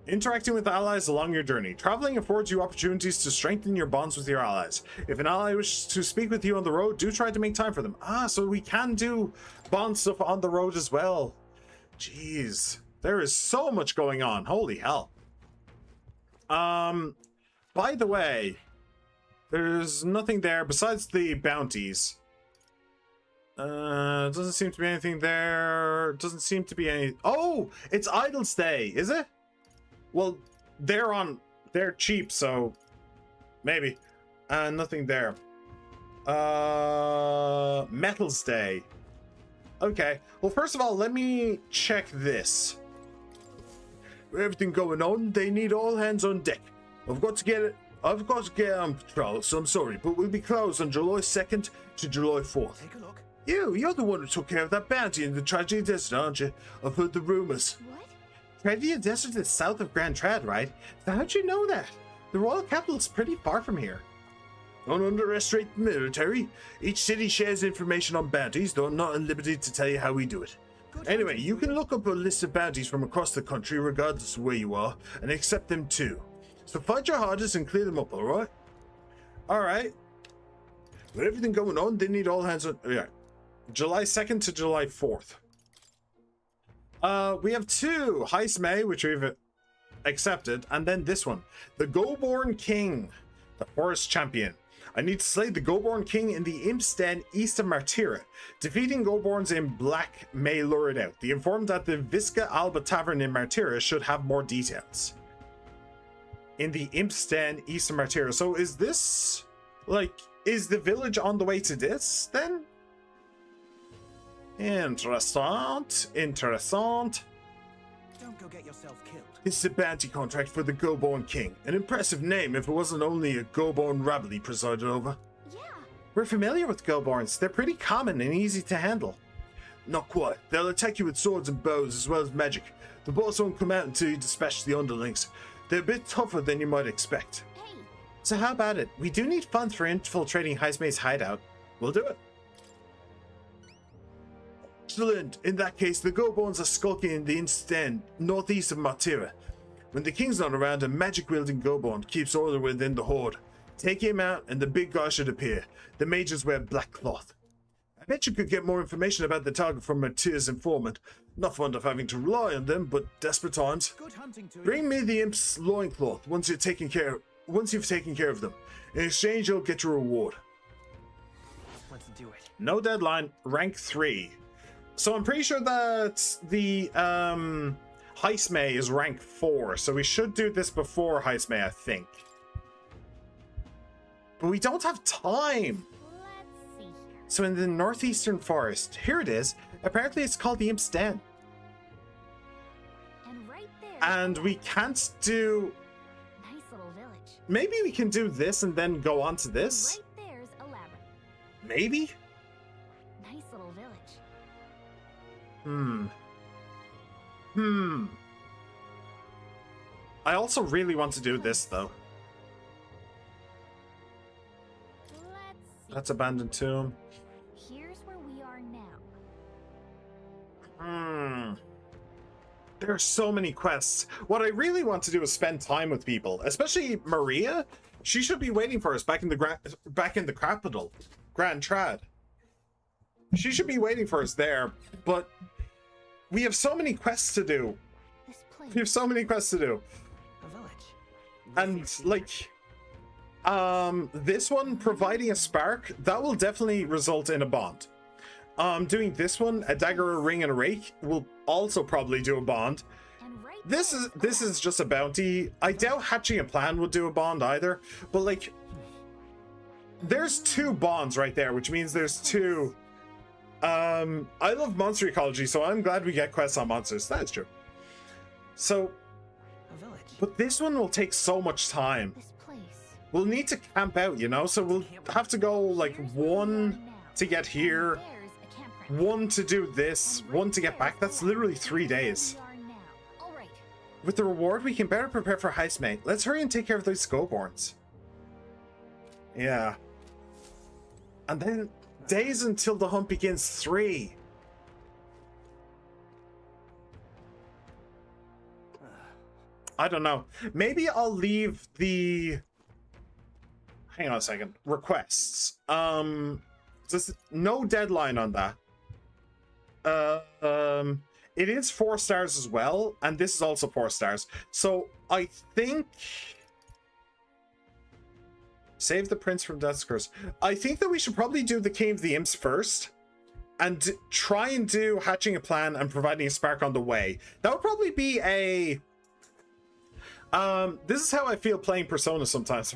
Interacting with allies along your journey. Traveling affords you opportunities to strengthen your bonds with your allies. If an ally wishes to speak with you on the road, do try to make time for them. So we can do bond stuff on the road as well. Jeez. There is so much going on. Holy hell. By the way, there's nothing there besides the bounties. Doesn't seem to be anything there. Doesn't seem to be any. Oh, it's Idle's Day, is it? Well, they're cheap, so maybe. Nothing there. Metals Day. Okay. Well, first of all, let me check this. With everything going on, they need all hands on deck. I've got to get on patrol, so I'm sorry, but we'll be closed on July 2nd to July 4th. Take a look. You're the one who took care of that bounty in the Tragedy Desert, aren't you? I've heard the rumors. What? Tragedy Desert is south of Grand Trad, right? So how'd you know that? The royal capital's pretty far from here. Don't underestimate the military. Each city shares information on bounties, though I'm not at liberty to tell you how we do it. Anyway, you can look up a list of bounties from across the country, regardless of where you are, and accept them too. So fight your hardest and clear them up, alright? Alright. With everything going on, they need all hands on... Yeah. July 2nd to July 4th. We have two. Heist May, which we've accepted, and then this one. The Goborn King. The Forest Champion. I need to slay the Goborn King in the Imp's Den east of Martira. Defeating Goborns in Black may lure it out. The informed that the Visca Alba Tavern in Martira should have more details. In the Imp's Den east of Martira. So is this... like, is the village on the way to this, then? Interessant. Interessant. Don't go get yourself killed. It's a bounty contract for the Goborn King. An impressive name if it wasn't only a Goborn rabble he presided over. Yeah. We're familiar with Goborns. They're pretty common and easy to handle. Not quite. They'll attack you with swords and bows as well as magic. The boss won't come out until you dispatch the underlings. They're a bit tougher than you might expect. Hey. So how about it? We do need funds for infiltrating Heismay's hideout. We'll do it. Excellent. In that case, the Goborns are skulking in the Inst northeast of Martira. When the king's not around, a magic-wielding Goborn keeps order within the horde. Take him out, and the big guy should appear. The mages wear black cloth. I bet you could get more information about the target from Martira's informant. Not fond of having to rely on them, but desperate times. Good hunting to Bring me the imp's loincloth once you've taken care of them. In exchange, you'll get your reward. Let's do it. No deadline. Rank 3. So I'm pretty sure that the Heist May is rank 4, so we should do this before Heist May, I think. But we don't have time. Let's see here. So in the northeastern forest, here it is. Apparently it's called the Imp's Den. And right there. And we can't do... Nice little village. Maybe we can do this and then go on to this? Right there's a labyrinth. Maybe? Nice little village. I also really want to do this, though. Let's see. That's Abandoned Tomb. Here's where we are now. There are so many quests. What I really want to do is spend time with people, especially Maria. She should be waiting for us back in the capital, Grand Trad. She should be waiting for us there, but we have so many quests to do. We have so many quests to do. A village. And like this one, providing a spark, that will definitely result in a bond. Doing this one, a dagger, a ring, and a rake, will also probably do a bond. This is just a bounty. I doubt hatching a plan would do a bond either, but like there's 2 bonds right there, which means there's 2. I love monster ecology, so I'm glad we get quests on monsters. That's true. So, but this one will take so much time. This place. We'll need to camp out, you know, so we'll have to go like 1 to get here, There's a campground. 1 to do this, 1 to get back. That's literally 3 days. We are now. All right. With the reward, we can better prepare for Heist May. Let's hurry and take care of those Goborns. Yeah. And then days until the hunt begins 3. I don't know. Maybe I'll leave the... Hang on a second. Requests. Just no deadline on that. It is 4 stars as well, and this is also 4 stars. So I think... Save the prince from Death's Curse. I think that we should probably do the King of the Imps first. and try and do hatching a plan and providing a spark on the way. That would probably be a... this is how I feel playing Persona sometimes.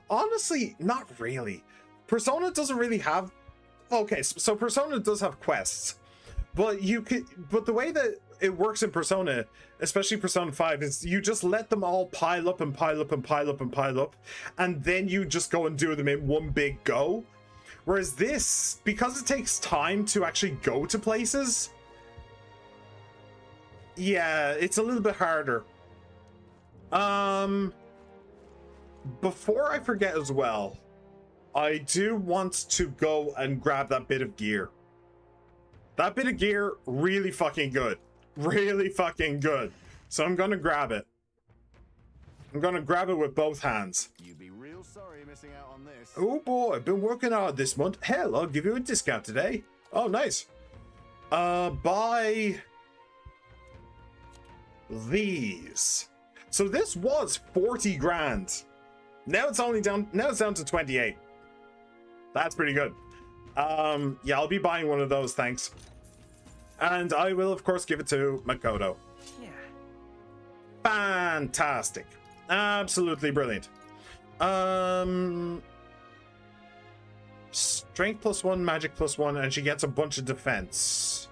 Honestly, not really. Persona doesn't really have... Okay, so Persona does have quests. But the way that it works in Persona, especially Persona 5, is you just let them all pile up and pile up and pile up and pile up, and then you just go and do them in one big go. Whereas this, because it takes time to actually go to places, yeah, it's a little bit harder. Before I forget as well, I do want to go and grab that bit of gear. That bit of gear, really fucking good. Really fucking good. So I'm gonna grab it. I'm gonna grab it with both hands. You'd be real sorry missing out on this. Oh boy, I've been working hard this month. Hell, I'll give you a discount today. Oh, nice. Buy these. So this was 40 grand. Now it's down to 28. That's pretty good. Yeah, I'll be buying one of those, thanks. And I will, of course, give it to Makoto. Yeah. Fantastic. Absolutely brilliant. Strength +1, magic +1, and she gets a bunch of defense.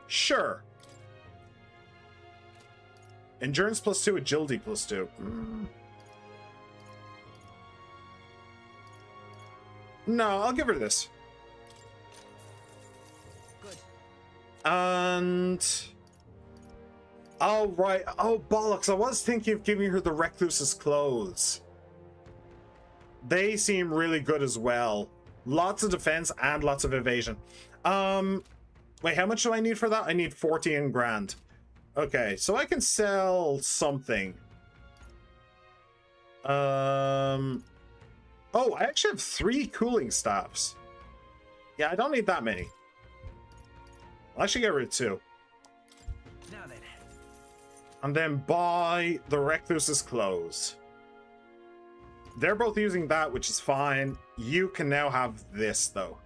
Sure. Endurance +2, agility +2. No, I'll give her this. Good. And... oh, right. Oh, bollocks. I was thinking of giving her the Recluse's clothes. They seem really good as well. Lots of defense and lots of evasion. Wait, how much do I need for that? I need 14 grand. Okay, so I can sell something. Oh, I actually have 3 cooling staffs. Yeah, I don't need that many. I'll actually get rid of 2. Now then. And then buy the Recluse's clothes. They're both using that, which is fine. You can now have this, though.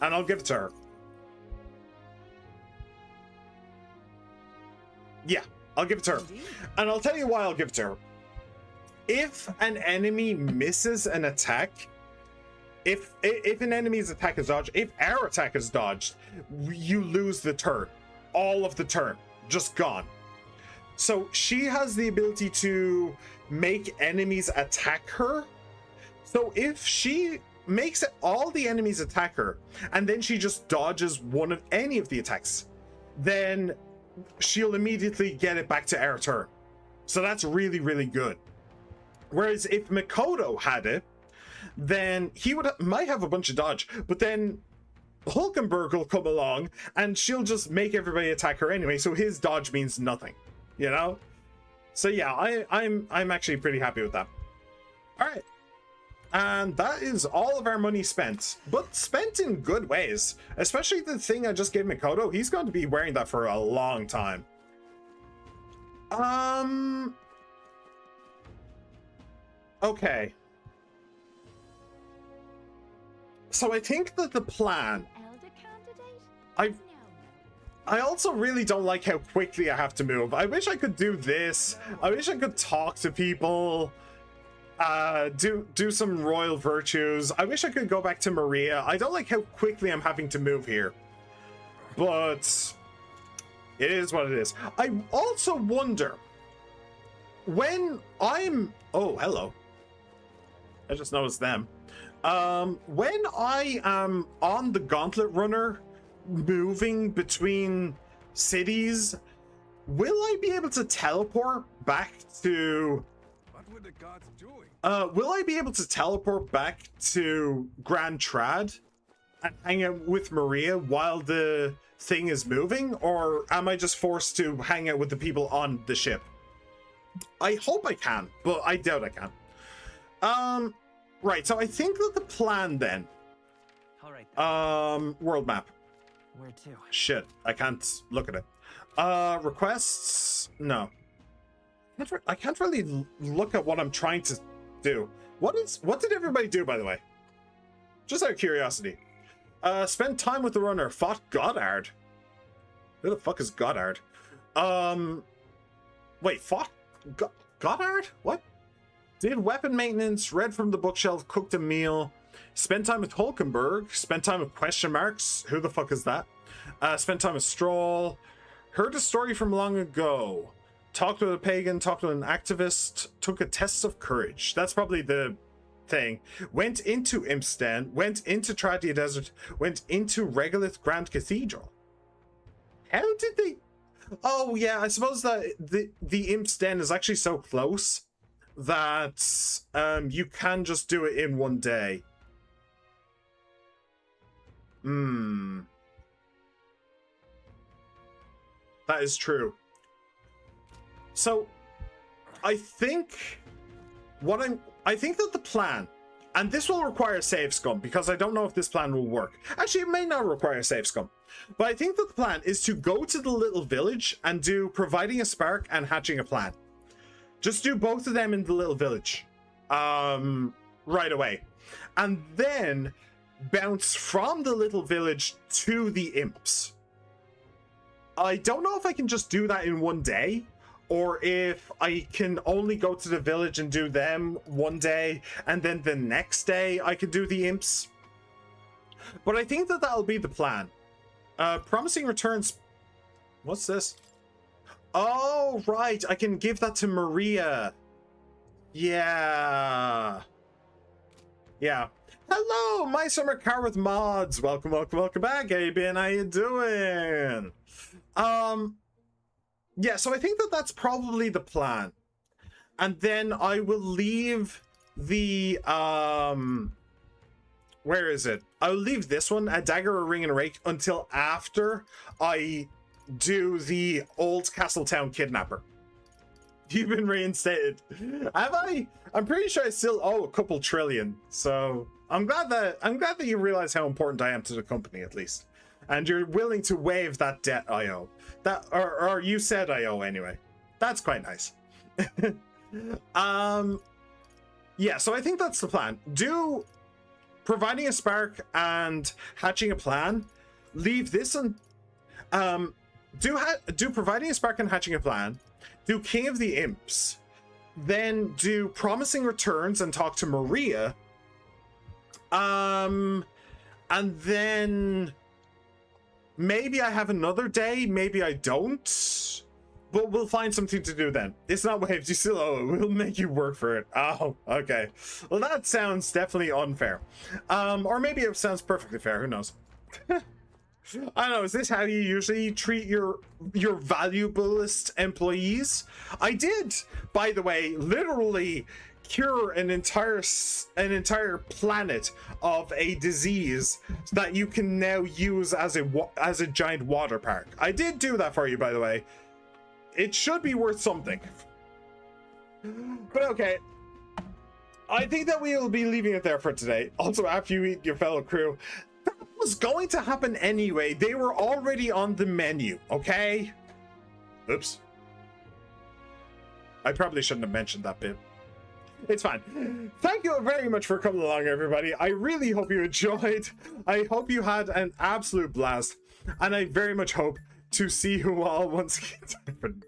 And I'll give it to her. Yeah, I'll give it to her. And I'll tell you why I'll give it to her. If an enemy misses an attack, if an enemy's attack is dodged, if our attack is dodged, you lose the turn. All of the turn. Just gone. So she has the ability to make enemies attack her. So if she makes all the enemies attack her, and then she just dodges any of the attacks, then she'll immediately get it back to our turn. So that's really, really good. Whereas if Makoto had it, then he might have a bunch of dodge, but then Hulkenberg will come along and she'll just make everybody attack her anyway, so his dodge means nothing, you know? So yeah, I'm actually pretty happy with that. All right. And that is all of our money spent, but spent in good ways. Especially the thing I just gave Makoto. He's going to be wearing that for a long time. Okay. So I think that the plan... I also really don't like how quickly I have to move. I wish I could do this. I wish I could talk to people. Do some royal virtues. I wish I could go back to Maria. I don't like how quickly I'm having to move here. But it is what it is. I also wonder when I'm... oh, hello. I just noticed them. When I am on the Gauntlet Runner moving between cities, will I be able to teleport back to... what were the gods doing? Will I be able to teleport back to Grand Trad and hang out with Maria while the thing is moving? Or am I just forced to hang out with the people on the ship? I hope I can, but I doubt I can. Right, so I think that the plan then... all right. World map. Where to? Shit, I can't look at it. Requests? No. I can't really look at what I'm trying to do. What did everybody do, by the way? Just out of curiosity. Spent time with the runner. Fought Goddard. Who the fuck is Goddard? Wait, fought Goddard? What? Did weapon maintenance, read from the bookshelf, cooked a meal, spent time with Hulkenberg, spent time with question marks. Who the fuck is that? Spent time with Stroll, heard a story from long ago, talked with a pagan, talked with an activist, took a test of courage. That's probably the thing. Went into Impsden, went into Tradia Desert, went into Regolith Grand Cathedral. How did they... Oh yeah, I suppose that the Imp's Den is actually so close that you can just do it in one day. That is true. So I think I think that the plan, and this will require save scum because I don't know if this plan will work. Actually, it may not require save scum. But I think that the plan is to go to the little village and do providing a spark and hatching a plan. Just do both of them in the little village right away. And then bounce from the little village to the imps. I don't know if I can just do that in one day, or if I can only go to the village and do them one day, and then the next day I could do the imps. But I think that that'll be the plan. Promising returns. What's this? Oh, right. I can give that to Maria. Yeah. Yeah. Hello, my summer car with mods. Welcome, welcome, welcome back. How you been? How you doing? Yeah, so I think that that's probably the plan. And then I will leave the, where is it? I'll leave this one, a dagger, a ring, and a rake, until after I do the old Castletown kidnapper. You've been reinstated. Have I? I'm pretty sure I still owe a couple trillion. So I'm glad that you realize how important I am to the company, at least. And you're willing to waive that debt I owe. That or you said I owe anyway. That's quite nice. Yeah, so I think that's the plan. Do providing a spark and hatching a plan. Leave this on. Do providing a spark and hatching a plan. Do King of the Imps. Then do promising returns and talk to Maria. And then maybe I have another day. Maybe I don't. But we'll find something to do then. It's not waves, you still owe it. We'll make you work for it. Oh, okay. Well, that sounds definitely unfair. Or maybe it sounds perfectly fair. Who knows? I don't know. Is this how you usually treat your valuablest employees? I did, by the way, literally cure an entire planet of a disease that you can now use as a giant water park. I did do that for you, by the way. It should be worth something. But okay. I think that we will be leaving it there for today. Also, after you eat your fellow crew, that was going to happen anyway. They were already on the menu, okay? Oops. I probably shouldn't have mentioned that bit. It's fine. Thank you very much for coming along, everybody. I really hope you enjoyed. I hope you had an absolute blast. And I very much hope to see you all once again.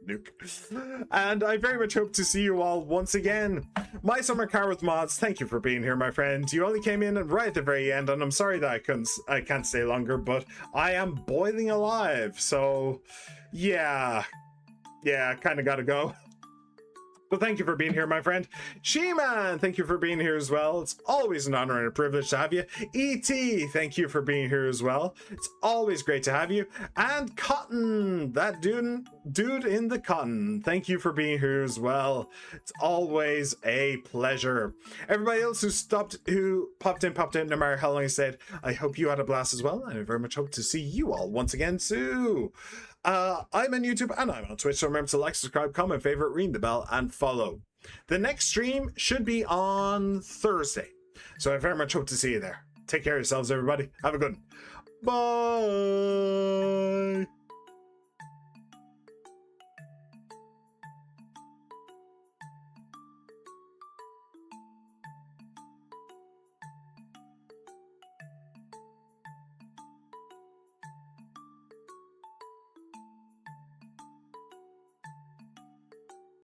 And I very much hope to see you all once again. My summer car with mods, thank you for being here, my friend. You only came in right at the very end, and I'm sorry that I can't stay longer, but I am boiling alive. So yeah, kind of gotta go. But thank you for being here, my friend. She-Man, thank you for being here as well. It's always an honor and a privilege to have you. E.T., thank you for being here as well. It's always great to have you. And Cotton, that dude in the cotton, thank you for being here as well. It's always a pleasure. Everybody else who popped in, no matter how long I stayed, I hope you had a blast as well. And I very much hope to see you all once again too. I'm on YouTube and I'm on Twitch, so remember to like, subscribe, comment, favorite, ring the bell, and follow. The next stream should be on Thursday, so I very much hope to see you there. Take care of yourselves, everybody. Have a good one. Bye.